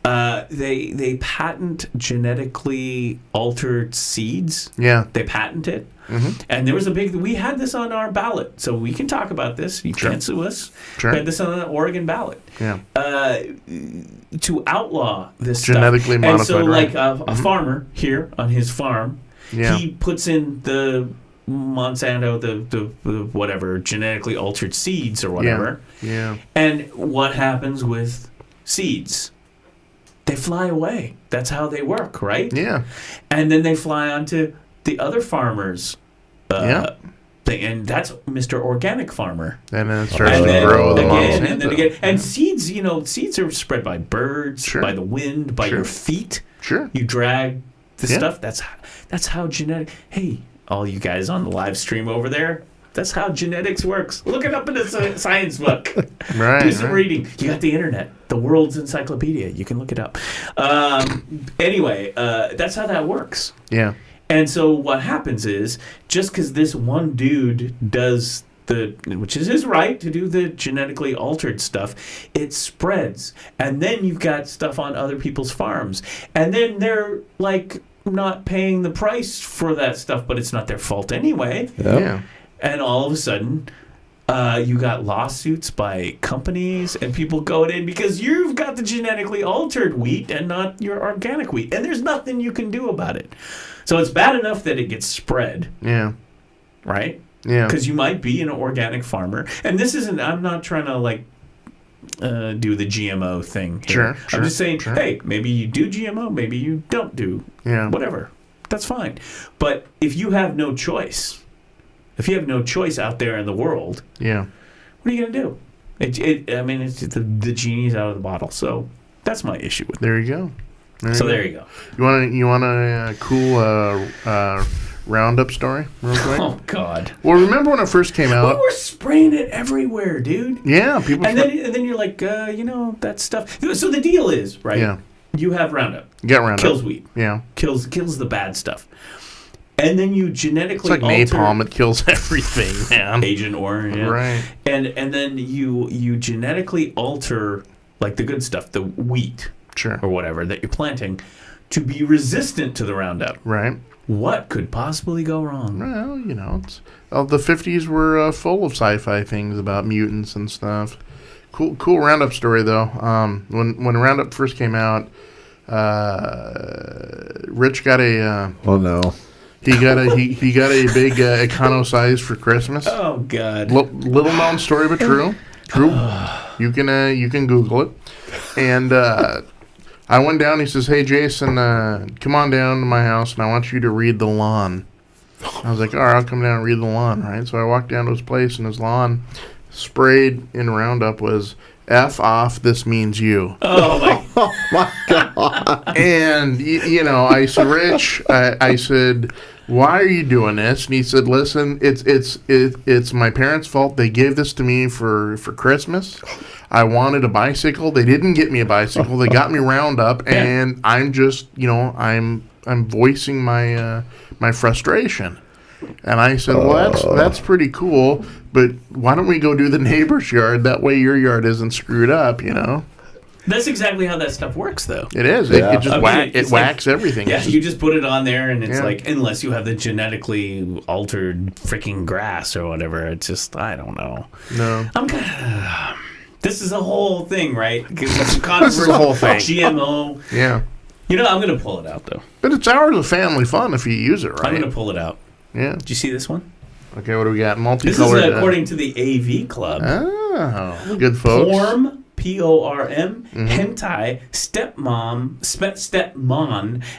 They patent genetically altered seeds. Yeah, they patent it, and there was we had this on our ballot, so we can talk about this. You can't sue us. Sure. We had this on the Oregon ballot. Yeah. To outlaw this genetically stuff. modified. And so, like a farmer here on his farm, he puts in the Monsanto, the whatever genetically altered seeds or whatever. Yeah. And what happens with seeds? They fly away. That's how they work, right? Yeah. And then they fly onto the other farmers. Thing, and that's Mr. Organic Farmer. And then it starts to grow again, and then again. And seeds, seeds are spread by birds, by the wind, by your feet. Sure. You drag the stuff. That's how genetic. Hey, all you guys on the live stream over there. That's how genetics works. Look it up in a science book. Right. Do some reading. You got the internet, the world's encyclopedia. You can look it up. Anyway, that's how that works. Yeah. And so what happens is, just because this one dude does which is his right to do the genetically altered stuff, it spreads. And then you've got stuff on other people's farms. And then they're like not paying the price for that stuff, but it's not their fault anyway. Yeah. And all of a sudden, you got lawsuits by companies and people going in because you've got the genetically altered wheat and not your organic wheat. And there's nothing you can do about it. So it's bad enough that it gets spread. Yeah. Right? Yeah. Because you might be an organic farmer. And this isn't, I'm not trying to do the GMO thing here. Sure. I'm just saying, hey, maybe you do GMO, maybe you don't do whatever. That's fine. But if you have no choice, out there in the world, what are you going to do? It's the genie's out of the bottle. So that's my issue with it. There you go. There you go. You want a cool Roundup story real quick? Oh, God. Well, remember when it first came out? We were spraying it everywhere, dude. Yeah, people. And then you're like, that stuff. So the deal is, right? Yeah. You have Roundup. You got Roundup. Kills wheat. Yeah. Kills the bad stuff. And then you genetically alter... It's like napalm. It kills everything, man. Agent Orange. Yeah. Right. And then you genetically alter, like the good stuff, the wheat. Sure. Or whatever that you're planting, to be resistant to the Roundup. Right. What could possibly go wrong? Well, the 50s were full of sci-fi things about mutants and stuff. Cool Roundup story though. When Roundup first came out, Rich got a. Oh no. He got a big Econo size for Christmas. Oh God. Little known story, but true. True. You can Google it. And I went down. He says, "Hey, Jason, come on down to my house, and I want you to read the lawn." I was like, "All right, I'll come down and read the lawn." Right. So I walked down to his place, and his lawn sprayed in Roundup was "F off. This means you." Oh my God. And I said, "Rich," I said, "Why are you doing this?" And he said, "Listen, it's my parents' fault. They gave this to me for Christmas. I wanted a bicycle. They didn't get me a bicycle. They got me Roundup, and I'm just, I'm voicing my my frustration." And I said, "Well, that's pretty cool, but why don't we go do the neighbor's yard? That way your yard isn't screwed up, That's exactly how that stuff works, though. It is. Yeah. It just whacks everything. Yeah, you just put it on there, and it's Yeah. like, unless you have the genetically altered freaking grass or whatever, it's just, I don't know. No. I'm kind of... This is a whole thing, right? This is a whole thing. GMO. Yeah. I'm going to pull it out, though. But it's hours of family fun if you use it right. I'm going to pull it out. Yeah. Did you see this one? Okay, what do we got? This Multicolored. is according to the AV Club. Oh, good folks. Porm, P-O-R-M, Mm-hmm. hentai, stepmon,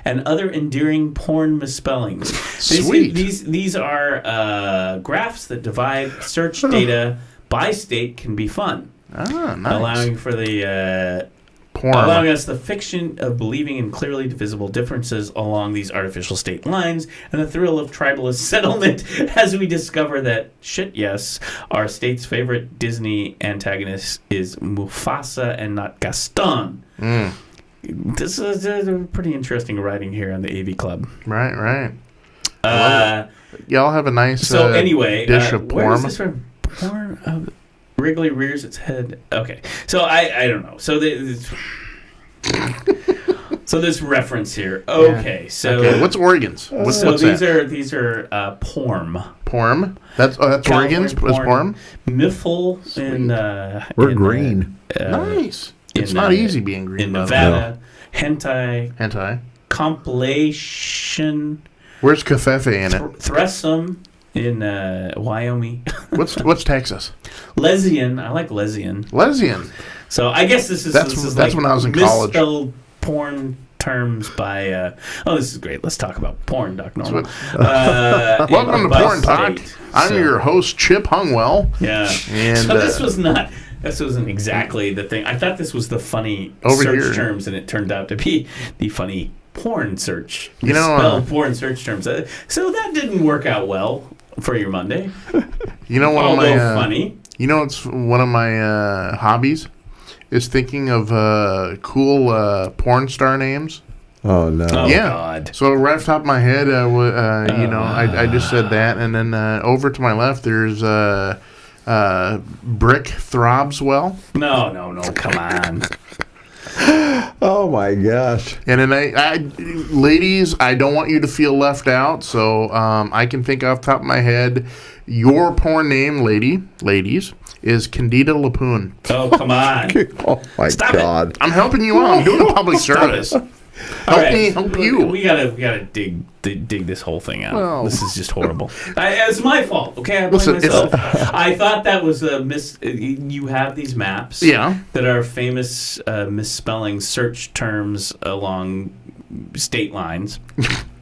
and other endearing porn misspellings. Sweet. These are graphs that divide search data by state can be fun. Ah, nice. Allowing for the Porn. allowing us the fiction of believing in clearly divisible differences along these artificial state lines and the thrill of tribalist settlement as we discover that, yes, our state's favorite Disney antagonist is Mufasa and not Gaston. Mm. This is pretty interesting writing here on the AV Club. Right. Y'all have a nice So anyway, dish of where is porn. this from? Porn Wrigley rears its head. Okay, so I don't know. So so there's reference here. Okay, so Okay, what's organs? What's these that? these are porm. Porm. That's organs. Is porm? Miffle in We're green. Nice. It's in, not easy being green. in by the way. Nevada. Hentai Hentai. compilation. Where's Covfefe in it? Threesome in Wyoming. What's Texas? Lesian. I like Lesian. Lesbian. So I guess this is That's like when I was in college. misspelled porn terms by. This is great. Let's talk about porn, Doc Normal. Welcome to Porn Talk. I'm your host, Chip Hungwell. Yeah. And so this was not. This wasn't exactly the thing. I thought this was the funny Over search here. terms, and it turned out to be the funny porn search. Misspelled porn search terms. So that didn't work out well for your Monday. one Although of my funny. it's one of my hobbies is thinking of cool porn star names. Oh, no. Oh, Yeah. God. So right off the top of my head, I just said that, and then over to my left, there's Brick Throbswell, No, come on. Oh, my gosh. and then ladies, I don't want you to feel left out, so I can think off the top of my head, your porn name, ladies, is Candida Lapoon. Oh, come on. Oh, my Stop it. God. I'm helping you out. I'm doing a public service. Help me help you. We gotta dig this whole thing out. Well. This is just horrible. It's my fault. Okay, I blame Listen, myself. I thought that was a You have these maps, Yeah. that are famous misspelling search terms along state lines.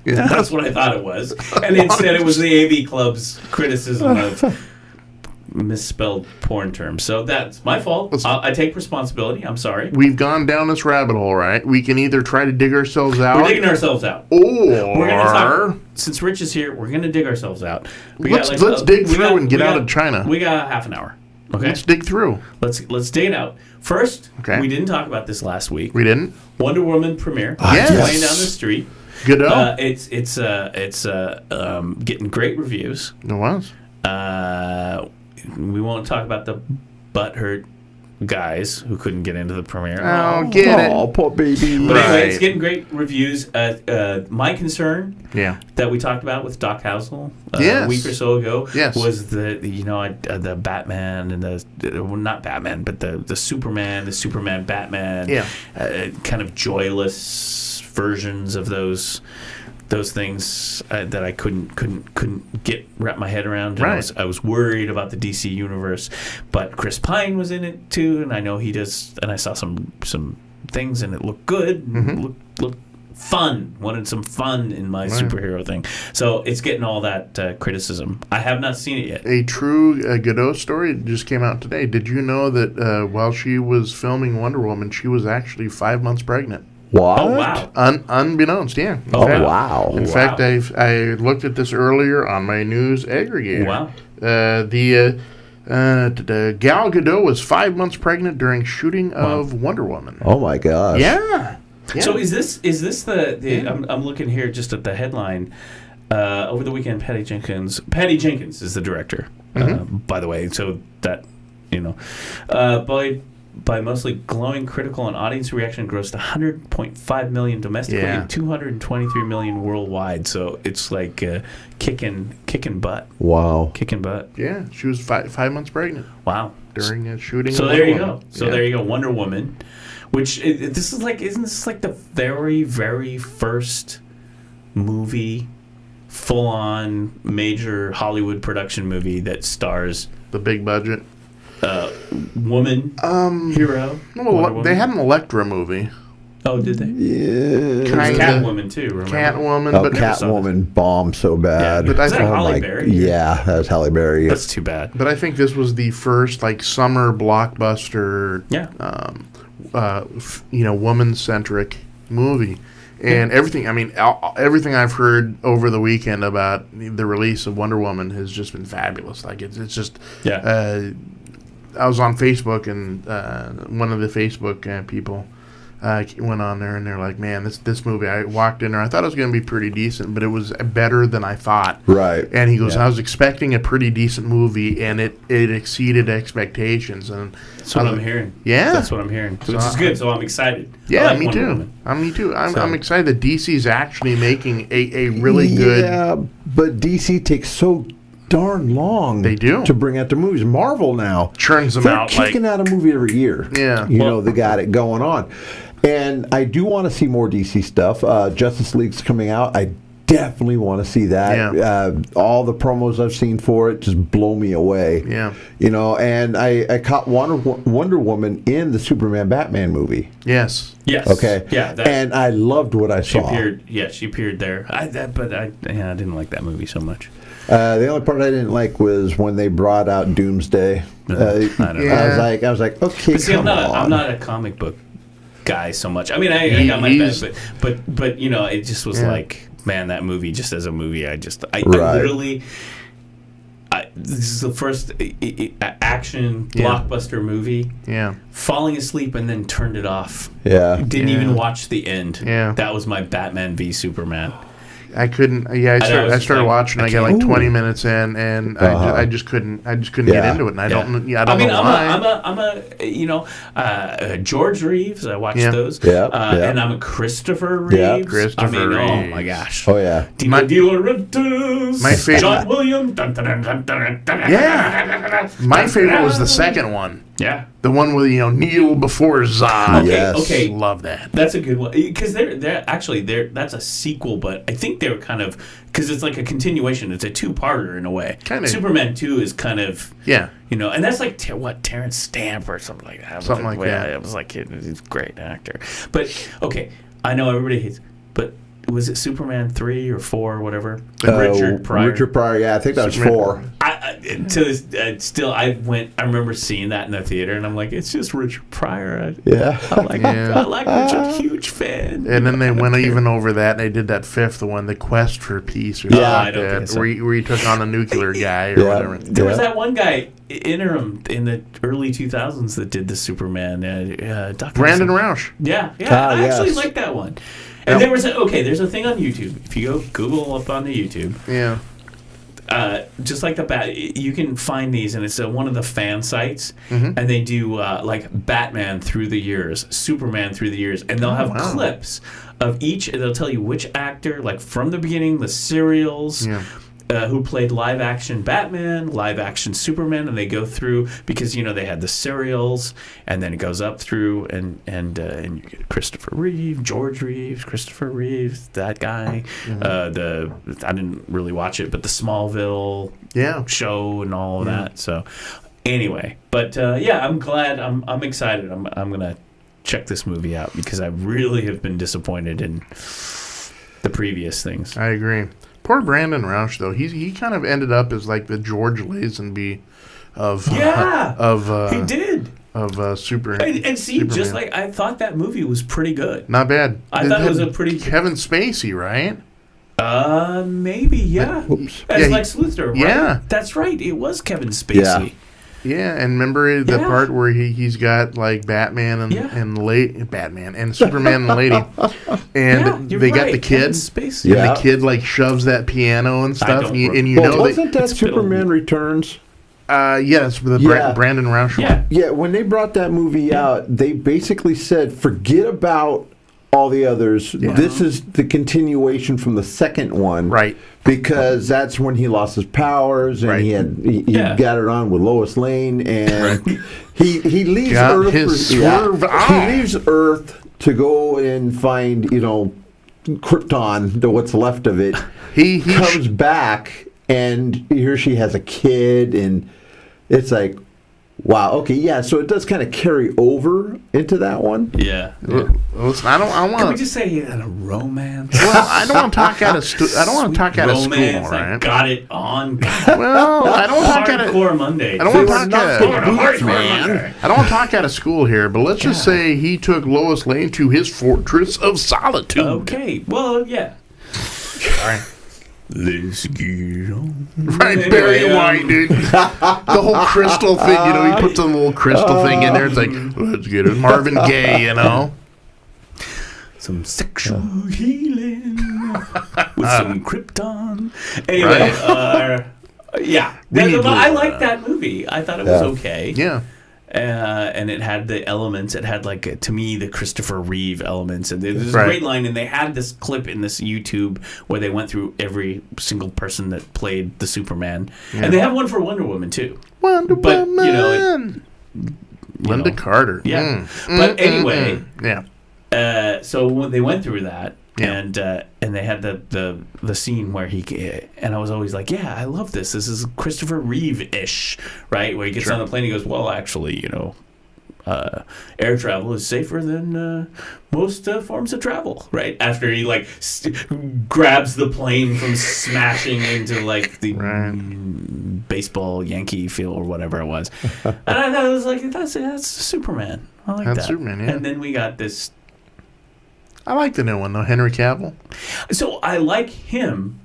Yeah. That's what I thought it was, and instead it was the AV Club's criticism of misspelled porn terms. So that's my fault. I take responsibility. I'm sorry. We've gone down this rabbit hole, right? We can either try to dig ourselves out, We're digging ourselves out. or We're gonna talk. Since Rich is here, we're gonna dig ourselves out. let's dig through and get out of China. We got half an hour. Okay, Let's dig through. let's dig it out. First, Okay. we didn't talk about this last week. We didn't. Wonder Woman premiere. Yes. Playing down the street. Good though. It's getting great reviews. It was. We won't talk about the butthurt guys who couldn't get into the premiere. Oh, get Oh, it. poor baby. But anyway, Right. it's getting great reviews. My concern Yeah. that we talked about with Doc Housel Yes. a week or so ago Yes. was the Batman and not Batman, but the Superman Batman, Yeah. kind of joyless versions of those those things that I couldn't wrap my head around. And Right. I was worried about the DC universe, but Chris Pine was in it too, and I know he does. And I saw some things, and it looked good. Looked fun. Wanted some fun in my superhero thing. So it's getting all that criticism. I have not seen it yet. A true Godot story just came out today. Did you know that while she was filming Wonder Woman, she was actually 5 months pregnant? What? Oh wow! Unbeknownst, yeah. Oh, wow. In fact, I looked at this earlier on my news aggregator. Wow. The Gal Gadot was 5 months pregnant during shooting of Wonder Woman. Oh my gosh. Yeah. So is this the I'm looking here just at the headline. Over the weekend, Patty Jenkins is the director, by the way. So that, by mostly glowing critical and audience reaction, grossed $100.5 million domestically and $223 million worldwide. So it's like kicking butt. Wow. Kicking butt. Yeah, she was 5 months pregnant Wow. during shooting. So of there Wonder you go. Woman. So there you go. Wonder Woman, which isn't this like the very, very first movie, full on major Hollywood production movie that stars The big budget. woman hero? Well, they had an Elektra movie. Oh, did they? Yeah. Kinda. Catwoman too. Remember? Catwoman, Oh, but Catwoman bombed so bad. Yeah. But I Was that think- Halle Berry? Yeah, that was Halle Berry. That's too bad. But I think this was the first summer blockbuster. Yeah. Woman-centric movie. And everything, everything I've heard over the weekend about the release of Wonder Woman has just been fabulous. It's just, Yeah. I was on Facebook, and one of the Facebook people went on there, and they're like, man, this movie, I walked in there, I thought it was going to be pretty decent, but it was better than I thought. Right. And he goes, I was expecting a pretty decent movie, and it exceeded expectations. And That's what I'm hearing. Yeah. That's what I'm hearing. Which is good. So I'm excited. I Yeah, like me Wonder too. Woman. Me too. I'm So- excited that DC's actually making a really good. Yeah, but DC takes so darn long. They do. To bring out the movies. Marvel now Churns them they're out kicking out a movie every year. Yeah. They got it going on. And I do want to see more DC stuff. Justice League's coming out. I definitely want to see that. Yeah. All the promos I've seen for it just blow me away. Yeah. And I caught Wonder Woman in the Superman Batman movie. Yes. Yes. Okay. Yeah. And I loved what I She saw. appeared. Yeah, she appeared there. I didn't like that movie so much. The only part I didn't like was when they brought out Doomsday. I don't know. Yeah. I was like, okay, But see, come on. I'm not a comic book guy so much. I mean, I got my best, but it just was like, man, that movie just as a movie, I literally. This is the first action blockbuster movie. Yeah. Falling asleep and then turned it off. Yeah. Didn't even watch the end. Yeah. That was my Batman v Superman. I couldn't. Yeah, I started watching. I got like 20 minutes in, and I just couldn't get into it. And I don't know why. I'm a George Reeves. I watched those. Yeah, and I'm a Christopher Reeves. Yeah, Christopher Oh Reeves. my gosh. Oh yeah. My favorite. John Williams. Dun, dun, dun, dun, dun, dun, Yeah. My favorite was the second one. Yeah. The one with kneel before Zod. Yes. Okay. Love that. That's a good one because that's a sequel, but I think they were kind of because it's like a continuation. It's a two-parter in a way. Kinda. Superman 2 is kind of Yeah. and that's like Terrence Stamp or something like that. Something like that. It was like he's a great actor, but okay, I know everybody hates, but was it Superman 3 or 4 or whatever? Richard Pryor. Richard Pryor, yeah, I think that was 4. I remember seeing that in the theater, and I'm like, it's just Richard Pryor. Yeah. I like Richard, huge fan. And then they went even over that, and they did that fifth one, the Quest for Peace, or Yeah. something I like don't that, think so. where he took on a nuclear guy or whatever. There was that one guy interim in the early 2000s that did the Superman. Brandon Roush. Yeah, Ah, I actually yes. like that one. And there's a thing on YouTube. If you go Google up on the YouTube, Yeah. just like you can find these, and it's one of the fan sites, Mm-hmm. and they do like Batman through the years, Superman through the years, and they'll have wow. clips of each, and they'll tell you which actor, like from the beginning, the serials. Yeah. who played live action Batman, live action Superman, and they go through because they had the serials, and then it goes up through and you get Christopher Reeve, George Reeves, Christopher Reeves, that guy. Mm-hmm. I didn't really watch it, but the Smallville show and all of that. So anyway, but I'm glad. I'm excited. I'm gonna check this movie out because I really have been disappointed in the previous things. I agree. Poor Brandon Roush, though. He kind of ended up as like the George Lazenby of he did of Super. And see, Superman. just like I thought that movie was pretty good. Not bad. I thought it was a pretty Kevin Spacey, right? Maybe Oops. As Lex Luthor, right? Yeah, that's right. It was Kevin Spacey. Yeah, and remember the part where he's got like Batman and Batman and Superman and Lady, and they got the kid, and the kid like shoves that piano and stuff, wasn't that Superman Returns? Yes, with Brandon Roush. Yeah, when they brought that movie out, they basically said, forget about all the others. Yeah. This is the continuation from the second one, right? Because that's when he lost his powers, and he got it on with Lois Lane, and he leaves Earth. He leaves Earth to go and find Krypton, what's left of it. He comes back, and here she has a kid, and it's like, wow. Okay. Yeah. So it does kind of carry over into that one. Yeah. Listen, I want. Can we just say he had a romance? Well, I don't want to talk out of. I don't want to talk out of school, right? I got it on. Well, I don't want to talk out of Hardcore Monday. I don't want to talk out of man. I don't want to talk out of school here, but let's just say he took Lois Lane to his fortress of solitude. Okay. Well, yeah. All right. Let's get on. Right, anyway, Barry White, dude. The whole crystal thing, he puts a little crystal thing in there. It's like, let's get it. Marvin Gaye, Some sexual healing with some Krypton. Anyway, I liked that movie. I thought it was okay. Yeah. And it had the elements. It had to me, the Christopher Reeve elements. And there's a great line. And they had this clip in this YouTube where they went through every single person that played the Superman. Yeah. And they have one for Wonder Woman too. Wonder Woman. Linda Carter. Yeah. But anyway. Yeah. So when they went through that. Yeah. And they had the scene where and I was always like, yeah, I love this. This is Christopher Reeve-ish, right? Where he gets on the plane, he goes, well, actually, air travel is safer than most forms of travel, right? After he grabs the plane from smashing into the baseball Yankee field or whatever it was, and I thought it was like that's Superman. I like that. Superman, yeah. And then we got this. I like the new one, though, Henry Cavill. So I like him,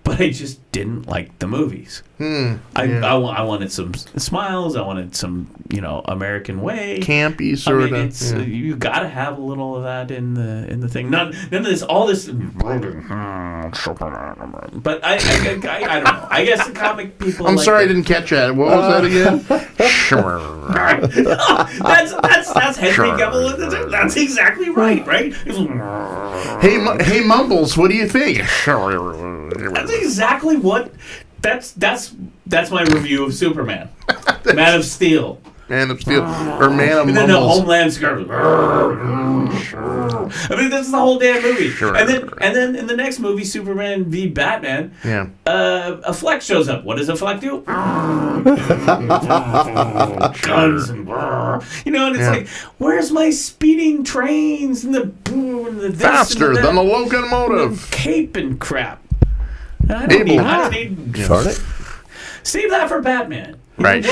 but I just didn't like the movies. I wanted some smiles. I wanted some, American way. Campy, sort of. You got to have a little of that in the thing. None of this, all this. But I don't know. I guess the comic people. I'm sorry, I didn't catch that. What was that again? That's Henry Cavill. That's exactly right? Hey, Mumbles, what do you think? That's exactly what. That's my review of Superman. Man of Steel. Man of Steel. Or Man of Mumbles. And then the Homeland Security. I mean, that's the whole damn movie. And then in the next movie, Superman v Batman, a Fleck shows up. What does a Fleck do? Guns and and it's like, where's my speeding trains and the faster than the locomotive, the cape and crap. I don't need save that for Batman. Right,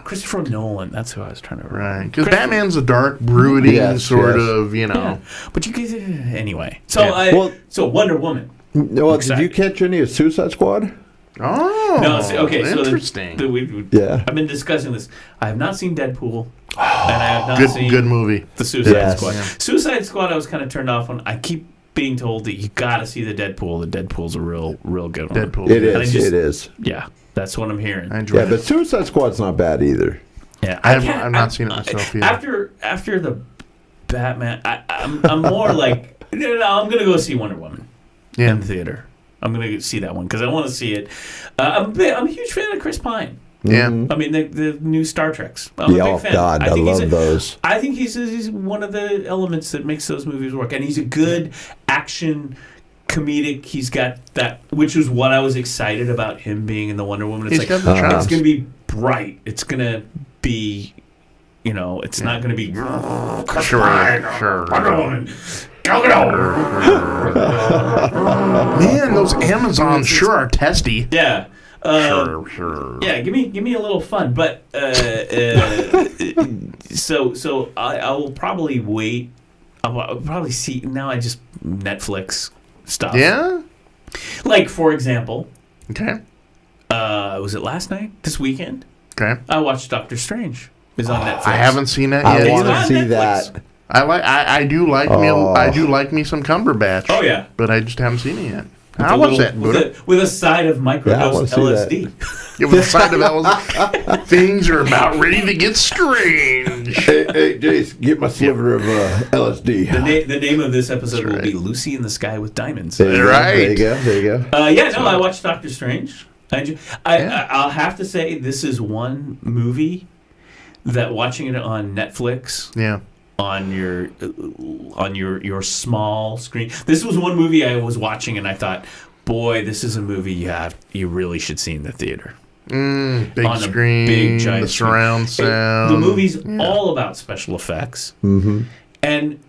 Christopher Nolan. That's who I was trying to remember. Right, because Batman's a dark, brooding of, Yeah. But you can anyway. So so Wonder Woman. Well, did you catch any of Suicide Squad? Oh, no. Okay, interesting. I've been discussing this. I have not seen Deadpool, and I have not seen good movie. The Suicide Squad. Yeah. Suicide Squad. I was kind of turned off on. I keep being told that you got to see the Deadpool. The Deadpool's a real good one. Deadpool. It is. Yeah. That's what I'm hearing. I enjoy it. But Suicide Squad's not bad either. Yeah, I've not seen it myself either. After the Batman, I'm more like, I'm gonna go see Wonder Woman in the theater. I'm gonna see that one because I want to see it. I'm a huge fan of Chris Pine. Yeah. I mean the new Star Treks. I'm a big fan. God, I love those. I think he's one of the elements that makes those movies work, and he's a good action comedic. He's got that, which is what I was excited about him being in the Wonder Woman. It's got the chops. It's going to be bright. It's going to be, it's not going to be Sure. Wonder Woman. Man, those Amazons sure are testy. Yeah. Sure. Yeah, give me a little fun, but so I will probably wait. I'll probably see now. I just Netflix stuff. Yeah. Like for example, Okay. Was it last night? This weekend? Okay. I watched Doctor Strange. It's on Netflix. I haven't seen that I yet want either. to see Netflix. that. I do like me some Cumberbatch. Oh yeah. But I just haven't seen it yet. With How a was little- that, Buddha? with a side of Yeah, I microdose wanna see LSD. It was a side of LSD. Things are about ready to get strange. Hey, Jace, get my sliver of LSD. The name of this episode will right. be Lucy in the Sky with Diamonds. There you go, Right. There you go. There you go. I watched Doctor Strange. I'll have to say this is one movie that watching it on Netflix Yeah. on your small screen. This was one movie I was watching and I thought, boy, this is a movie you really should see in the theater. Big On a screen, big, giant the surround sound. The movie's all about special effects. Mm-hmm. And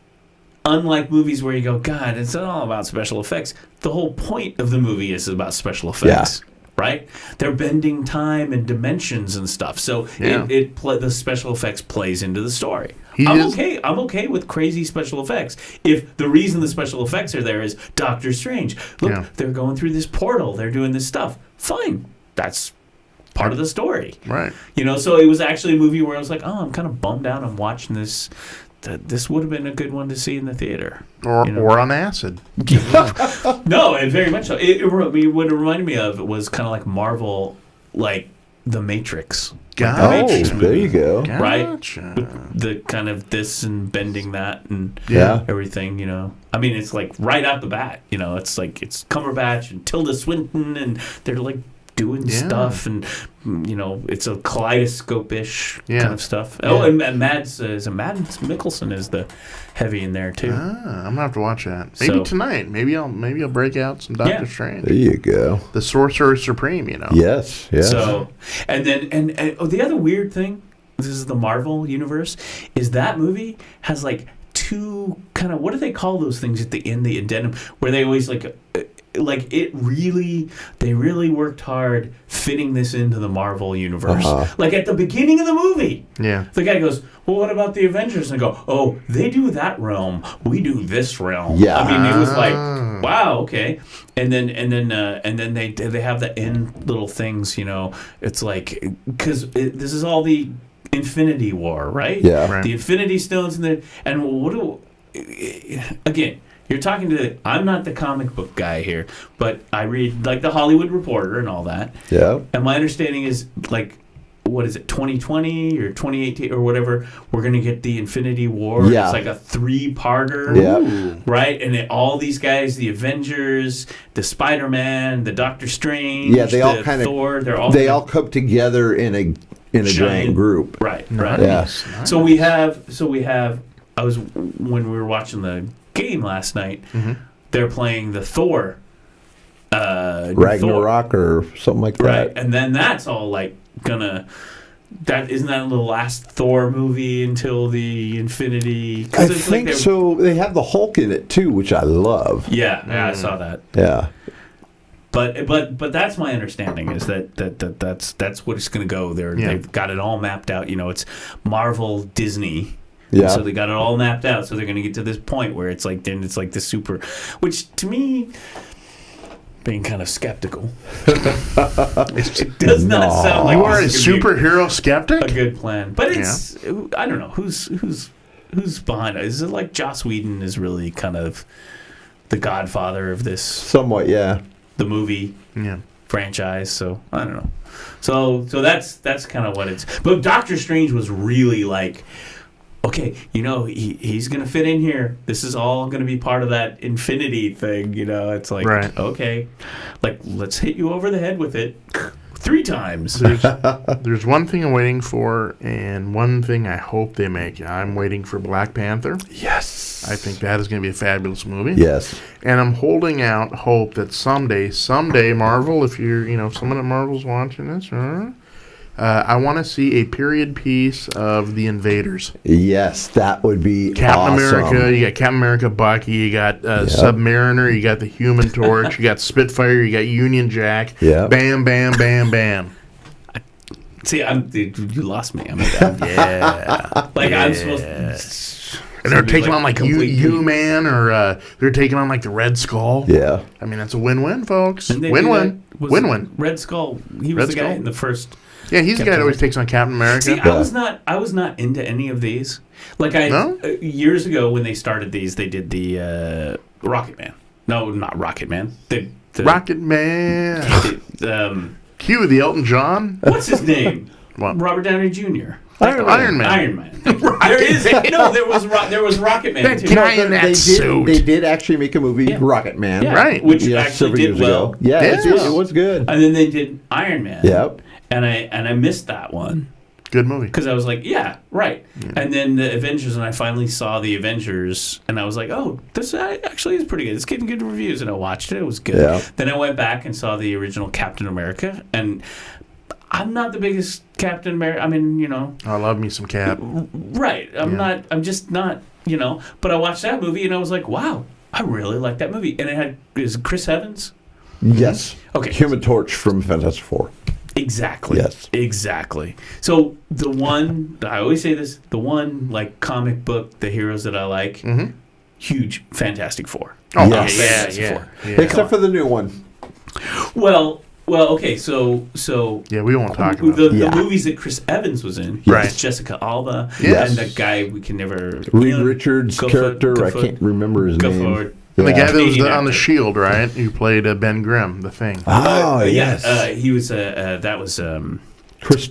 unlike movies where you go, God, it's not all about special effects. The whole point of the movie is about special effects. Yeah. Right? They're bending time and dimensions and stuff. So Yeah. the special effects plays into the story. He I'm is- okay with crazy special effects. If the reason the special effects are there is Doctor Strange. Look, Yeah. they're going through this portal. They're doing this stuff. Fine. That's part of the story. Right. So it was actually a movie where I was like, oh, I'm kind of bummed out. I'm watching this. This would have been a good one to see in the theater. Or on acid. No, and very much so. What it reminded me of was kind of like Marvel, like The Matrix. Gotcha. Like the Matrix Oh, there you go. Right? Gotcha. With the kind of this and bending that and Yeah. everything, I mean, it's like right out the bat, it's like it's Cumberbatch and Tilda Swinton and they're like doing stuff and, it's a kaleidoscope-ish kind of stuff. Oh, and Mads Mikkelsen is the heavy in there too. I'm gonna have to watch that. Maybe tonight. Maybe I'll break out some Doctor Strange. There you go. The Sorcerer Supreme. Yes. Yes. So, and then the other weird thing, this is the Marvel universe, is that movie has like two kind of, what do they call those things at the end, the addendum, where they always they really worked hard fitting this into the Marvel universe. Like at the beginning of the movie, the guy goes, well, what about the Avengers? And I go, oh, they do that realm, we do this realm. Yeah. I mean, it was like, wow, okay. And then they have the end little things, it's like, because this is all the Infinity War, right? Yeah. Right. The Infinity Stones again, you're talking to, I'm not the comic book guy here, but I read like the Hollywood Reporter and all that. Yeah. And my understanding is like, what is it, 2020 or 2018 or whatever, we're going to get the Infinity War. Yeah. It's like a 3-parter. Yeah. Right? And all these guys, the Avengers, the Spider-Man, the Doctor Strange, Yeah, they all the kind of Thor, they all come together in a giant group. Right. Yeah. So we have when we were watching the game last night, they're playing the Thor Ragnarok or something like that. right, and then that's all like isn't that the last Thor movie until the Infinity? I think so. They have the Hulk in it too, which I love. Yeah, I saw that. Yeah. But that's my understanding is that's what it's going to go. They've got it all mapped out. It's Marvel Disney. Yeah. So they got it all mapped out. So they're going to get to this point where it's like the super, which to me, being kind of skeptical, it does not sound like You are a this is gonna be superhero skeptic? a good plan. But it's I don't know who's behind it. Is it like Joss Whedon is really kind of the godfather of this Somewhat, yeah. the movie franchise? So I don't know. So that's kind of what it's. But Doctor Strange was really like okay, he's going to fit in here. This is all going to be part of that infinity thing. It's like, okay, like, let's hit you over the head with it 3 times. There's one thing I'm waiting for, and one thing I hope they make. I'm waiting for Black Panther. Yes. I think that is going to be a fabulous movie. Yes. And I'm holding out hope that someday, Marvel, if you're, someone at Marvel's watching this, I want to see a period piece of the Invaders. Yes, that would be Captain awesome. America. You got Captain America, Bucky. You got Submariner. You got the Human Torch. You got Spitfire. You got Union Jack. Yeah. Bam, bam, bam, bam. See, you lost me. I'm supposed to. And they're taking on like U-Man, or they're taking on like the Red Skull. Yeah. I mean, that's a win-win, folks. Win-win. Win-win. Red Skull. He was the guy in the first. Yeah, he's the guy that always takes on Captain America. See, I was not into any of these. Like years ago when they started these, they did the Rocket Man. No, not Rocket Man. The Rocket Man. Cue the Elton John. What's his name? What? Robert Downey Jr. Iron Man. Iron Man. There was Rocket Man that too. guy in that suit. They did actually make a movie, Rocket Man, right? Which actually did well. Yeah, it was good. And then they did Iron Man. Yep. And I missed that one. Good movie. Because I was like, yeah, right. Yeah. And then the Avengers, and I finally saw the Avengers, and I was like, oh, this actually is pretty good. It's getting good reviews, and I watched it. It was good. Yeah. Then I went back and saw the original Captain America, and I'm not the biggest Captain America. I mean, I love me some Cap. Right. I'm just not, But I watched that movie, and I was like, wow, I really like that movie. And is it Chris Evans? Yes. Okay. Human Torch from Fantastic Four. Exactly. Yes. Exactly. So the one, I always say this, the one like comic book, the heroes that I like, huge Fantastic Four. Oh, yes. yeah. Except for the new one. Well, okay, so yeah, we won't talk about the movies that Chris Evans was in. Right. Jessica Alba, yes. and the guy we can never... Reed Richards' character, I can't remember his name. Forward. And the guy that was on the Shield, right? Who played Ben Grimm, the Thing. Oh, yes. He was. That was Chris.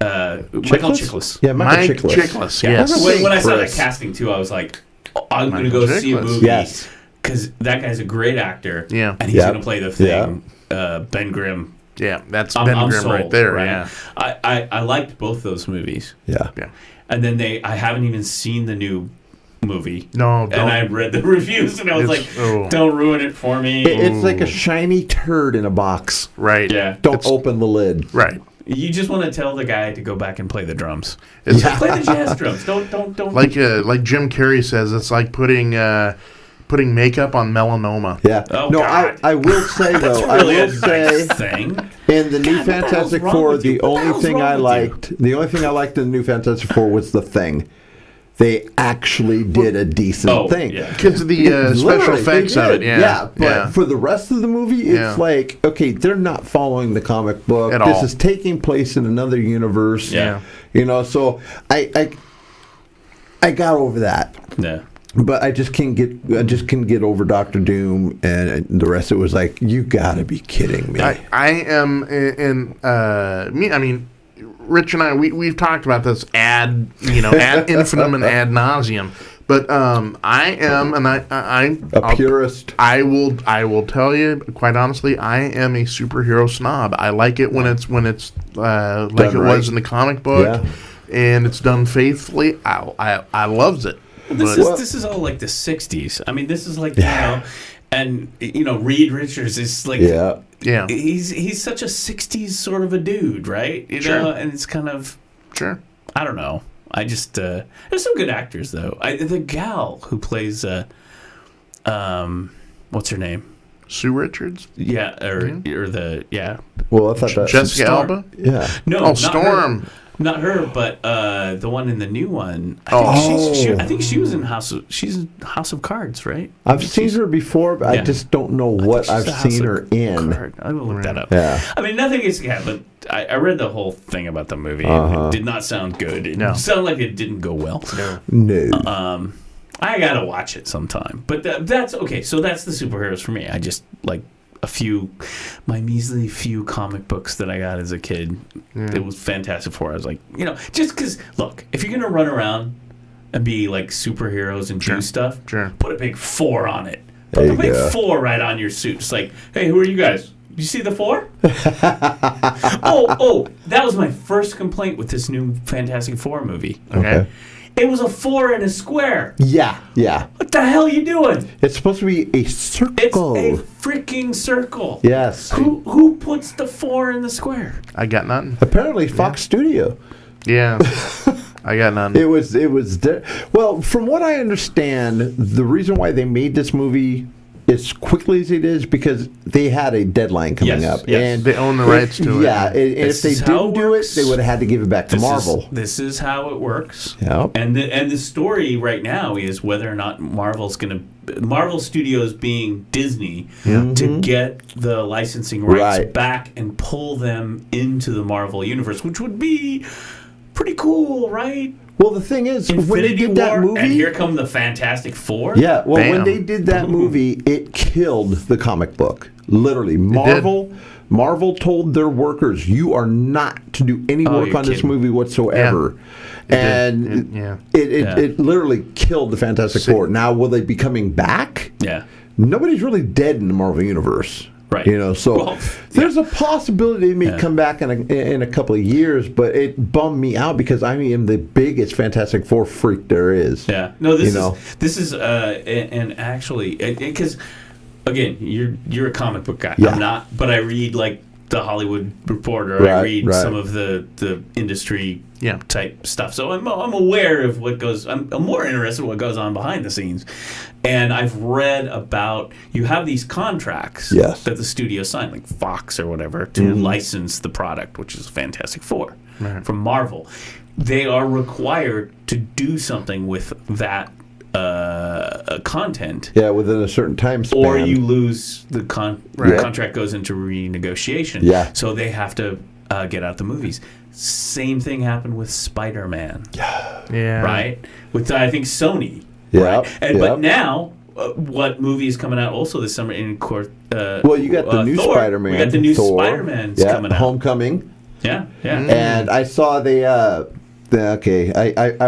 Michael Chiklis. Yeah, Michael Chiklis. Yeah. Yes. When I saw that casting too, I was like, I'm going to go see a movie. Yes. Because that guy's a great actor. Yeah. And he's going to play the Thing. Ben Grimm. Yeah, that's Ben Grimm sold, right there. Right? Yeah. I liked both those movies. Yeah. And then I haven't even seen the new movie. No, don't. And I read the reviews, and I was like, don't ruin it for me. It's like a shiny turd in a box. Right. Yeah. Don't open the lid. Right. You just want to tell the guy to go back and play the drums. Play the jazz drums. Don't. Like Jim Carrey says, it's like putting makeup on melanoma. Yeah. Oh, no, God. I will say though. Really I will say thing. In the new Fantastic Four, the only thing I liked in the new Fantastic Four was the Thing. They actually did a decent thing. Because of the special effects of it, but for the rest of the movie, it's like, okay, they're not following the comic book. This is taking place in another universe. Yeah. So I got over that. Yeah. But I just couldn't get over Doctor Doom, and the rest of it was like, you gotta be kidding me. I am I mean, Rich and I, we've talked about this ad infinitum and ad nauseum. But I am, and I'm purist. I will tell you quite honestly, I am a superhero snob. I like it when it's like it was in the comic book, and it's done faithfully. I loves it. This is all like the '60s. I mean, this is like and Reed Richards is like he's such a '60s sort of a dude, right? You know, and it's kind of I don't know. I just there's some good actors though. The gal who plays what's her name? Sue Richards? Yeah, or the Well, I thought that Jessica Alba? Yeah. No, Storm. Not her, but the one in the new one. I think she was in House of Cards, right? I've seen her before, but I just don't know what I've seen her in. I will look that up. Yeah. I mean, nothing is. Yeah, but I read the whole thing about the movie. And it did not sound good. It sounded like it didn't go well. No. I gotta watch it sometime. But that's okay. So that's the superheroes for me. I just like my measly few comic books that I got as a kid. It was Fantastic Four. I was like, just because, look, if you're going to run around and be like superheroes and do stuff, put a big 4 on it. Put the big 4 right on your suit. It's like, hey, who are you guys? You see the 4? That was my first complaint with this new Fantastic Four movie. Okay. It was a 4 in a square. Yeah. What the hell are you doing? It's supposed to be a circle. It's a freaking circle. Yes. Who puts the 4 in the square? I got nothing. Apparently, Fox Studio. Yeah. I got none. It was. Well, from what I understand, the reason why they made this movie as quickly as it is because they had a deadline coming up, and they own the rights to it. Yeah, and if they didn't do it, they would have had to give it back to Marvel. This is how it works. Yep. And the story right now is whether or not Marvel Studios being Disney to get the licensing rights back and pull them into the Marvel universe, which would be pretty cool, right? Well, the thing is, when they did that movie, and here come the Fantastic Four. Yeah, well, when they did that movie, it killed the comic book. Literally, Marvel told their workers, "You are not to do any work on this movie whatsoever." Yeah. It literally killed the Fantastic Four. Now, will they be coming back? Yeah, nobody's really dead in the Marvel universe. Right. There's a possibility they may come back in a couple of years, but it bummed me out because I am the biggest Fantastic Four freak there is. Yeah. No, this is and actually, because again, you're a comic book guy. Yeah. I'm not, but I read like the Hollywood Reporter. I read some of the industry type stuff. So I'm aware of what goes. I'm more interested in what goes on behind the scenes. And I've read about you have these contracts that the studio signed, like Fox or whatever, to license the product, which is Fantastic Four from Marvel. They are required to do something with that content. Yeah, within a certain time span. Or you lose the contract goes into renegotiation. Yeah. So they have to get out the movies. Same thing happened with Spider-Man. Yeah. Right? With, I think, Sony. Yeah. Right? But now, what movie is coming out also this summer? You got the new Thor. Spider-Man. We got the new Spider-Man coming out. Homecoming. Yeah. And I saw I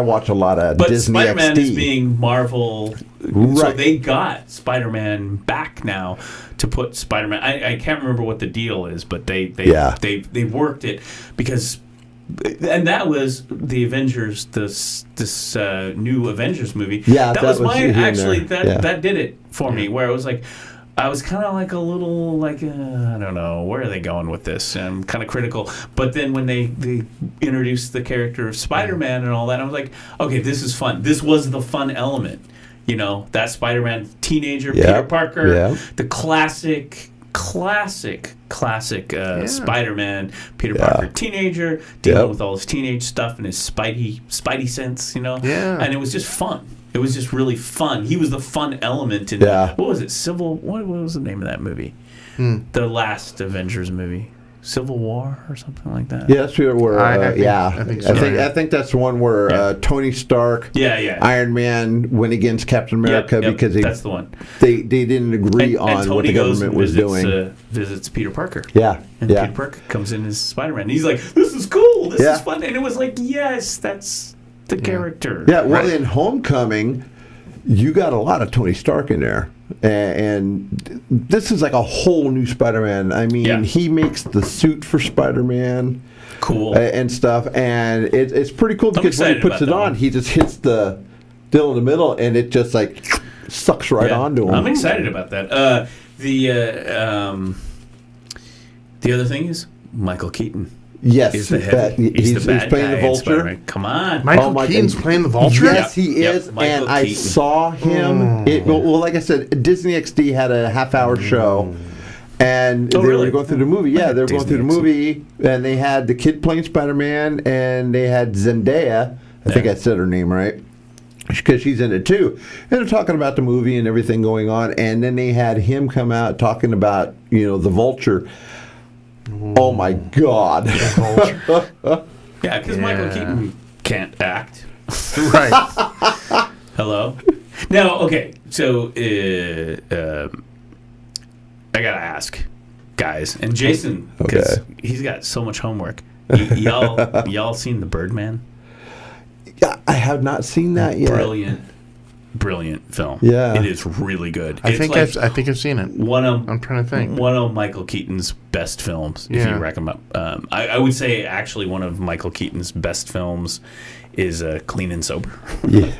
watch a lot of Disney XD. But Spider-Man is being Marvel. So they got Spider-Man back now to put Spider-Man. I can't remember what the deal is, but they worked it because. And that was the Avengers, this new Avengers movie. Yeah, that was my actually that did it for me. Where it was like, I was kind of like a little like I don't know where are they going with this. I'm kind of critical, but then when they introduced the character of Spider-Man and all that, I was like, okay, this is fun. This was the fun element, that Spider-Man teenager Peter Parker, the classic Spider-Man, Peter Parker teenager, dealing with all his teenage stuff and his spidey sense, and it was just fun. It was just really fun. He was the fun element in what was it? What was the name of that movie? The last Avengers movie. Civil War or something like that. Yeah, that's where I think so. I think that's the one where Tony Stark, Iron Man went against Captain America because that's the one. They didn't agree on what the government was doing. Visits Peter Parker. Yeah, and Peter Parker comes in as Spider-Man. And he's like, "This is cool. This is fun." And it was like, "Yes, that's the character." Yeah. Well, in Homecoming, you got a lot of Tony Stark in there. And this is like a whole new Spider-Man. I mean, he makes the suit for Spider-Man, cool, and stuff, and it's pretty cool because when he puts it on, he just hits the deal in the middle, and it just like sucks right onto him. I'm excited about that. The other thing is Michael Keaton. Yes, he's the head. He's playing the Vulture. Come on, Michael Keaton's playing the Vulture. Yes, he is. And I saw him. Well, like I said, Disney XD had a half-hour show, and they were going through the movie. Yeah, they were going through the movie, and they had the kid playing Spider-Man, and they had Zendaya. I think I said her name right, because she's in it too. And they're talking about the movie and everything going on, and then they had him come out talking about the Vulture. Oh my God! Yeah, because Michael Keaton can't act. Right. Hello. Now, okay, so I gotta ask, guys, and Jason, because he's got so much homework. Y'all seen The Birdman? Yeah, I have not seen that yet. Brilliant film. Yeah, it is really good. I think I've seen it. I'm trying to think. One of Michael Keaton's best films, if you reckon up. I would say actually one of Michael Keaton's best films is Clean and Sober. Yeah,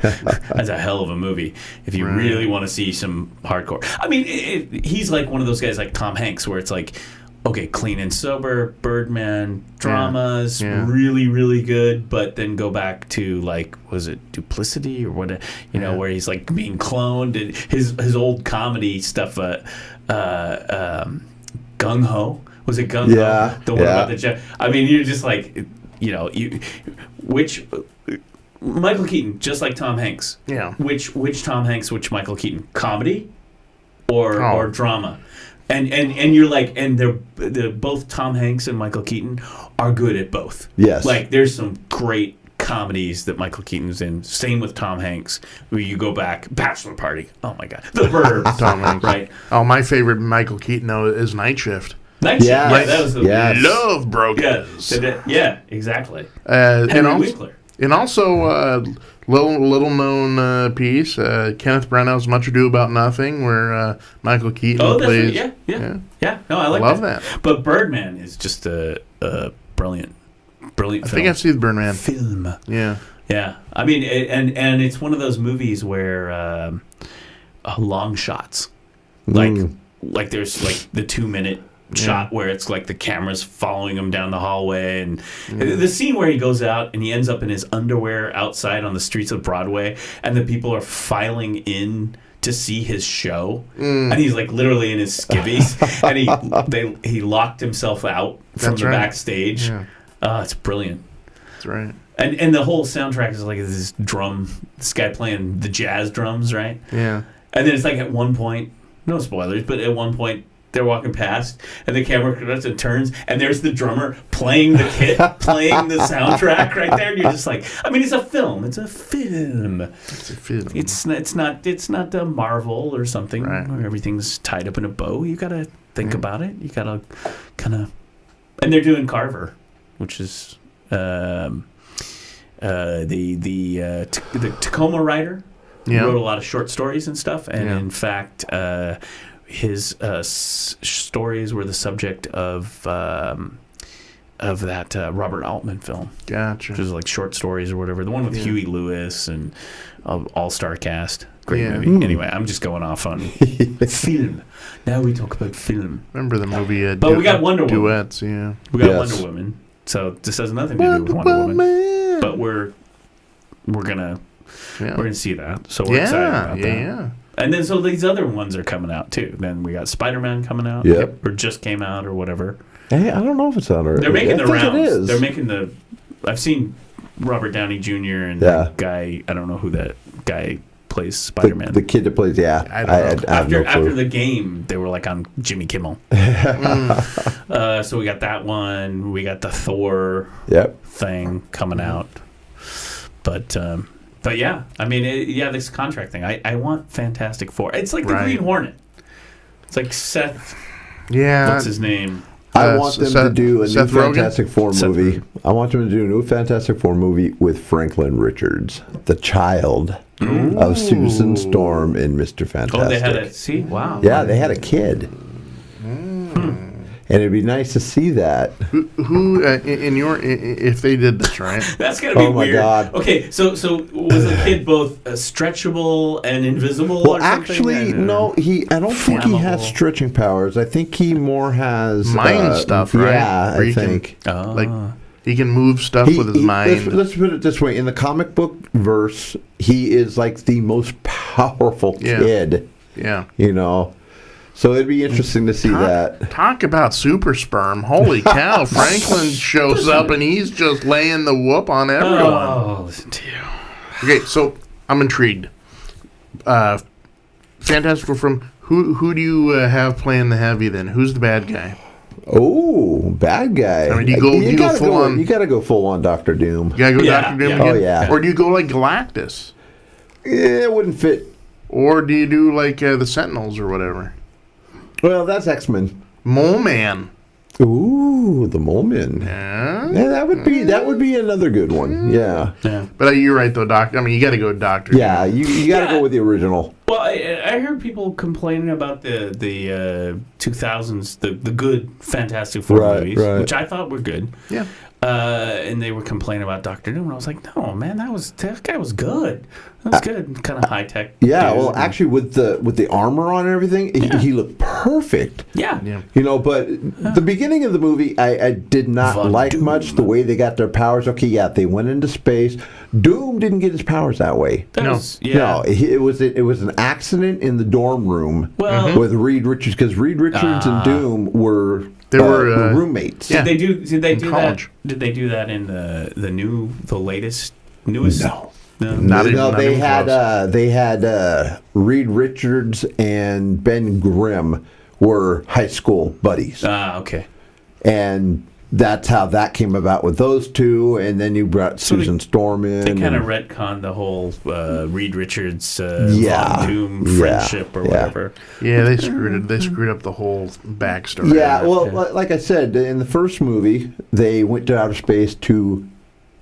that's a hell of a movie. If you really want to see some hardcore, I mean, he's like one of those guys like Tom Hanks, where it's like, okay, Clean and Sober, Birdman, dramas, really, really good, but then go back to, like, was it Duplicity or what, where he's, like, being cloned, and his old comedy stuff, Gung Ho, was it Gung Ho? The one about the jet. I mean, you're just like, Michael Keaton, just like Tom Hanks. Yeah. Which Tom Hanks, which Michael Keaton? Comedy or drama? And you're like, and they're both Tom Hanks and Michael Keaton are good at both. Yes. Like, there's some great comedies that Michael Keaton's in. Same with Tom Hanks. Where you go back, Bachelor Party. Oh my God, The Burbs. Tom Hanks. Right. Oh, my favorite Michael Keaton though is Night Shift. Night Shift. Yeah, that was Love Brokers. Yeah, exactly. Henry Winkler. And also, little known piece, Kenneth Branagh's Much Ado About Nothing, where Michael Keaton plays. Yeah. No, I love that. But Birdman is just a brilliant film. I think I've seen Birdman film. Yeah. I mean, and it's one of those movies where long shots, like there's like the 2-minute shot where it's like the camera's following him down the hallway, and the scene where he goes out and he ends up in his underwear outside on the streets of Broadway, and the people are filing in to see his show, and he's like literally in his skivvies, and he locked himself out from the backstage. It's brilliant. That's right. And the whole soundtrack is like this guy playing the jazz drums, right? Yeah. And then it's like at one point, no spoilers, but at one point they're walking past, and the camera cuts and turns, and there's the drummer playing the kit, playing the soundtrack right there, and you're just like, I mean, it's a film. It's a film. It's not a Marvel or something where everything's tied up in a bow. You got to think about it. You got to kind of, and they're doing Carver, which is the Tacoma writer. He wrote a lot of short stories and stuff, and in fact, his stories were the subject of that Robert Altman film. Gotcha. Which is like short stories or whatever. The one with Huey Lewis and all-star cast. Great movie. Anyway, I'm just going off on film. Now we talk about film. Remember the movie but we got Wonder Woman. Duets, We got Wonder Woman. So this has nothing to do with Wonder Woman. But we're gonna see that. So we're excited about that. Yeah. And then so these other ones are coming out too. Then we got Spider-Man coming out, or just came out, or whatever. Hey, I don't know if it's out already. They're making the rounds. They're making I've seen Robert Downey Jr. and the guy. I don't know who that guy plays Spider-Man. The kid that plays. After the game, they were like on Jimmy Kimmel. So we got that one. We got the Thor thing coming out. But yeah, I mean, this contract thing. I want Fantastic Four. It's like the Green Hornet. It's like Seth. Yeah. What's his name? I want them to do a new Fantastic Four movie. I want them to do a new Fantastic Four movie with Franklin Richards, the child of Susan Storm in Mr. Fantastic. Oh, they had wow. Yeah, they had a kid. And it'd be nice to see that. Who if they did this, right? That's gonna be weird. Oh my God. Okay, so was the kid both stretchable and invisible? Well, or something? actually, no. I don't think he has stretching powers. I think he more has mind stuff, right? Yeah, I think. Like he can move stuff with his mind. Let's put it this way: in the comic book verse, he is like the most powerful kid. Yeah. So it'd be interesting to see that. Talk about super sperm. Holy cow. Franklin shows up and he's just laying the whoop on everyone. Oh, listen to you. Okay, so I'm intrigued. Fantastic Four from who do you have playing the heavy then? Who's the bad guy? Oh, bad guy. I mean, you go full on. You got to go full on Dr. Doom. You got to go Dr. Doom again? Oh, yeah. Or do you go like Galactus? Yeah, it wouldn't fit. Or do you do like the Sentinels or whatever? Well, that's X-Men. Mole Man. Ooh, the Mole Man. Yeah. Yeah, that would be another good one. Yeah. But you're right though, Doc. I mean, you got to go Doctor. Yeah, you got to go with the original. Well, I heard people complaining about the 2000s, the good Fantastic Four movies, which I thought were good. Yeah. And they were complaining about Doctor Doom, and I was like, no, man, that guy was good. That was good, kind of high tech. Yeah, well, actually, with the armor on and everything, he looked perfect. Yeah. You know, but the beginning of the movie, I did not like Doom. much the way they got their powers. Okay, yeah, they went into space. Doom didn't get his powers that way. No, it was an accident in the dorm room with Reed Richards, because Reed Richards and Doom were roommates. Yeah. Did they do college. that? Did they do that in the newest? No, they had Reed Richards and Ben Grimm were high school buddies. Okay. And that's how that came about with those two, and then you brought Susan Storm in. They kind of retconned the whole Reed Richards Von Doom friendship or whatever. Yeah, they screwed up the whole backstory. Yeah, well, like I said, in the first movie, they went to outer space to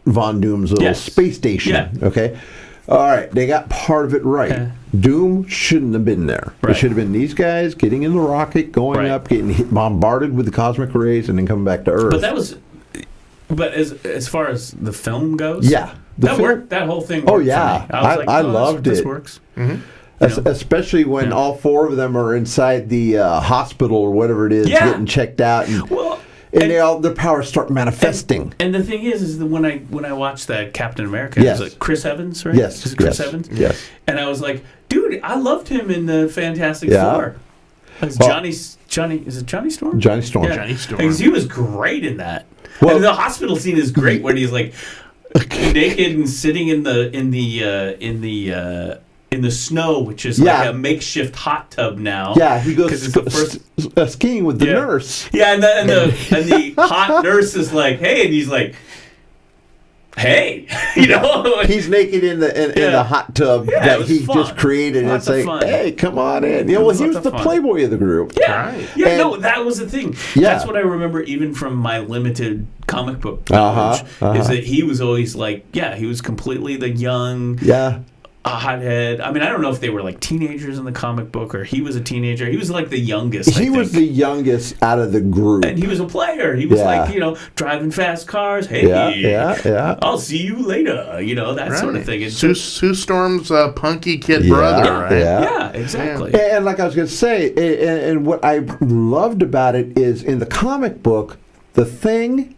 Von Doom's little space station. Yeah. Okay. All right, they got part of it right. Okay. Doom shouldn't have been there. Right. It should have been these guys getting in the rocket, going up, getting bombarded with the cosmic rays, and then coming back to Earth. But as far as the film goes, worked. That whole thing. Oh yeah, I loved it. This works. Mm-hmm. Especially when all four of them are inside the hospital or whatever it is, getting checked out, and their powers start manifesting. And the thing is that when I watched that Captain America, it was like Chris Evans, right? Yes, Chris Evans. Yes. And I was like, dude, I loved him in the Fantastic Four. Johnny, is it Johnny Storm? Johnny Storm. Yeah. Johnny Storm. Because he was great in that. Well, and the hospital scene is great when he's like naked and sitting in the snow, which is like a makeshift hot tub now. Yeah, he goes skiing with the nurse. Yeah, and the hot nurse is like, hey, and he's like, hey, he's naked in the hot tub that he just created, and it's like, hey, come on in. He was the playboy of the group. Yeah, right. Yeah, no, that was the thing. Yeah. That's what I remember, even from my limited comic book knowledge, is that he was always like, he was completely the young. Yeah. A hothead. I mean, I don't know if they were like teenagers in the comic book or he was a teenager. He was like the youngest. He was the youngest out of the group. And he was a player. He was like, driving fast cars. Hey, I'll see you later. That sort of thing. Sue Storm's punky kid brother, right? Yeah, exactly. And like I was going to say, and what I loved about it is in the comic book, the Thing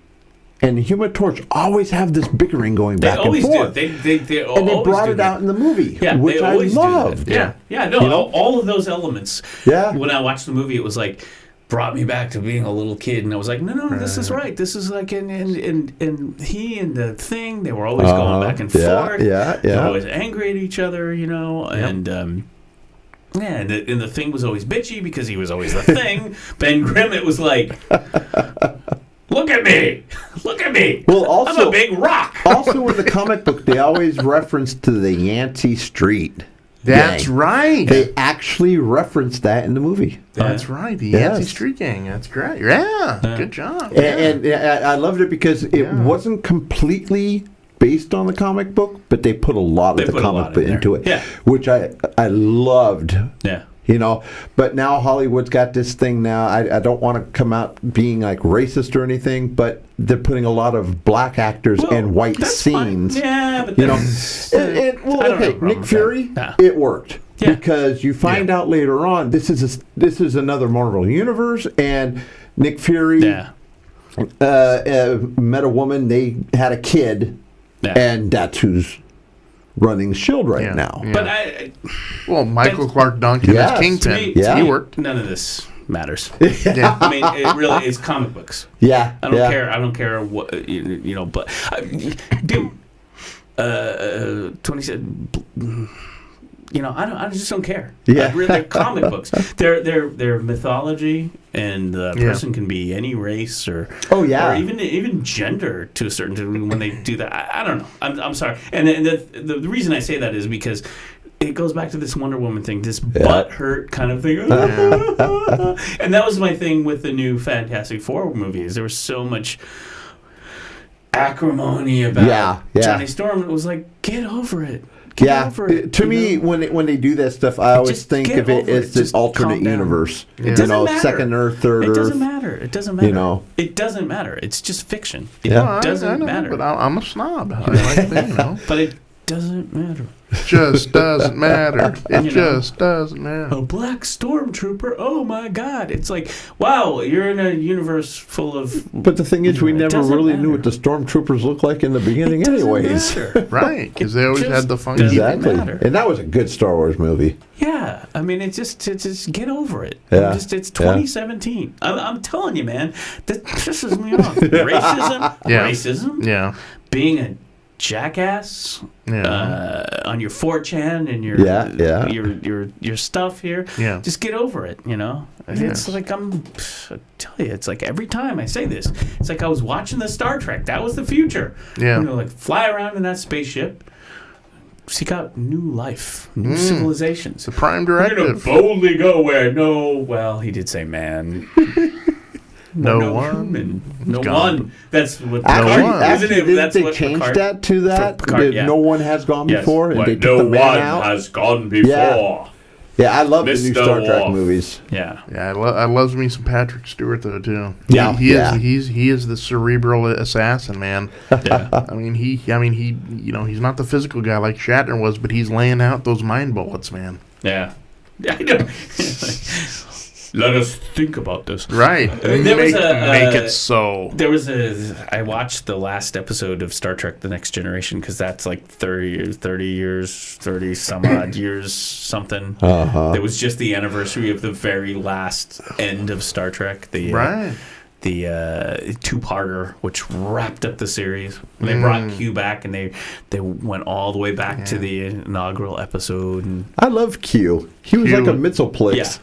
and the Human Torch always have this bickering going back and forth. They and they brought it out in the movie, which I loved. All of those elements. Yeah. When I watched the movie, it was like brought me back to being a little kid, and I was like, no, this is right. This is like in he and the Thing. They were always going back and forth. Yeah. They were always angry at each other, and. And the Thing was always bitchy because he was always the Thing. Ben Grimm, it was like. Look at me! Well, also, I'm a big rock. Also, in the comic book, they always reference to the Yancey Street. That's right. They actually referenced that in the movie. That's right. The Yancey Street Gang. That's great. Yeah. Good job. And I loved it because it wasn't completely based on the comic book, but they put a lot of the comic book into it, which I loved. Yeah. But now Hollywood's got this thing now. I don't want to come out being like racist or anything, but they're putting a lot of black actors in white scenes. Fine. Yeah, but Nick Fury, it worked because you find out later on this is another Marvel universe, and Nick Fury met a woman. They had a kid, and that's who's running S.H.I.E.L.D. right now. Yeah. But Michael Clark Duncan as Kingpin. He worked. None of this matters. I mean, it really is comic books. Yeah. I don't care what, but dude, 27, I just don't care. Yeah. They're comic books. They're mythology, and the person can be any race or even gender to a certain degree when they do that. I don't know. I'm sorry. And the reason I say that is because it goes back to this Wonder Woman thing, this butt hurt kind of thing. And that was my thing with the new Fantastic Four movies. There was so much acrimony about Johnny Storm. It was like, get over it. Get over it. To me, when they do that stuff, I always think of it as this alternate universe. It doesn't matter. Second Earth, third Earth. It doesn't matter. It doesn't matter. It doesn't matter. It's just fiction. It doesn't matter. But I'm a snob. I like that, But it doesn't matter. It just doesn't matter. It just doesn't matter. A black stormtrooper. Oh my God! It's like, wow, you're in a universe full of. But the thing is, we never really knew what the stormtroopers looked like in the beginning, anyways. Right? Because they always had the funky. Exactly, and that was a good Star Wars movie. Yeah, I mean, it's just get over it. Yeah. It's 2017. I'm telling you, man, that pisses me off. Racism. Yeah. Being a jackass on your 4chan and your stuff here. Yeah. Just get over it, It's like I tell you, it's like every time I say this, it's like I was watching the Star Trek. That was the future. Yeah. Like fly around in that spaceship, seek out new life, new civilizations. The prime directive. We're gonna boldly go where he did say man. No one. That's what actually, isn't it? That's they what changed Picard, that to that. Picard, No one has gone before, and they took no the man one out. has gone before. Yeah, I love the new Star Trek Worf. movies. Yeah, I loves me some Patrick Stewart though too. Yeah, he is the cerebral assassin, man. Yeah. I mean he he's not the physical guy like Shatner was, but he's laying out those mind bullets, man. Yeah. I know. Let us think about this. Right. Make it so. I watched the last episode of Star Trek The Next Generation because that's like 30 some odd years something. It was just the anniversary of the very last end of Star Trek. The two-parter, which wrapped up the series. They brought Q back, and they went all the way back to the inaugural episode. And I love Q. He was like a Mitzoplex.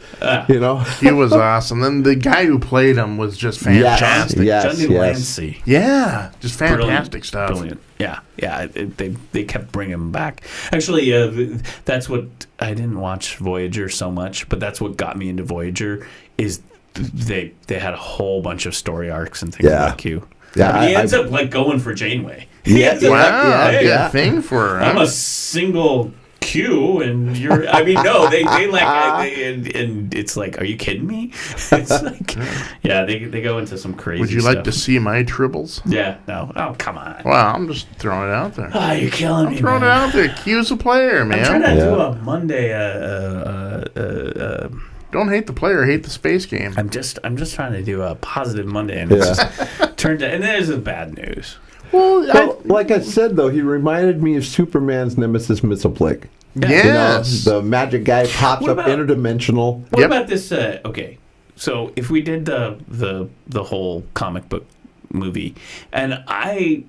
He was awesome. Then the guy who played him was just fantastic. Johnny Lancey. Yeah, just fantastic stuff. Brilliant. Yeah. They kept bringing him back. Actually, that's what I didn't watch Voyager so much, but that's what got me into Voyager. Is they had a whole bunch of story arcs and things like Q. Yeah, he ends up like going for Janeway. Thing for her. I'm a single Q, and you're. I mean, no, they and it's like, are you kidding me? It's like, they go into some crazy. Would you like to see my tribbles? Yeah, no. Oh, come on. Well, I'm just throwing it out there. Oh, you're killing me. I'm throwing it out there. Q's a player, man. I'm trying to do a Monday. Don't hate the player, hate the space game. I'm just trying to do a positive Monday, and it's just turned out, and there's the bad news. Well, like I said, though, he reminded me of Superman's nemesis, Mitzoplex. Yes. The magic guy pops up interdimensional. What about this? Okay, so if we did the whole comic book movie, and I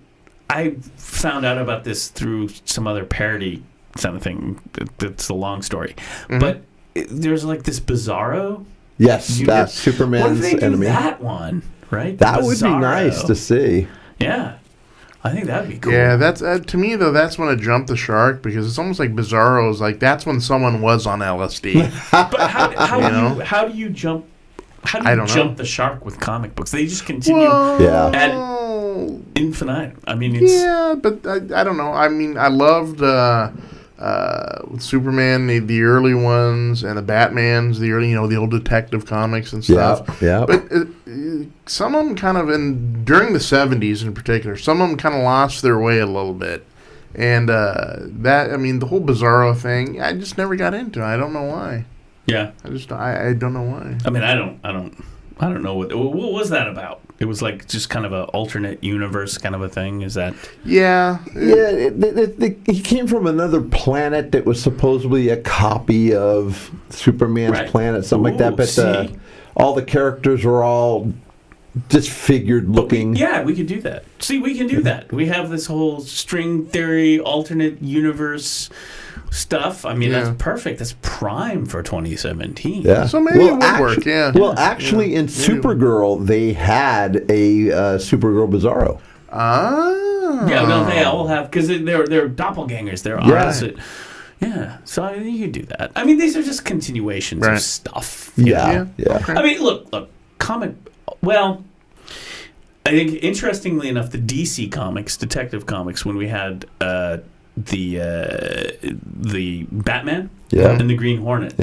found out about this through some other parody something. That's a long story, but there's like this Bizarro. Yes, that's Superman's what if they enemy. Do that one, right? That would be nice to see. Yeah. I think that'd be cool. Yeah, that's to me though. That's when it jumped the shark because it's almost like Bizarro is like that's when someone was on LSD. But how do you jump? How do you jump the shark with comic books? They just continue at infinitum. I mean, it's but I don't know. I mean, I loved with Superman the early ones and the Batmans, the early the old detective comics and stuff. Yeah. But some of them kind of during the 70s in particular, some of them kind of lost their way a little bit. And the whole Bizarro thing, I just never got into. I don't know why. Yeah. I don't know why. I mean, I don't know what was that about. It was like just kind of an alternate universe kind of a thing. Is that? Yeah. He came from another planet that was supposedly a copy of Superman's planet, something like that. But all the characters were all disfigured looking. We could do that. See, we can do that. We have this whole string theory, alternate universe stuff. I mean, that's perfect. That's prime for 2017. Yeah. So maybe it would work. Yeah. Well, actually, in Supergirl, they had a Supergirl Bizarro. Ah. Yeah, no, they all have because they're doppelgangers. They're opposite. Yeah, so you could do that. I mean, these are just continuations of stuff. Yeah. Okay. I mean, look, comic. Well, I think interestingly enough, the DC comics, Detective Comics, when we had the Batman and the Green Hornet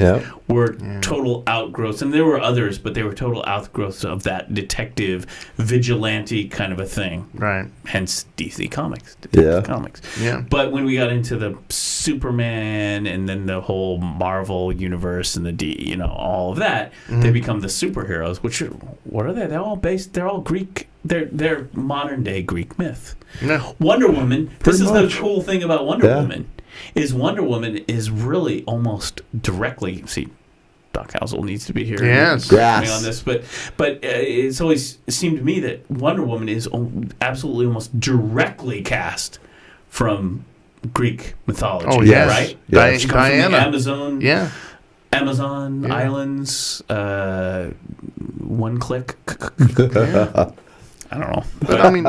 were total outgrowths, and there were others, but they were total outgrowths of that detective vigilante kind of a thing. Right. Hence DC Comics, Detective Comics. Yeah. But when we got into the Superman and then the whole Marvel universe and all of that, they become the superheroes. Which what are they? They're all Greek. They're modern day Greek myth. No. Wonder Woman. This is much. the cool thing about Wonder Woman. Wonder Woman is really almost directly. See, Doc Housel needs to be here. Yes. Me on this, but it's always seemed to me that Wonder Woman is absolutely almost directly cast from Greek mythology. Oh yes, right. Yes. She comes Diana. from the Amazon. Yeah. Amazon islands. One click. I don't know. But I mean,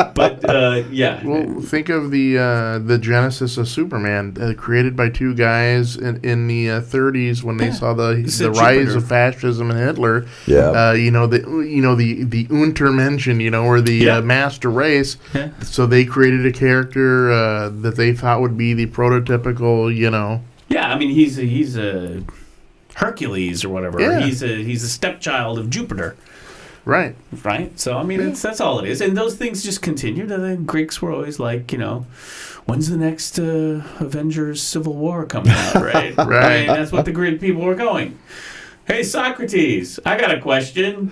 yeah. Well, think of the genesis of Superman, created by two guys in the 30s when they saw the rise of fascism and Hitler. Yeah. The Untermenschen, or the master race. Yeah. So they created a character that they thought would be the prototypical, Yeah, I mean he's a Hercules or whatever. Yeah. He's a stepchild of Jupiter. Right. Right? So, I mean, that's all it is. And those things just continued. And the Greeks were always like, when's the next Avengers Civil War coming out, right? Right. I mean, that's what the Greek people were going. Hey, Socrates, I got a question.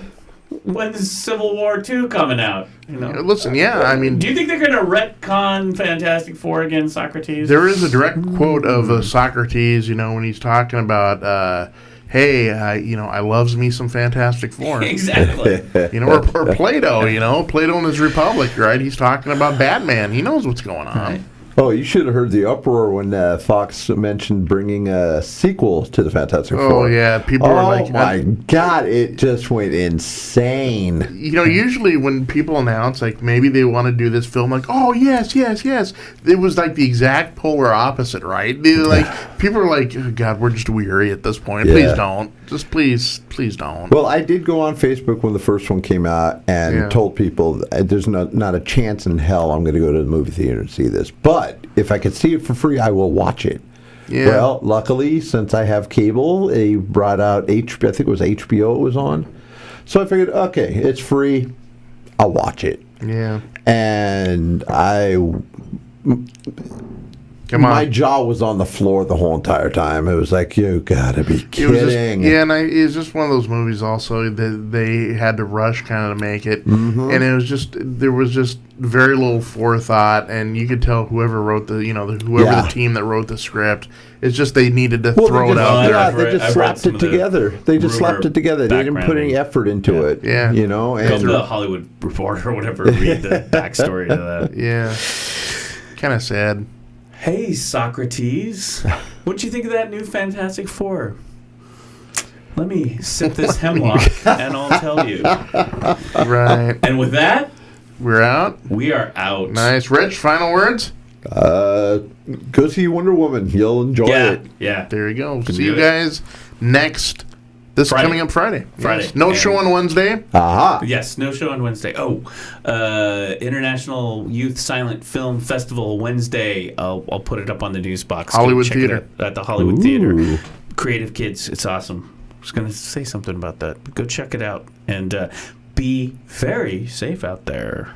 When's Civil War II coming out? Listen, I mean... Do you think they're going to retcon Fantastic Four again, Socrates? There is a direct quote of Socrates, when he's talking about... hey, I loves me some Fantastic Four. Exactly. Or Plato, Plato and his Republic, right? He's talking about Batman. He knows what's going on. Right. Oh, you should have heard the uproar when Fox mentioned bringing a sequel to the Fantastic Four. Oh, yeah. People were like... Oh, my God. It just went insane. Usually when people announce, like, maybe they want to do this film, like, oh, yes. It was like the exact polar opposite, right? They were like, people are like, oh, God, we're just weary at this point. Yeah. Please don't. Just please don't. Well, I did go on Facebook when the first one came out and told people there's not a chance in hell I'm going to go to the movie theater and see this. But if I could see it for free, I will watch it. Yeah. Well, luckily, since I have cable, they brought out I think it was HBO it was on. So I figured, okay, it's free. I'll watch it. Yeah. And my jaw was on the floor the whole entire time. It was like, you gotta be kidding. It was just one of those movies also that they had to rush kind of to make it. Mm-hmm. And there was just very little forethought, and you could tell whoever wrote the team that wrote the script, it's just they needed to throw it out there. Yeah, they just slapped it together. They didn't put any effort into it. Yeah. And go to the Hollywood Reporter or whatever, read the backstory to that. Yeah. Kind of sad. Hey, Socrates. What'd you think of that new Fantastic Four? Let me sip this hemlock and I'll tell you. Right. And with that, we're out. We are out. Nice. Rich, final words? Go see Wonder Woman. You'll enjoy it. Yeah. There you go. See you guys next... This is coming up Friday. Yes. No show on Wednesday. Aha. Yes, no show on Wednesday. International Youth Silent Film Festival Wednesday. I'll put it up on the NuzBox. Hollywood Theater. At the Hollywood Theater. Creative Kids. It's awesome. I was going to say something about that. Go check it out. And be very safe out there.